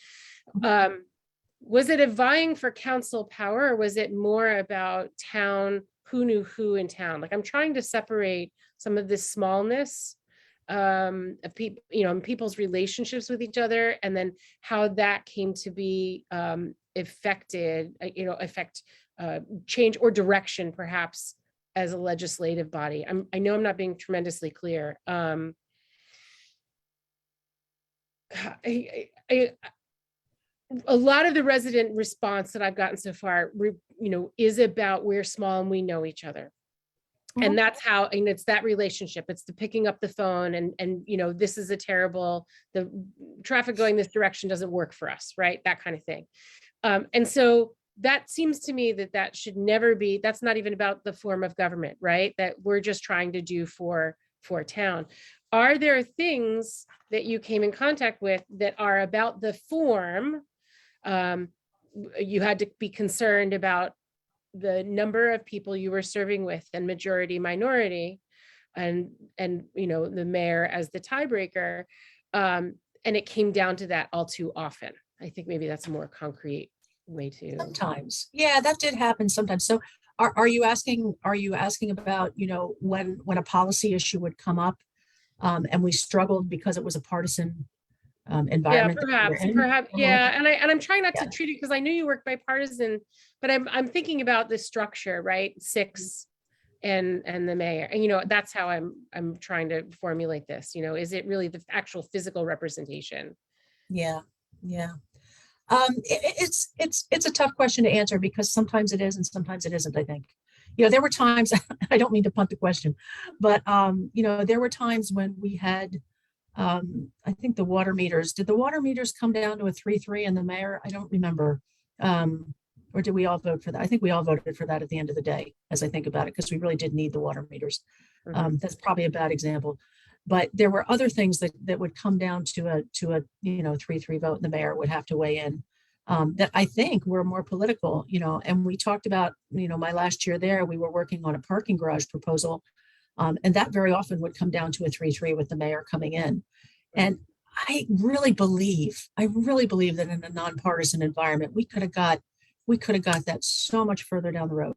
Was it a vying for council power, or was it more about town who knew who in town. Like I'm trying to separate some of this smallness of people, and people's relationships with each other, and then how that came to be affect change or direction perhaps as a legislative body. I know I'm not being tremendously clear. A lot of the resident response that I've gotten so far, is about we're small and we know each other. And that's how, and it's that relationship. It's the picking up the phone and this is the traffic going this direction doesn't work for us, right? That kind of thing. And so that seems to me that should never be, that's not even about the form of government, right? That we're just trying to do for town. Are there things that you came in contact with that are about the form? You had to be concerned about the number of people you were serving with and majority minority and the mayor as the tiebreaker. And it came down to that all too often. I think maybe that's a more concrete way to. Sometimes, yeah, that did happen sometimes. So are you asking about, when a policy issue would come up and we struggled because it was a partisan environment? Yeah, perhaps. Yeah. And I'm trying not to treat it because I knew you work bipartisan, but I'm thinking about the structure, right? 6 and the mayor, and that's how I'm trying to formulate this. Is it really the actual physical representation? Yeah. It's a tough question to answer because sometimes it is and sometimes it isn't. I think, there were times, I don't mean to punt the question, but there were times when we had, I think did the water meters come down to a 3-3 and the mayor? I don't remember. Or did we all vote for that? I think we all voted for that at the end of the day, as I think about it, because we really did need the water meters. That's probably a bad example. But there were other things that would come down to a 3-3 vote and the mayor would have to weigh in that I think were more political, and we talked about, my last year there, we were working on a parking garage proposal. And that very often would come down to a 3-3 with the mayor coming in. And I really believe that in a nonpartisan environment, we could have got that so much further down the road.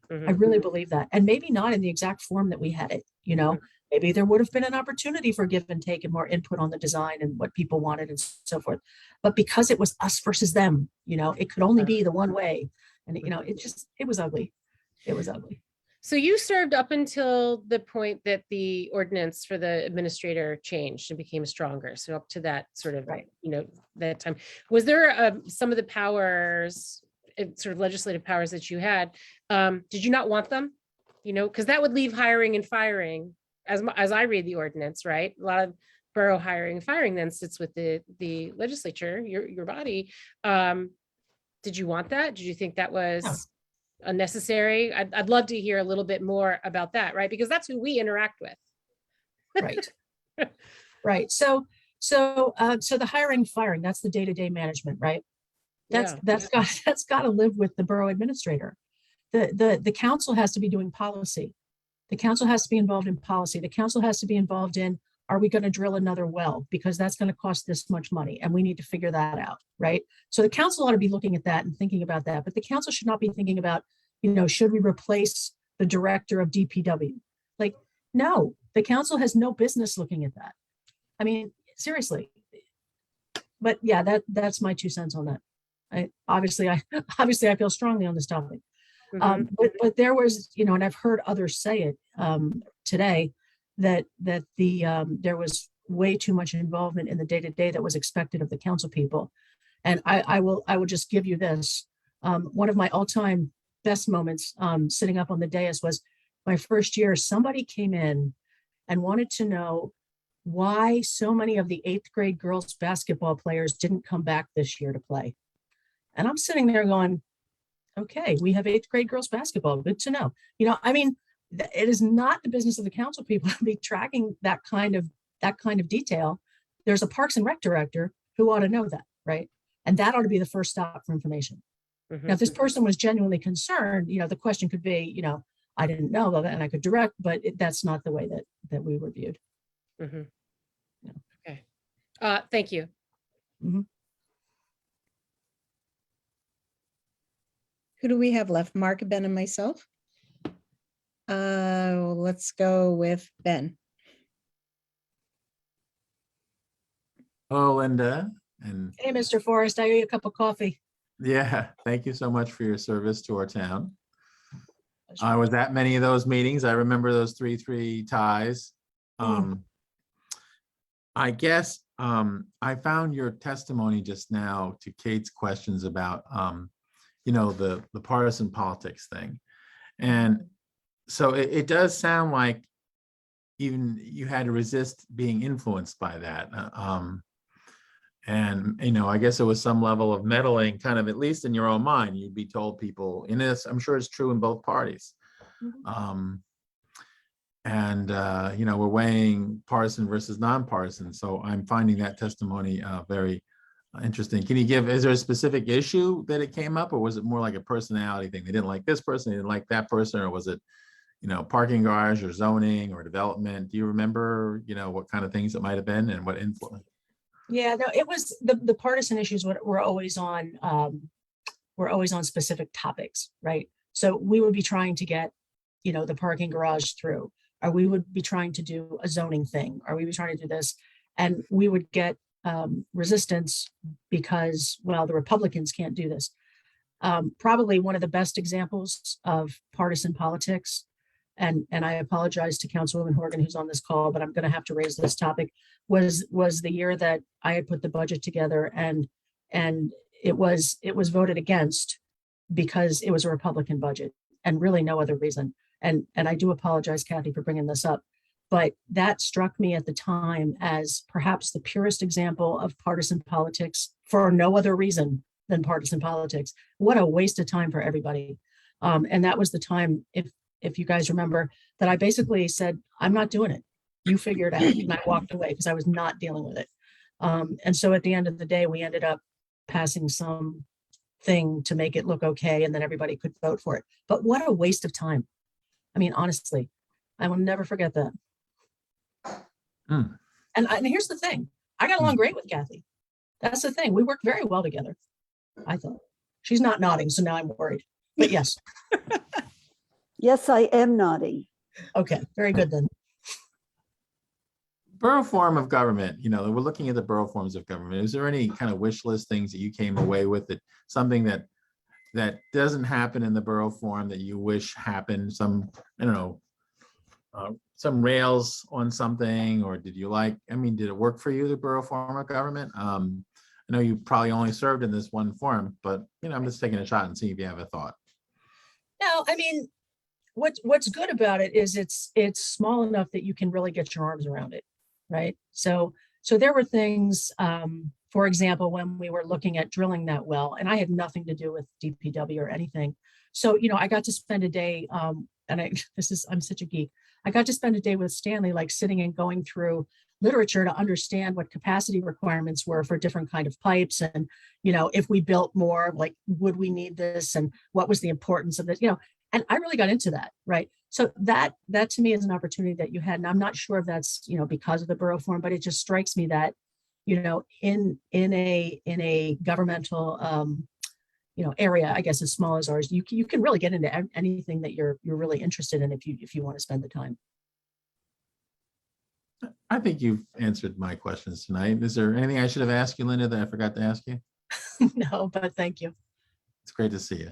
I really believe that. And maybe not in the exact form that we had it, maybe there would have been an opportunity for give and take and more input on the design and what people wanted and so forth. But because it was us versus them, it could only be the one way. And, it was ugly. It was ugly. So you served up until the point that the ordinance for the administrator changed and became stronger. So up to that sort of, Right. That time. Was there some of the powers, sort of legislative powers that you had, did you not want them? Because that would leave hiring and firing as I read the ordinance, right? A lot of borough hiring and firing then sits with the legislature, your body. Did you want that? Did you think that was unnecessary? I'd love to hear a little bit more about that, right? Because that's who we interact with. Right. Right. So the hiring, firing, that's the day-to-day management, right? That's got to live with the borough administrator. The council has to be doing policy. The council has to be involved in policy. The council has to be involved in, are we going to drill another well? Because that's going to cost this much money and we need to figure that out, right? So the council ought to be looking at that and thinking about that, but the council should not be thinking about, should we replace the director of DPW? Like, no, the council has no business looking at that. I mean, seriously. But yeah, that's my 2 cents on that. I obviously I feel strongly on this topic. But there was, and I've heard others say it today, that there was way too much involvement in the day-to-day that was expected of the council people. And I will just give you this. One of my all-time best moments sitting up on the dais was my first year. Somebody came in and wanted to know why so many of the 8th grade girls basketball players didn't come back this year to play. And I'm sitting there going, okay, we have 8th grade girls basketball. Good to know. It is not the business of the council people to be tracking that kind of detail. There's a Parks and Rec director who ought to know that, right? And that ought to be the first stop for information. Now, if this person was genuinely concerned, the question could be, I didn't know about that and I could direct, but that's not the way that we were viewed. Okay. Thank you. Who do we have left? Mark, Ben, and myself? Let's go with Ben. Oh, Linda, and Hey, Mr. Forrest, I owe you a cup of coffee. yeah, thank you so much for your service to our town. I was at many of those meetings. I remember those 3-3 ties. I guess I found your testimony just now to Kate's questions about the partisan politics thing. And so it does sound like even you had to resist being influenced by that. And I guess it was some level of meddling, kind of, at least in your own mind. You'd be told people, in this, I'm sure it's true in both parties. We're weighing partisan versus nonpartisan. So I'm finding that testimony very interesting. Is there a specific issue that it came up, or was it more like a personality thing? They didn't like this person, they didn't like that person, or was it, parking garage or zoning or development? Do you remember, what kind of things it might have been and what influence? Yeah, no, it was the partisan issues were always on specific topics, right? So we would be trying to get, the parking garage through, or we would be trying to do a zoning thing, or we would be trying to do this, and we would get resistance because, well, the Republicans can't do this. Probably one of the best examples of partisan politics, and I apologize to Councilwoman Horgan, who's on this call, but I'm going to have to raise this topic, was the year that I had put the budget together, and it was voted against because it was a Republican budget, and really no other reason. And I do apologize, Kathy, for bringing this up, but that struck me at the time as perhaps the purest example of partisan politics for no other reason than partisan politics. What a waste of time for everybody. And that was the time, if you guys remember, that I basically said, I'm not doing it. You figure it out. And I walked away because I was not dealing with it. And so at the end of the day, we ended up passing some thing to make it look okay, and then everybody could vote for it. But what a waste of time. I mean, honestly, I will never forget that. And here's the thing. I got along great with Kathy. That's the thing. We worked very well together, I thought. She's not nodding, so now I'm worried. But yes. Yes, I am nodding. Okay, very good then. Borough form of government, we're looking at the borough forms of government. Is there any kind of wish list things that you came away with, that something that doesn't happen in the borough form that you wish happened? Some, I don't know, some rails on something, or did it work for you, the borough form of government? I know you probably only served in this one form, but I'm just taking a shot and see if you have a thought. No, I mean, what's good about it is it's small enough that you can really get your arms around it, right? So there were things, for example, when we were looking at drilling that well, and I had nothing to do with DPW or anything. So, I got to spend a day, I'm such a geek. I got to spend a day with Stanley, like sitting and going through literature to understand what capacity requirements were for different kind of pipes. And, if we built more, like, would we need this? And what was the importance of this, and I really got into that, right? So that to me is an opportunity that you had. And I'm not sure if that's, because of the borough form, but it just strikes me that, in a governmental, area, I guess, as small as ours, you can really get into anything that you're really interested in if you want to spend the time. I think you've answered my questions tonight. Is there anything I should have asked you, Linda, that I forgot to ask you? No, but thank you. It's great to see you.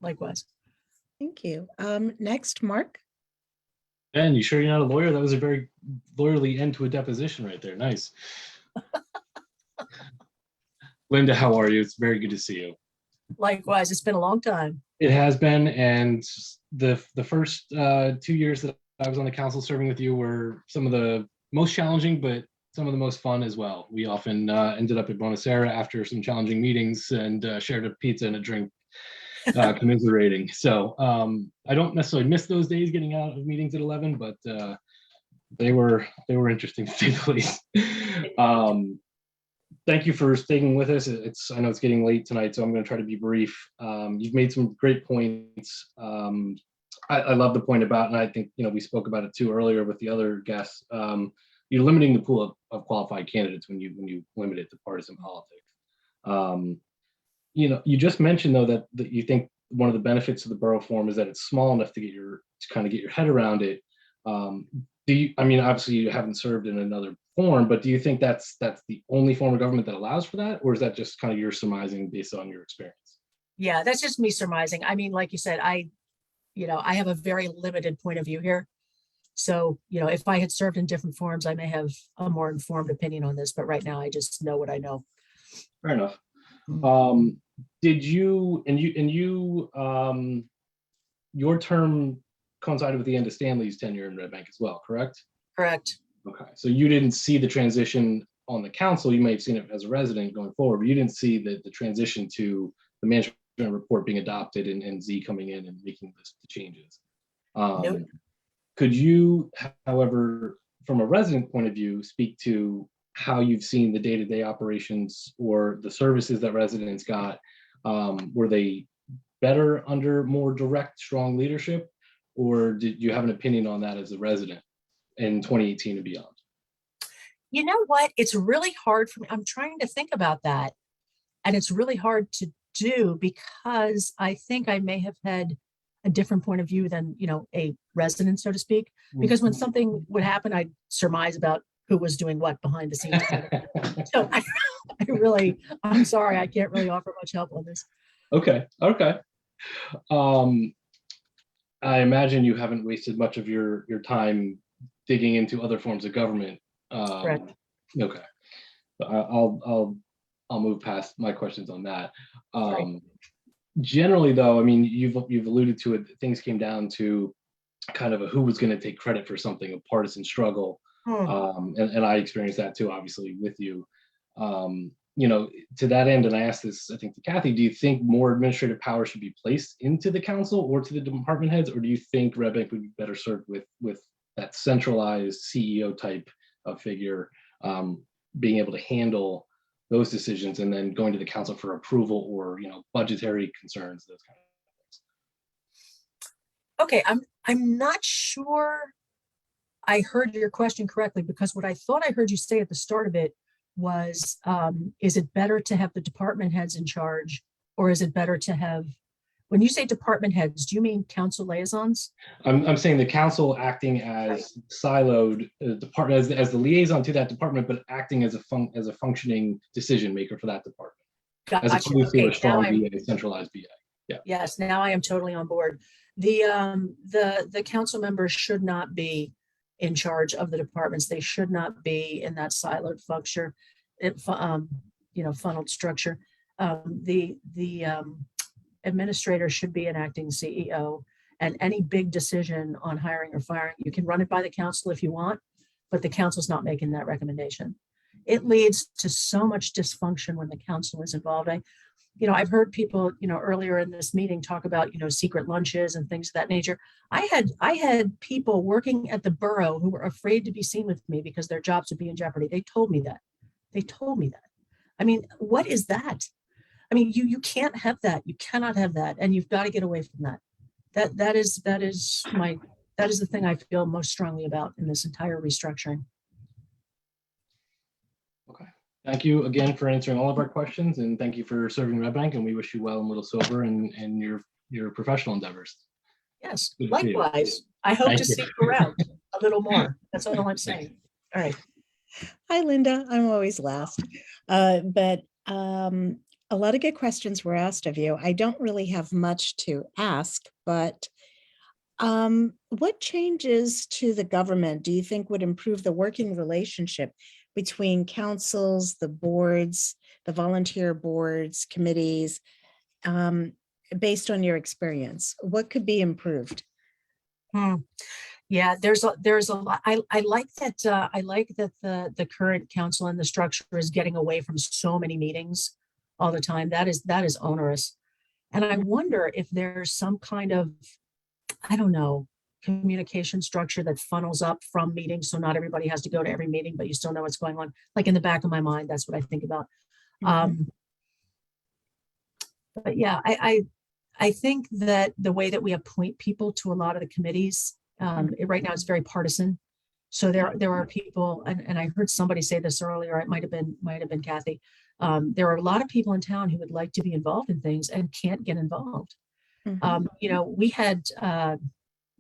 Likewise. Thank you. Next, Mark. Ben, you sure you're not a lawyer? That was a very lawyerly end to a deposition right there. Nice. Linda, how are you? It's very good to see you. Likewise, it's been a long time. It has been, and the first 2 years that I was on the council serving with you were some of the most challenging, but some of the most fun as well. We often ended up at Bonacera after some challenging meetings and shared a pizza and a drink, commiserating. So I don't necessarily miss those days getting out of meetings at 11, but they were interesting, to say the least. Thank you for staying with us. I know it's getting late tonight, so I'm going to try to be brief. You've made some great points. I love the point about, and I think we spoke about it too earlier with the other guests. You're limiting the pool of qualified candidates when you limit it to partisan politics. You just mentioned though that you think one of the benefits of the borough form is that it's small enough to kind of get your head around it. I mean, obviously you haven't served in another form, but do you think that's the only form of government that allows for that? Or is that just kind of your surmising based on your experience? Yeah, that's just me surmising. I mean, like you said, I have a very limited point of view here. So, if I had served in different forms, I may have a more informed opinion on this, but right now I just know what I know. Fair enough. Mhm. Did you, your term coincided with the end of Stanley's tenure in Red Bank as well, correct? Correct. Okay, so you didn't see the transition on the council. You may have seen it as a resident going forward, but you didn't see the transition to the management report being adopted and Z coming in and making the changes. Nope. Could you, however, from a resident point of view, speak to how you've seen the day-to-day operations or the services that residents got? Were they better under more direct, strong leadership? Or did you have an opinion on that as a resident in 2018 and beyond? You know what? It's really hard for me. I'm trying to think about that. And it's really hard to do because I think I may have had a different point of view than, a resident, so to speak. Because when something would happen, I'd surmise about who was doing what behind the scenes. So I'm sorry, I can't really offer much help on this. Okay. I imagine you haven't wasted much of your time digging into other forms of government. Correct. Okay. I'll move past my questions on that. Generally, though, I mean, you've alluded to it. Things came down to kind of who was going to take credit for something, a partisan struggle, and I experienced that too, obviously, with you. To that end, and I asked this, I think, to Kathy, do you think more administrative power should be placed into the council or to the department heads, or do you think Red Bank would be better served with that centralized CEO type of figure being able to handle those decisions and then going to the council for approval or budgetary concerns, those kind of things? Okay, I'm not sure I heard your question correctly, because what I thought I heard you say at the start of it was, is it better to have the department heads in charge, or is it better to have, when you say department heads, do you mean council liaisons? I'm saying the council acting as siloed department, as the liaison to that department, but acting as a functioning decision maker for that department, as opposed to a strong BA, centralized BA. Yeah. Yes, now I am totally on board. The council members should not be in charge of the departments. They should not be in that siloed funneled structure. The administrator should be an acting CEO, and any big decision on hiring or firing, you can run it by the council if you want, but the council's not making that recommendation. It leads to so much dysfunction when the council is involved. I've heard people, earlier in this meeting talk about, secret lunches and things of that nature. I had people working at the borough who were afraid to be seen with me because their jobs would be in jeopardy. They told me that. I mean, what is that? I mean, you can't have that. You cannot have that. And you've got to get away from that. That is the thing I feel most strongly about in this entire restructuring. Okay. Thank you again for answering all of our questions, and thank you for serving Red Bank, and we wish you well in Little Silver and your professional endeavors. Yes, likewise. I hope to see you around a little more. That's all I'm saying. All right. Hi, Linda. I'm always last. But a lot of good questions were asked of you. I don't really have much to ask, but what changes to the government do you think would improve the working relationship between councils, the boards, the volunteer boards, committees, based on your experience? What could be improved? Yeah, there's a lot. I like that the current council and the structure is getting away from so many meetings all the time. That is onerous. And I wonder if there's some kind of, I don't know, communication structure that funnels up from meetings, so not everybody has to go to every meeting, but you still know what's going on. Like in the back of my mind, that's what I think about. But yeah, I think that the way that we appoint people to a lot of the committees, right now it's very partisan. So there are people, and I heard somebody say this earlier, it might have been Kathy. There are a lot of people in town who would like to be involved in things and can't get involved. Mhm. You know, we had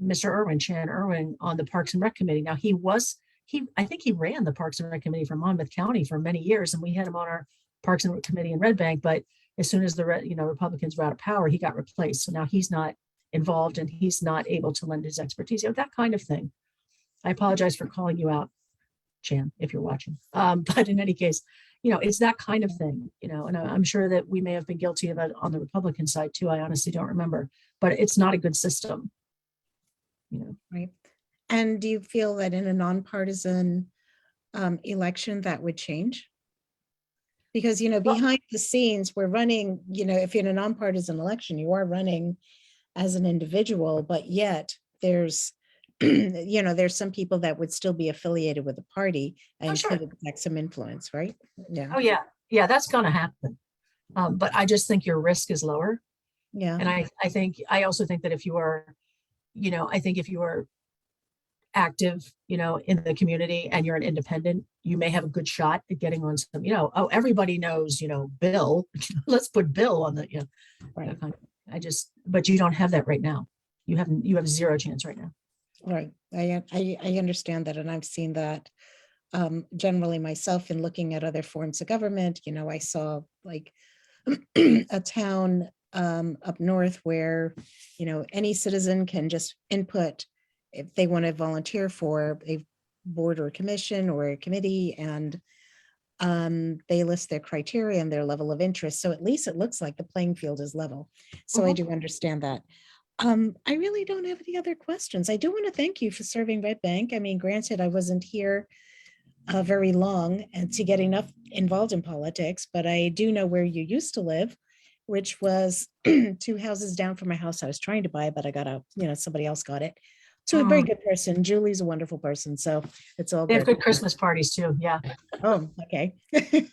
Mr. Irwin, Chan Irwin, on the Parks and Rec Committee. Now I think he ran the Parks and Rec Committee for Monmouth County for many years, and we had him on our Parks and Rec Committee in Red Bank. But as soon as the Republicans were out of power, he got replaced. So now he's not involved and he's not able to lend his expertise. You know, that kind of thing. I apologize for calling you out, Chan, if you're watching. But in any case, you know, it's that kind of thing, you know, and I'm sure that we may have been guilty of it on the Republican side too. I honestly don't remember, but it's not a good system. You know, Right. And do you feel that in a nonpartisan election that would change? Because, you know, behind the scenes, we're running, you know, if you're in a nonpartisan election, you are running as an individual, but yet there's, you know, there's some people that would still be affiliated with the party and sure. could exert some influence, right? Yeah, Oh yeah, yeah, that's going to happen. But I just think your risk is lower. yeah. And I also think that if you are, you know, I think if you are active, you know, in the community and you're an independent, you may have a good shot at getting on some, you know, oh, everybody knows, you know, Bill, let's put Bill on the, you know, Right. but you don't have that right now. You have zero chance right now. Right. I understand that. And I've seen that generally myself in looking at other forms of government. You know, I saw like a town up north where, you know, any citizen can just input if they want to volunteer for a board or commission or a committee, and they list their criteria and their level of interest. So at least it looks like the playing field is level. So I do understand that. I really don't have any other questions. I do want to thank you for serving Red Bank. I mean, granted, I wasn't here very long and to get enough involved in politics, but I do know where you used to live, which was 2 houses down from my house I was trying to buy, but I got out, you know, somebody else got it. To a very good person. Julie's a wonderful person, so it's all They have good. good Christmas parties too. Yeah. Oh, okay.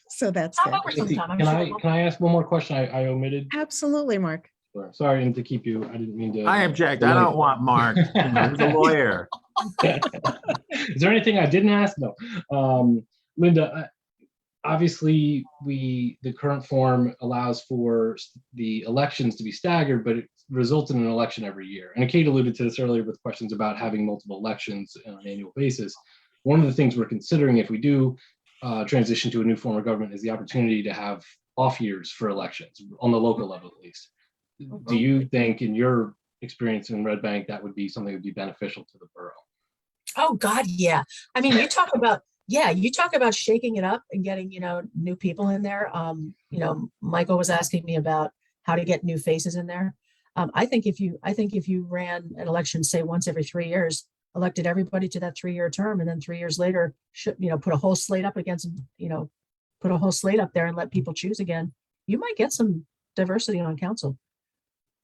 So that's Come good. over sometime. I'm Can sure I ask one more question I omitted? Absolutely, Mark. Sorry, and to keep you, I didn't mean to. I object. I don't want Mark, you know, he's a lawyer. Is there anything I didn't ask? No. Linda, obviously the current form allows for the elections to be staggered, but it results in an election every year. And Kate alluded to this earlier with questions about having multiple elections on an annual basis. One of the things we're considering if we do transition to a new form of government is the opportunity to have off years for elections on the local level, at least. Do you think, in your experience in Red Bank, that would be something that would be beneficial to the borough? Oh God, yeah. I mean, you talk about shaking it up and getting, you know, new people in there. You know, Michael was asking me about how to get new faces in there. I think if you ran an election, say once every 3 years, elected everybody to that 3-year term, and then 3 years later, put a whole slate up against, you know, put a whole slate up there and let people choose again, you might get some diversity on council.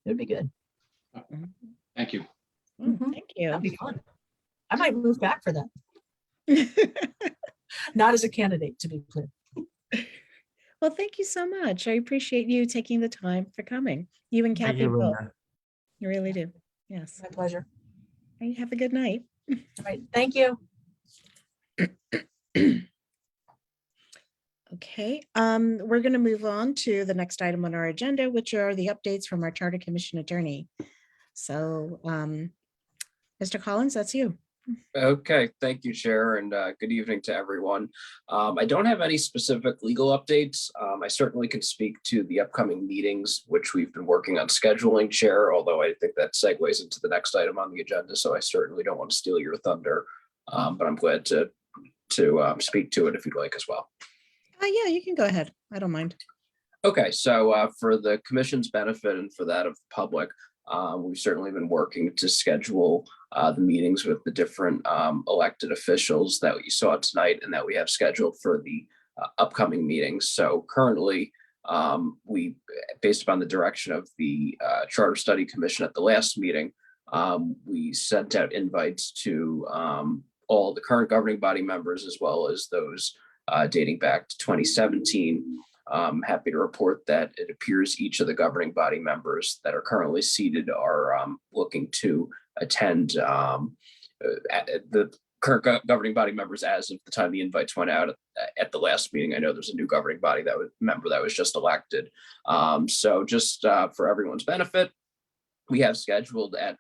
It would be good. Thank you. Thank you. That'd be fun. I might move back for that. Not as a candidate, to be clear. Well, thank you so much. I appreciate you taking the time for coming. You and Thank Kathy you, both. Linda. You really do. Yes. My pleasure. Hey, have a good night. All right. Thank you. Okay, we're going to move on to the next item on our agenda, which are the updates from our Charter Commission attorney. So, Mr. Collins, that's you. Okay, thank you, Chair, and good evening to everyone. I don't have any specific legal updates. I certainly can speak to the upcoming meetings, which we've been working on scheduling, Chair, although I think that segues into the next item on the agenda, so I certainly don't want to steal your thunder, but I'm glad to speak to it if you'd like as well. Yeah, you can go ahead. I don't mind. Okay, so for the commission's benefit and for that of the public, we've certainly been working to schedule the meetings with the different elected officials that you saw tonight and that we have scheduled for the upcoming meetings. So currently, we, based upon the direction of the Charter Study Commission at the last meeting, we sent out invites to all the current governing body members as well as those dating back to 2017. I'm happy to report that it appears each of the governing body members that are currently seated are looking to attend the current governing body members as of the time the invites went out at the last meeting. I know there's a new governing body member that was just elected. So just for everyone's benefit, we have scheduled at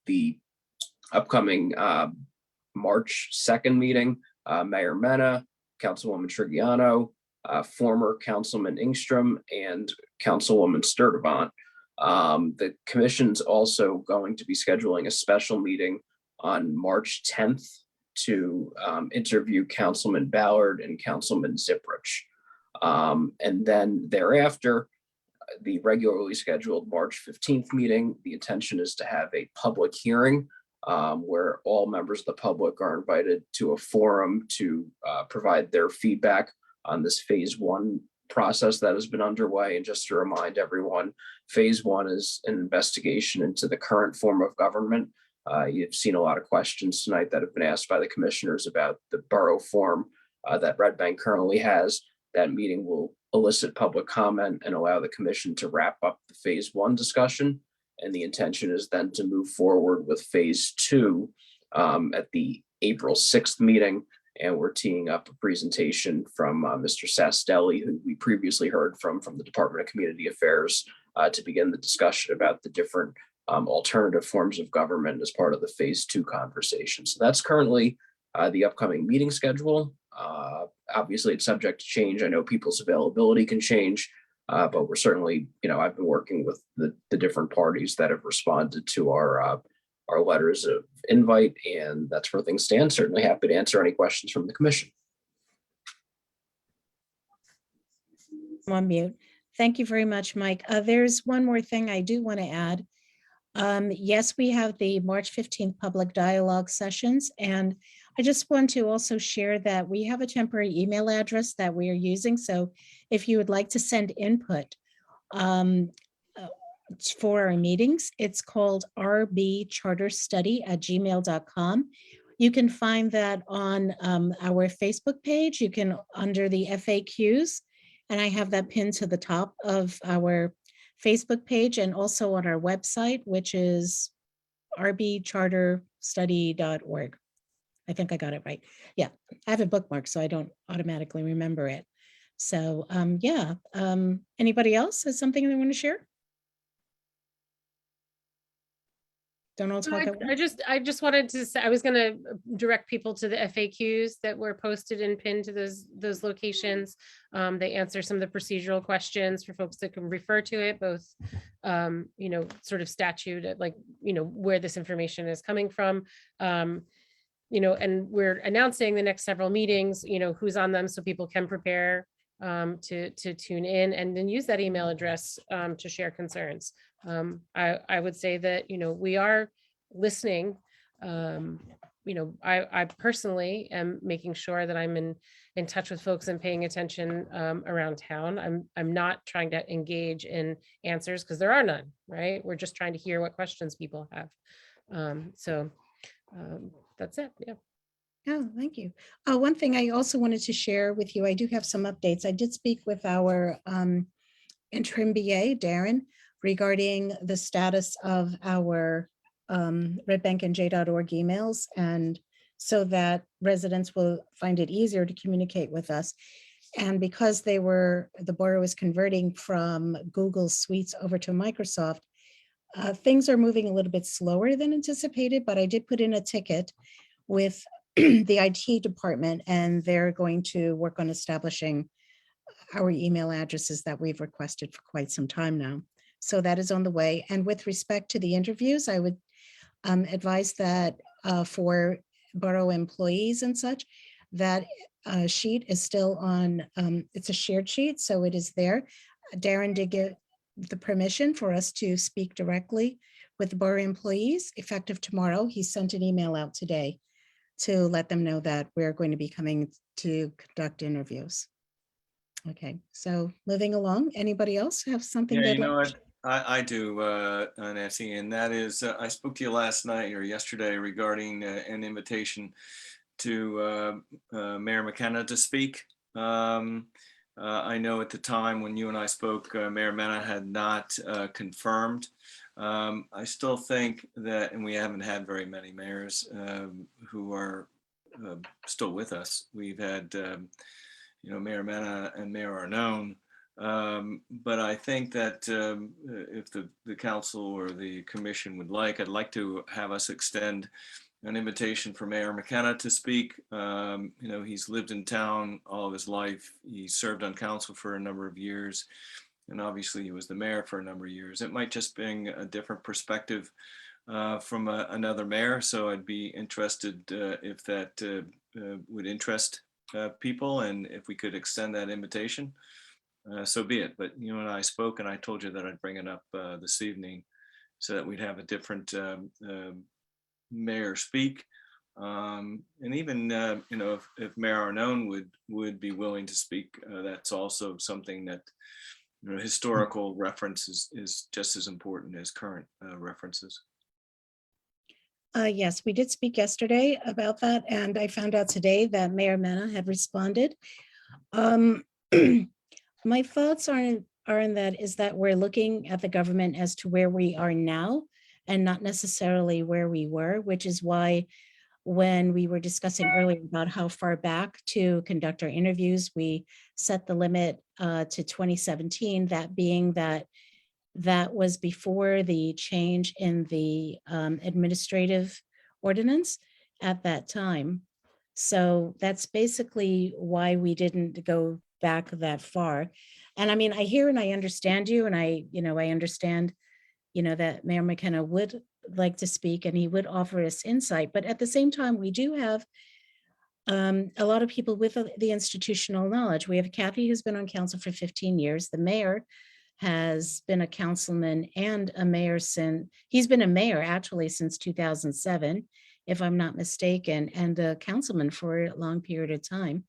the upcoming March 2nd meeting, Mayor Mena, Councilwoman Trigiano, former Councilman Ingstrom, and Councilwoman Sturdivant. The commission's also going to be scheduling a special meeting on March 10th to interview Councilman Ballard and Councilman Ziprich. And then thereafter, the regularly scheduled March 15th meeting, the intention is to have a public hearing where all members of the public are invited to a forum to provide their feedback on this phase 1 process that has been underway. And just to remind everyone, phase 1 is an investigation into the current form of government. You've seen a lot of questions tonight that have been asked by the commissioners about the borough form that Red Bank currently has. That meeting will elicit public comment and allow the commission to wrap up the phase 1 discussion. And the intention is then to move forward with phase 2 at the April 6th meeting. And we're teeing up a presentation from Mr. Sastelli, who we previously heard from the Department of Community Affairs, to begin the discussion about the different alternative forms of government as part of the phase 2 conversation. So that's currently the upcoming meeting schedule. Obviously, it's subject to change. I know people's availability can change, but we're certainly, I've been working with the different parties that have responded to our letters of invite, and that's where things stand. Certainly happy to answer any questions from the commission. I'm on mute. Thank you very much, Mike. There's one more thing I do want to add. Yes, we have the March 15th public dialogue sessions, and I just want to also share that we have a temporary email address that we are using. So if you would like to send input for our meetings, it's called rbcharterstudy@gmail.com. You can find that on our Facebook page. You can under the FAQs, and I have that pinned to the top of our Facebook page and also on our website, which is rbcharterstudy.org. I think I got it right. Yeah, I have it bookmarked so I don't automatically remember it. So yeah, anybody else has something they want to share? Don't all talk at once. I just wanted to say, I was going to direct people to the FAQs that were posted and pinned to those locations. They answer some of the procedural questions for folks that can refer to it, both, sort of statute, like, where this information is coming from. And we're announcing the next several meetings, who's on them so people can prepare to tune in and then use that email address to share concerns. I would say that, we are listening. I personally am making sure that I'm in touch with folks and paying attention around town. I'm not trying to engage in answers because there are none, right? We're just trying to hear what questions people have. That's it. Yeah. Oh, thank you. One thing I also wanted to share with you, I do have some updates. I did speak with our interim BA, Darren, regarding the status of our redbanknj.org emails, and so that residents will find it easier to communicate with us. And because the borough is converting from Google Suites over to Microsoft, things are moving a little bit slower than anticipated, but I did put in a ticket with the IT department, and they're going to work on establishing our email addresses that we've requested for quite some time now. So that is on the way. And with respect to the interviews, I would advise that for borough employees and such, that sheet is still on, it's a shared sheet, so it is there. Darren did get the permission for us to speak directly with the borough employees effective tomorrow. He sent an email out today to let them know that we're going to be coming to conduct interviews. Okay, so moving along, anybody else have something? Yeah, they'd you know like what, I do, Nancy, and that is, I spoke to you last night or yesterday regarding an invitation to Mayor McKenna to speak. I know at the time when you and I spoke, Mayor Mena had not confirmed. I still think that, and we haven't had very many mayors who are still with us. We've had, Mayor Mena and Mayor Arnone But I think that if the council or the commission would like, I'd like to have us extend an invitation for Mayor McKenna to speak. He's lived in town all of his life. He served on council for a number of years. And obviously he was the mayor for a number of years. It might just bring a different perspective from another mayor. So I'd be interested if that would interest people, and if we could extend that invitation, so be it. But you and I spoke, and I told you that I'd bring it up this evening so that we'd have a different mayor speak. And even, if Mayor Arnone would be willing to speak, that's also something that historical reference is just as important as current references. Yes, we did speak yesterday about that, and I found out today that Mayor Mena had responded. My thoughts are in that we're looking at the government as to where we are now and not necessarily where we were, which is why when we were discussing earlier about how far back to conduct our interviews, we set the limit to 2017, that being that was before the change in the administrative ordinance at that time. So that's basically why we didn't go back that far. And I mean, I hear and I understand you, and I understand, that Mayor McKenna would like to speak and he would offer us insight. But at the same time, we do have a lot of people with the institutional knowledge. We have Kathy, who's been on council for 15 years. The mayor has been a councilman and a mayor he's been a mayor actually since 2007, if I'm not mistaken, and a councilman for a long period of time.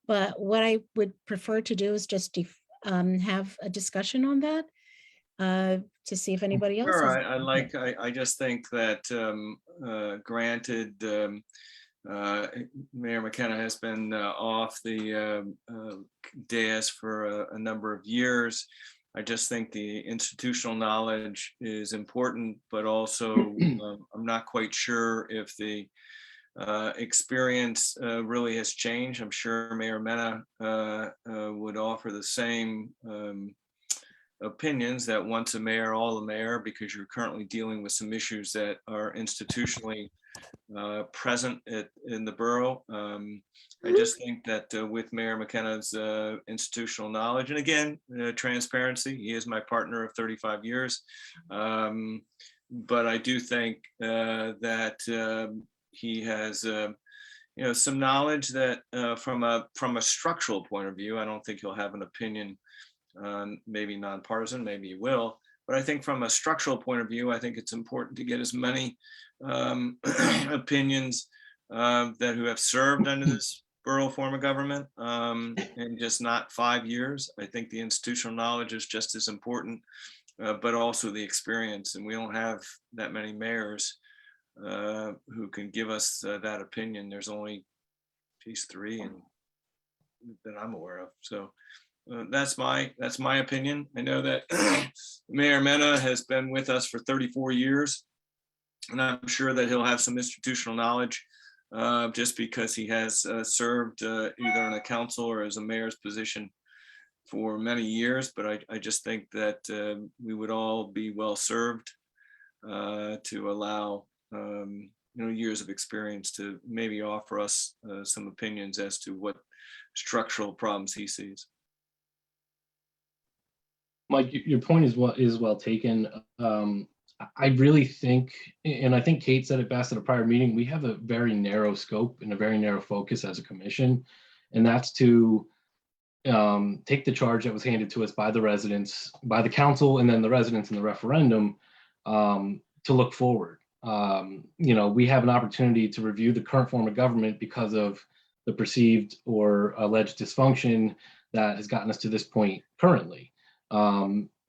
But what I would prefer to do is just have a discussion on that to see if anybody else. Sure, I just think that granted, Mayor McKenna has been off the dais for a number of years. I just think the institutional knowledge is important, but also I'm not quite sure if the experience really has changed. I'm sure Mayor Mena would offer the same opinions that once a mayor, all a mayor, because you're currently dealing with some issues that are institutionally present in the borough. I just think that with Mayor McKenna's institutional knowledge, and again, transparency, he is my partner of 35 years. But I do think that he has some knowledge that from a structural point of view, I don't think he'll have an opinion, maybe nonpartisan, maybe he will. But I think from a structural point of view, I think it's important to get as many opinions that who have served under this borough form of government, and just not 5 years. I think the institutional knowledge is just as important, but also the experience. And we don't have that many mayors who can give us that opinion. There's only these 3 and that I'm aware of. So that's my opinion. I know that Mayor Mena has been with us for 34 years, and I'm sure that he'll have some institutional knowledge just because he has served either in a council or as a mayor's position for many years. But I just think that we would all be well served to allow years of experience to maybe offer us some opinions as to what structural problems he sees. Mike, your point is well taken. I really think, and I think Kate said it best at a prior meeting, we have a very narrow scope and a very narrow focus as a commission, and that's to take the charge that was handed to us by the residents, by the council, and then the residents in the referendum to look forward. We have an opportunity to review the current form of government because of the perceived or alleged dysfunction that has gotten us to this point currently.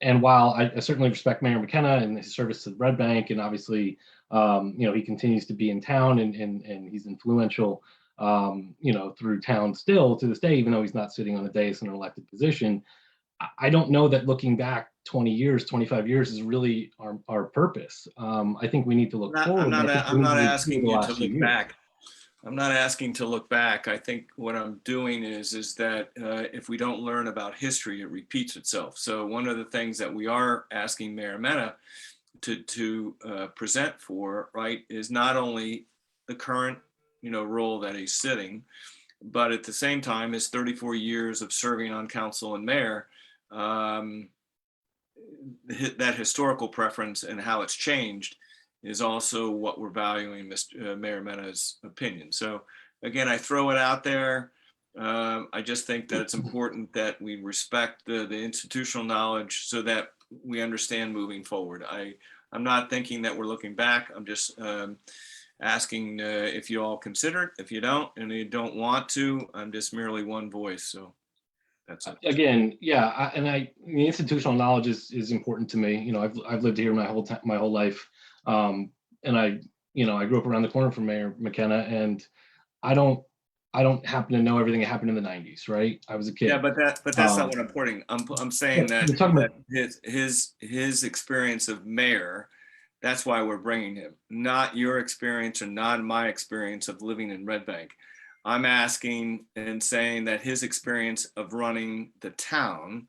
And while I certainly respect Mayor McKenna and his service to the Red Bank, and obviously, he continues to be in town and he's influential, through town still to this day, even though he's not sitting on a dais in an elected position. I don't know that looking back 20 years, 25 years is really our purpose. I think we need to look forward. I'm not asking you to look back. I'm not asking to look back. I think what I'm doing is that if we don't learn about history, it repeats itself. So one of the things that we are asking Mayor Mena to present for, right, is not only the current, role that he's sitting, but at the same time, his 34 years of serving on council and mayor, that historical preference and how it's changed is also what we're valuing Mr. Mayor Mena's opinion. So again, I throw it out there. I just think that it's important that we respect the institutional knowledge so that we understand moving forward. I'm not thinking that we're looking back. I'm just asking if you all consider it. If you don't, and you don't want to, I'm just merely one voice. So that's it. Again, yeah, the institutional knowledge is important to me. I've lived here my whole life, and I grew up around the corner from Mayor McKenna, and I don't happen to know everything that happened in the 90s, right? I was a kid. Yeah, but that's not what I'm putting. I'm saying that, you're talking about his experience of mayor, that's why we're bringing him, not your experience or not my experience of living in Red Bank. I'm asking and saying that his experience of running the town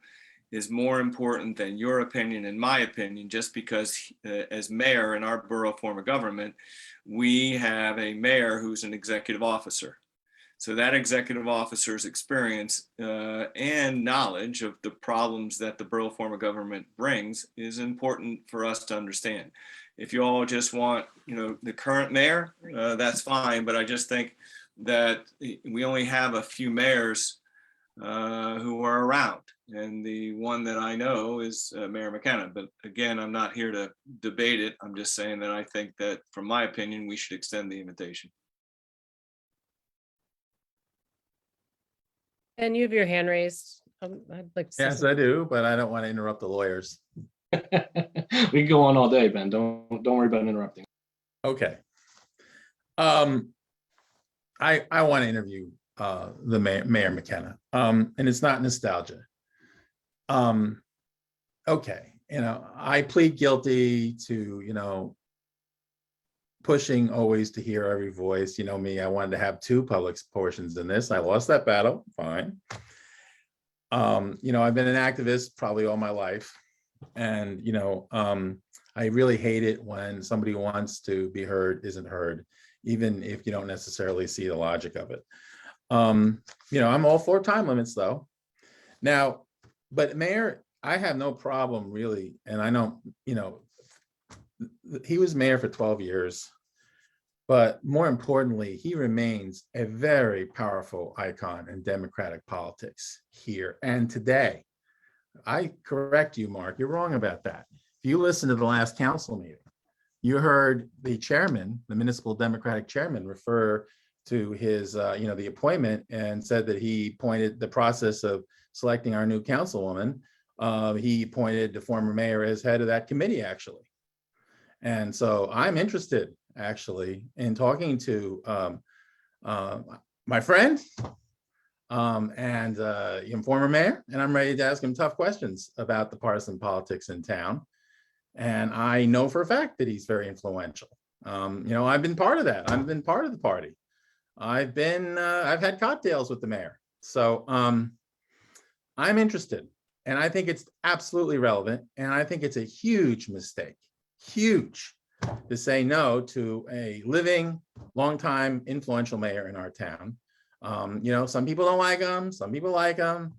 is more important than your opinion and my opinion, just because as mayor in our borough form of government, we have a mayor who's an executive officer. So that executive officer's experience and knowledge of the problems that the borough form of government brings is important for us to understand. If you all just want, the current mayor, that's fine. But I just think that we only have a few mayors who are around. And the one that I know is Mayor McKenna. But again, I'm not here to debate it. I'm just saying that I think that, from my opinion, we should extend the invitation. And you have your hand raised. I'd like to say Yes, I do, but I don't want to interrupt the lawyers. we can go on all day, Ben. Don't worry about interrupting. Okay. I want to interview the Mayor McKenna, and it's not nostalgia. Okay, I plead guilty to pushing always to hear every voice. You know me, I wanted to have two public portions in this. I lost that battle. Fine. I've been an activist probably all my life, and I really hate it when somebody who wants to be heard isn't heard, even if you don't necessarily see the logic of it. I'm all for time limits though. Now, but Mayor, I have no problem really, and I know, he was mayor for 12 years, but more importantly, he remains a very powerful icon in democratic politics here and today. I correct you, Mark, you're wrong about that. If you listen to the last council meeting, you heard the chairman, the municipal democratic chairman, refer to his, the appointment, and said that he pointed the process of selecting our new councilwoman. He appointed the former mayor as head of that committee, actually. And so I'm interested, actually, in talking to my friend and former mayor, and I'm ready to ask him tough questions about the partisan politics in town. And I know for a fact that he's very influential. I've been part of that. I've been part of the party. I've had cocktails with the mayor. So I'm interested, and I think it's absolutely relevant. And I think it's a huge mistake, huge, to say no to a living, longtime influential mayor in our town. Some people don't like him, some people like him.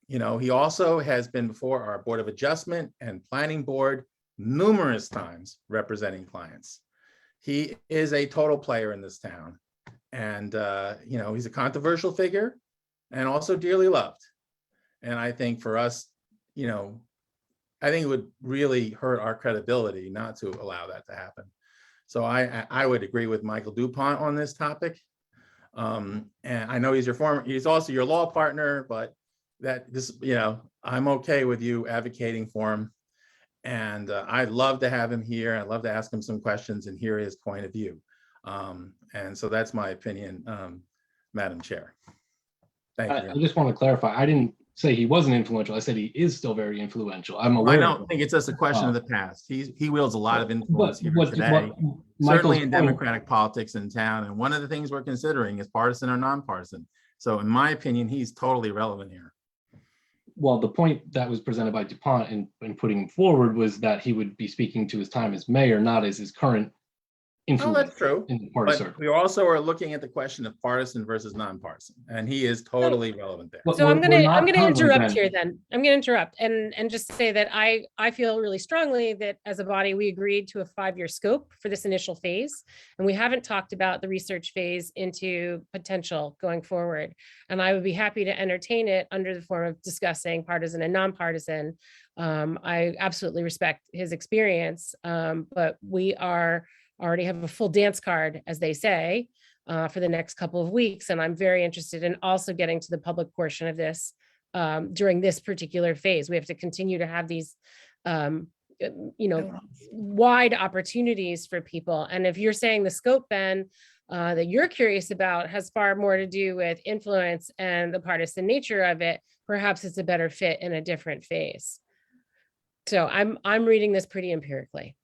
He also has been before our Board of Adjustment and Planning Board numerous times representing clients. He is a total player in this town. And, he's a controversial figure and also dearly loved. And I think for us, I think it would really hurt our credibility not to allow that to happen. So I would agree with Michael DuPont on this topic. And I know he's also your law partner, but I'm okay with you advocating for him. And I'd love to have him here. I'd love to ask him some questions and hear his point of view. And so that's my opinion, Madam Chair. Thank you. I just want to clarify, I didn't say he wasn't influential. I said he is still very influential. I'm I aware. don't think it's just a question of the past. He wields a lot of influence here today, certainly Michael's in point- Democratic politics in town. And one of the things we're considering is partisan or nonpartisan. So in my opinion, he's totally relevant here. Well, the point that was presented by DuPont in putting him forward was that he would be speaking to his time as mayor, not as his current Oh, influence that's true. in the party But circle. we also are looking at the question of partisan versus nonpartisan, and he is totally relevant there. But So I'm we're not gonna currently interrupt then. here then. I'm gonna interrupt and just say that I feel really strongly that as a body, we agreed to a 5-year scope for this initial phase. And we haven't talked about the research phase into potential going forward. And I would be happy to entertain it under the form of discussing partisan and nonpartisan. I absolutely respect his experience, but we already have a full dance card, as they say, for the next couple of weeks. And I'm very interested in also getting to the public portion of this during this particular phase. We have to continue to have these, wide opportunities for people. And if you're saying the scope, Ben, that you're curious about has far more to do with influence and the partisan nature of it, perhaps it's a better fit in a different phase. So I'm reading this pretty empirically.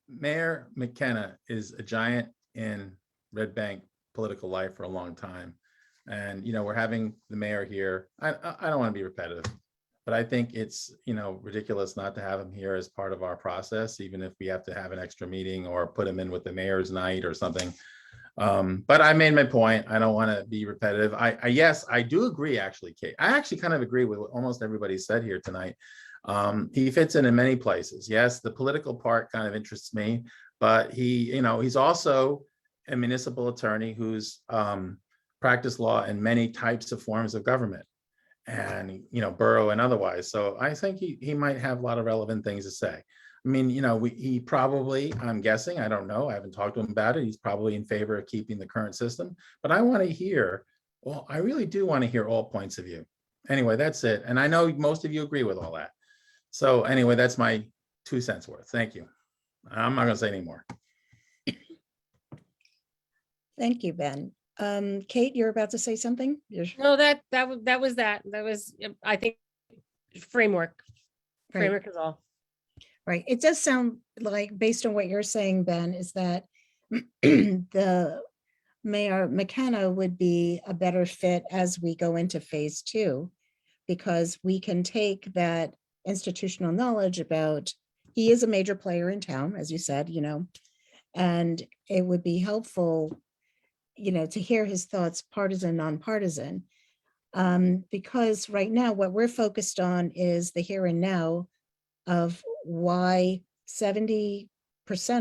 Mayor McKenna is a giant in Red Bank political life for a long time. And, we're having the mayor here. I don't want to be repetitive, but I think it's, ridiculous not to have him here as part of our process, even if we have to have an extra meeting or put him in with the mayor's night or something. But I made my point. I don't want to be repetitive. Yes, I do agree, actually, Kate. I actually kind of agree with what almost everybody said here tonight. He fits in many places. Yes, the political part kind of interests me, but he's also a municipal attorney who's practiced law in many types of forms of government and, borough and otherwise. So I think he might have a lot of relevant things to say. I mean, he probably, I'm guessing, I don't know, I haven't talked to him about it. He's probably in favor of keeping the current system, but I really do want to hear all points of view. Anyway, that's it. And I know most of you agree with all that. So anyway, that's my 2 cents worth. Thank you. I'm not gonna say any more. Thank you, Ben. Kate, you're about to say something? No, that was, I think, framework. Right. Framework is all. Right. It does sound like, based on what you're saying, Ben, is that the Mayor McKenna would be a better fit as we go into phase 2, because we can take that institutional knowledge about, he is a major player in town, as you said, and it would be helpful, to hear his thoughts, partisan, nonpartisan, because right now what we're focused on is the here and now of why 70%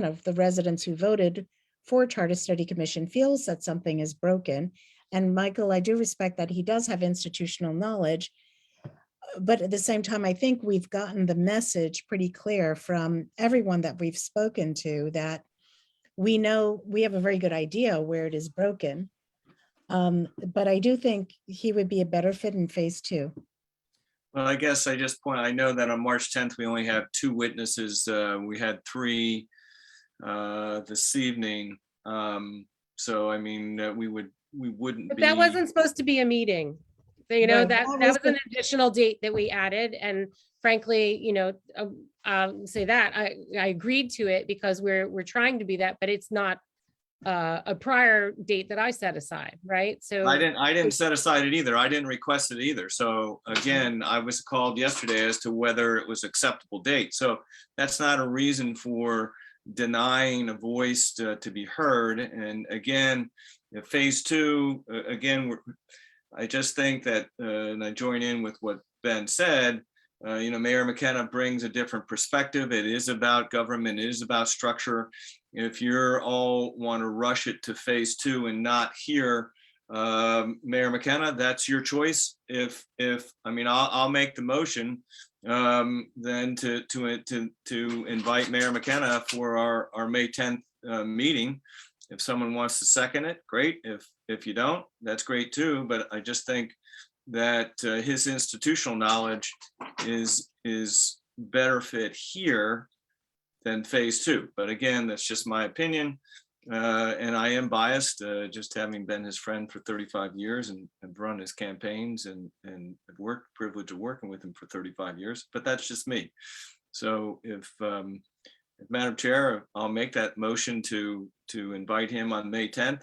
of the residents who voted for Charter Study Commission feels that something is broken. And Michael, I do respect that he does have institutional knowledge, but at the same time, I think we've gotten the message pretty clear from everyone that we've spoken to that we know, we have a very good idea where it is broken. But I do think he would be a better fit in phase 2. Well, I guess I know that on March 10th, we only have 2 witnesses. We had 3 this evening. So, I mean, we wouldn't But be. that wasn't supposed to be a meeting. No, that was an additional date that we added. And frankly, I'll say that I agreed to it because we're trying to be that, but it's not a prior date that I set aside, right? So I didn't set aside it either. I didn't request it either. So again, I was called yesterday as to whether it was acceptable date. So that's not a reason for denying a voice to be heard. And again, phase 2, again, I just think that, and I join in with what Ben said, Mayor McKenna brings a different perspective. It is about government, it is about structure. If you're all want to rush it to phase 2 and not hear Mayor McKenna, that's your choice. I'll make the motion then to invite Mayor McKenna for our May 10th meeting. If someone wants to second it, great. If you don't, that's great too. But I just think that his institutional knowledge is better fit here than phase 2. But again, that's just my opinion. And I am biased, just having been his friend for 35 years and have run his campaigns and have worked, privilege of working with him for 35 years, but that's just me. So if Madam Chair, I'll make that motion to invite him on May 10th.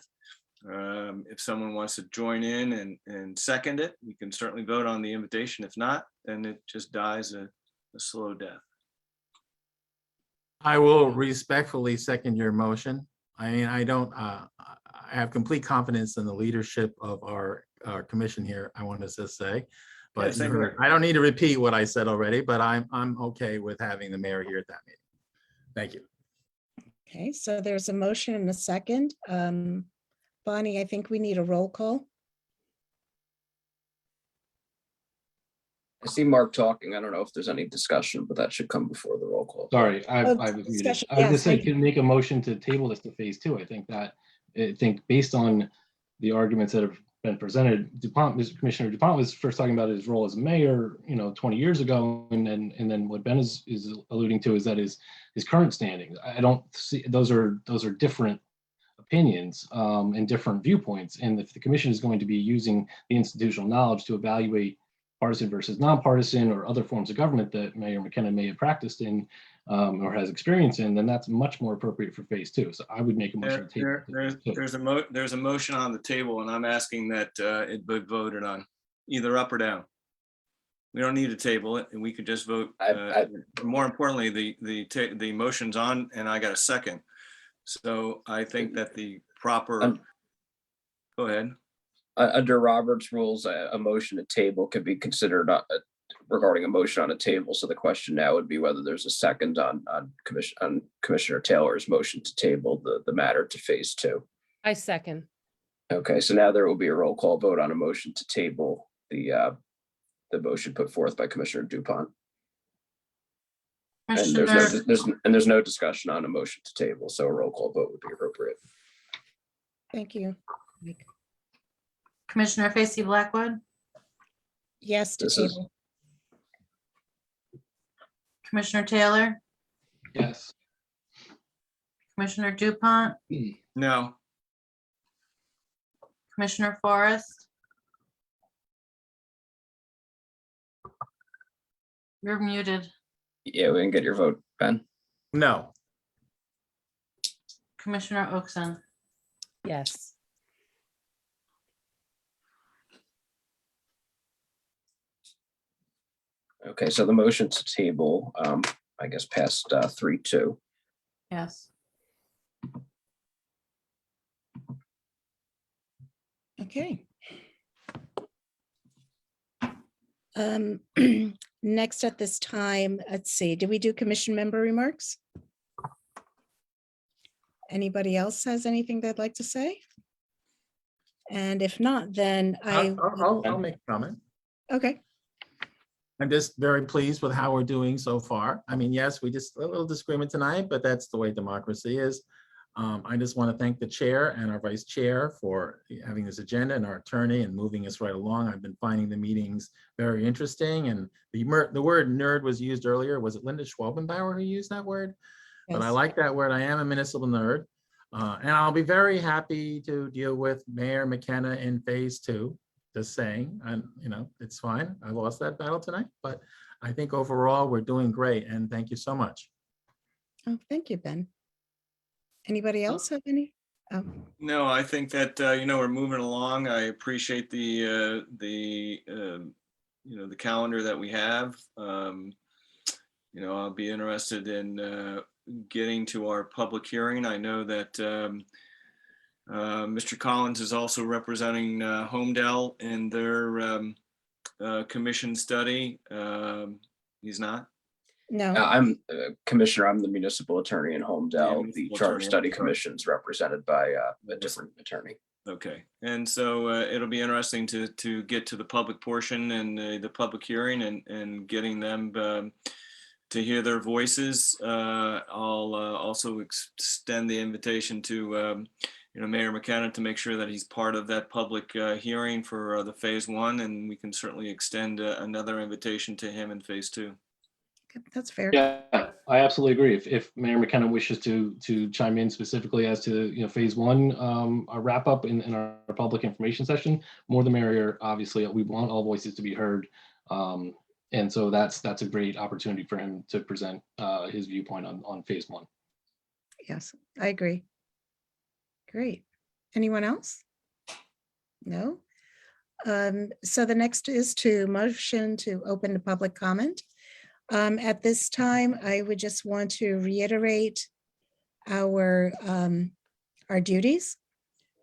If someone wants to join in and second it, we can certainly vote on the invitation. If not, then it just dies a slow death. I will respectfully second your motion. I mean, I have complete confidence in the leadership of our commission here, I want to just say. But same you heard- here. I don't need to repeat what I said already, but I'm okay with having the mayor here at that meeting. Thank you. Okay, so there's a motion and a second. Bonnie, I think we need a roll call. I see Mark talking. I don't know if there's any discussion, but that should come before the roll call. Sorry, I Oh, was muted. discussion, I was yes, just saying, thank you. can make a motion to table this to phase 2. I think based on the arguments that have been presented, Commissioner DuPont was first talking about his role as mayor, 20 years ago. And then what Ben is alluding to is that his current standings. I don't see, those are different opinions and different viewpoints. And if the commission is going to be using the institutional knowledge to evaluate partisan versus nonpartisan or other forms of government that Mayor McKenna may have practiced in or has experience in, then that's much more appropriate for phase 2. So I would make a motion. to table it to phase 2. There's a motion on the table, and I'm asking that it be voted on, either up or down. We don't need to table it, and we could just vote. More importantly, the motion's on, and I got a second. So I think that the proper. Go ahead. Under Robert's rules, a motion to table could be considered regarding a motion on a table. So the question now would be whether there's a second on Commissioner Taylor's motion to table the matter to phase 2. I second. Okay, so now there will be a roll call vote on a motion to table the motion put forth by Commissioner DuPont. And there's no discussion on a motion to table, so a roll call vote would be appropriate. Thank you. Commissioner Facey Blackwood, Yes to This is- table. Commissioner Taylor, Yes. Commissioner DuPont, No. Commissioner Forrest. You're muted. Yeah, we can get your vote, Ben. No. Commissioner Oakson. Yes. Okay, so the motion to table, I guess, passed 3-2. Yes. Okay. Next at this time, let's see, did we do commission member remarks? Anybody else has anything they'd like to say? And if not, then I'll make a comment. Okay, I'm just very pleased with how we're doing so far. I mean, yes, we just a little disagreement tonight, but that's the way democracy is. I just want to thank the chair and our vice chair for having this agenda and our attorney and moving us right along. I've been finding the meetings very interesting, and the word nerd was used earlier. Was it Linda Schwabenbauer who used that word? But I yes. like that word. I am a municipal nerd. And I'll be very happy to deal with Mayor McKenna in phase 2. Just saying, and it's fine. I lost that battle tonight, but I think overall we're doing great. And thank you so much. Oh, thank you, Ben. Anybody else have any? Oh, No, I think that, we're moving along. I appreciate the calendar that we have. I'll be interested in getting to our public hearing. I know that Mr. Collins is also representing Homedale in their commission study. He's not? no, I'm Commissioner. I'm the municipal attorney in Homedale. The municipal Charter attorney, Study sorry. Commission is represented by a different attorney. Okay, and so it'll be interesting to get to the public portion and the public hearing and getting them to hear their voices. I'll also extend the invitation to Mayor McKenna to make sure that he's part of that public hearing for the phase 1, and we can certainly extend another invitation to him in phase 2. That's fair. Yeah, I absolutely agree. If Mayor McKenna wishes to chime in specifically as to, phase one, a wrap up in our public information session, more the merrier. Obviously, we want all voices to be heard. And so that's a great opportunity for him to present his viewpoint on phase one. Yes, I agree. Great. Anyone else? No? So the next is to motion to open the public comment. At this time, I would just want to reiterate our duties,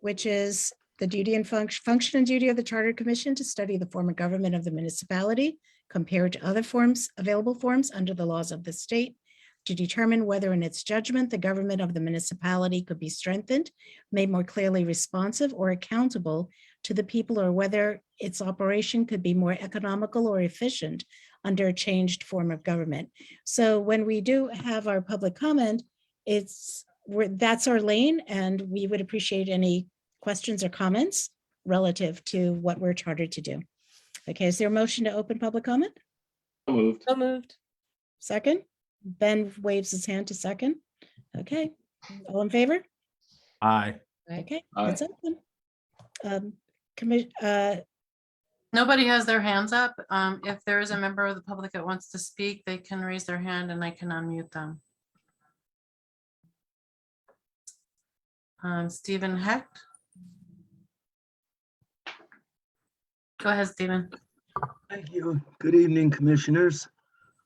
which is the duty and function and duty of the Charter Commission to study the form of government of the municipality compared to other available forms under the laws of the state, to determine whether in its judgment, the government of the municipality could be strengthened, made more clearly responsive or accountable to the people, or whether its operation could be more economical or efficient under a changed form of government. So when we do have our public comment, that's our lane, and we would appreciate any questions or comments relative to what we're chartered to do. Okay, is there a motion to open public comment? So moved. So moved. Second? Ben waves his hand to second. Okay, all in favor? Aye. Okay, Aye. it's open. Nobody has their hands up. If there is a member of the public that wants to speak, they can raise their hand and I can unmute them. Stephen Hecht. Go ahead, Stephen. Thank you. Good evening, commissioners.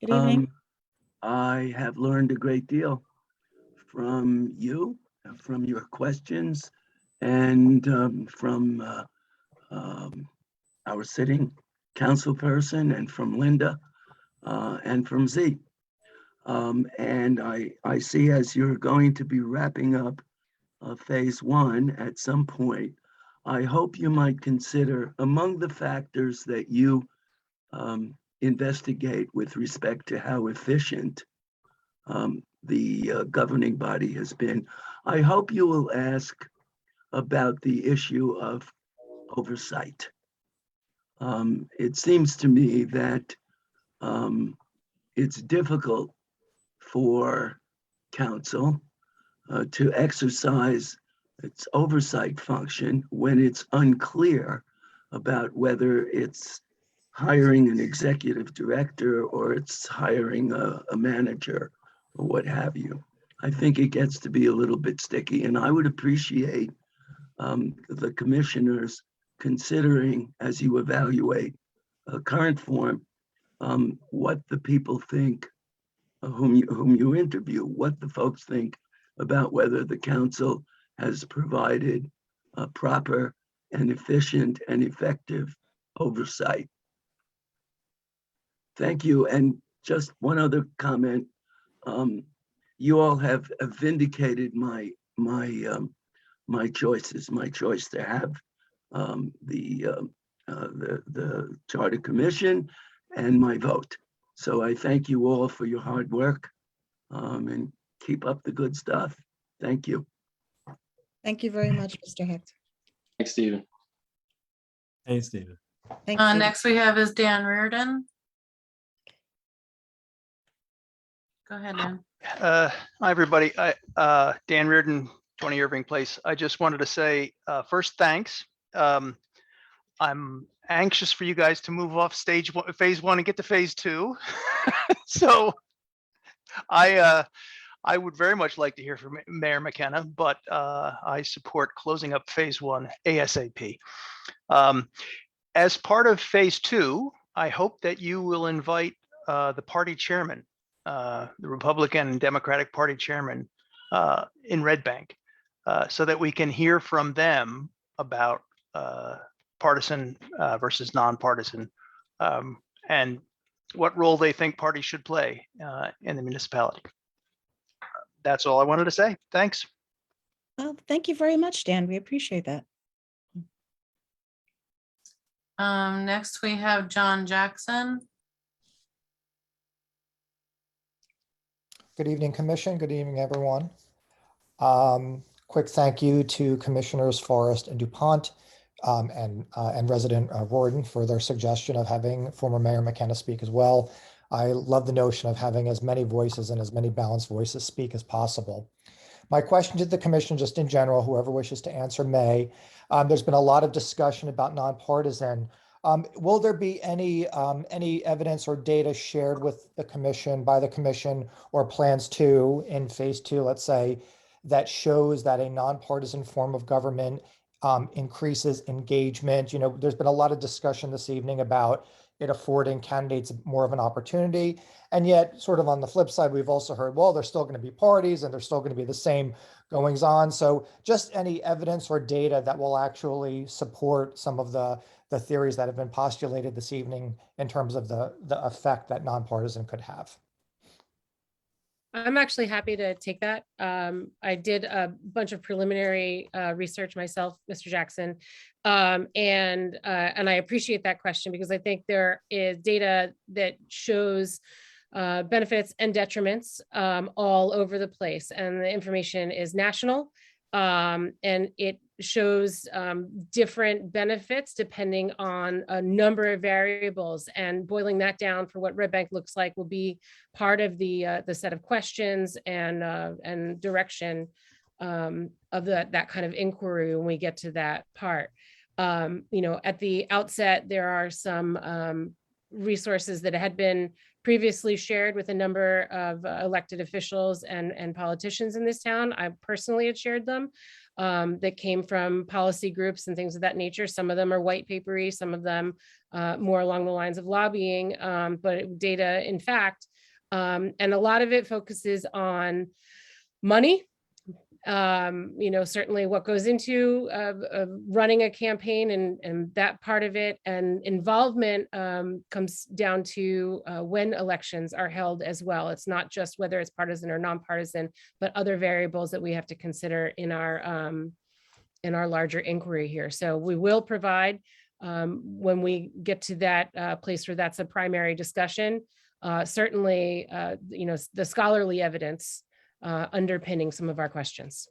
Good evening. I have learned a great deal from you, from your questions, and from our sitting councilperson, and from Linda, and from Z. And I see, as you're going to be wrapping up phase one at some point, I hope you might consider, among the factors that you investigate with respect to how efficient the governing body has been, I hope you will ask about the issue of oversight. It seems to me that it's difficult for council to exercise its oversight function when it's unclear about whether it's hiring an executive director or it's hiring a manager or what have you. I think it gets to be a little bit sticky, and I would appreciate the commissioners considering, as you evaluate a current form, what the people think, whom you interview, what the folks think about whether the council has provided a proper and efficient and effective oversight. Thank you. And just one other comment. You all have vindicated my choices, my choice to have the Charter Commission and my vote. So I thank you all for your hard work, and keep up the good stuff. Thank you. Thank you very much, Mr. Hecht. Thanks, Stephen. Hey, Stephen. Thank you. Next we have is Dan Reardon. Go ahead, Dan. Hi, everybody. Dan Reardon, 20 Irving Place. I just wanted to say, first, thanks. I'm anxious for you guys to move off phase one and get to phase two. So I would very much like to hear from Mayor McKenna, but I support closing up phase one ASAP. As part of phase two, I hope that you will invite the party chairman, the Republican and Democratic Party chairman in Red Bank, so that we can hear from them about partisan versus nonpartisan, and what role they think parties should play in the municipality. That's all I wanted to say. Thanks. Well, thank you very much, Dan. We appreciate that. Next we have John Jackson. Good evening, Commission. Good evening, everyone. Quick thank you to Commissioners Forrest and DuPont and resident Rorden for their suggestion of having former Mayor McKenna speak as well. I love the notion of having as many voices and as many balanced voices speak as possible. My question to the commission, just in general, whoever wishes to answer may. There's been a lot of discussion about nonpartisan. Will there be any evidence or data shared with the commission, by the commission, or plans to in phase 2, let's say, that shows that a nonpartisan form of government increases engagement? You know, there's been a lot of discussion this evening about it affording candidates more of an opportunity. And yet, sort of on the flip side, we've also heard, well, there's still going to be parties and there's still going to be the same goings on. So just any evidence or data that will actually support some of the theories that have been postulated this evening in terms of the effect that nonpartisan could have. I'm actually happy to take that. I did a bunch of preliminary research myself, Mr. Jackson, and I appreciate that question because I think there is data that shows benefits and detriments all over the place, and the information is national, and it shows different benefits depending on a number of variables, and boiling that down for what Red Bank looks like will be part of the set of questions and direction of that kind of inquiry when we get to that part. You know, at the outset, there are some resources that had been previously shared with a number of elected officials and politicians in this town. I personally had shared them. That came from policy groups and things of that nature. Some of them are white papery, some of them more along the lines of lobbying, but data in fact, and a lot of it focuses on money. You know, certainly what goes into running a campaign and that part of it, and involvement comes down to when elections are held as well. It's not just whether it's partisan or nonpartisan, but other variables that we have to consider in our larger inquiry here. So we will provide, when we get to that place where that's a primary discussion, certainly, you know, the scholarly evidence underpinning some of our questions.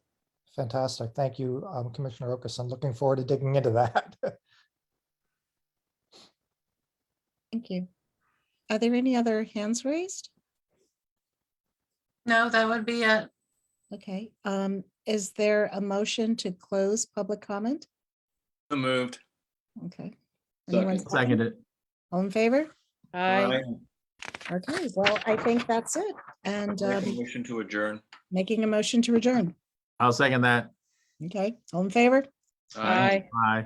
Fantastic. Thank you, Commissioner Okeson. Looking forward to digging into that. Thank you. Are there any other hands raised? No, that would be it. Okay. Is there a motion to close public comment? So moved. Okay. Anyone Second it. All in favor? Aye. Okay, well, I think that's it. And Make a motion to adjourn. making a motion to adjourn. I'll second that. Okay, all in favor? Aye. Aye.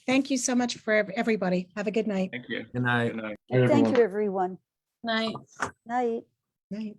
Thank you so much for everybody. Have a good night. Thank you. Good night. Good night. Thank you, everyone. Night. Night. Night.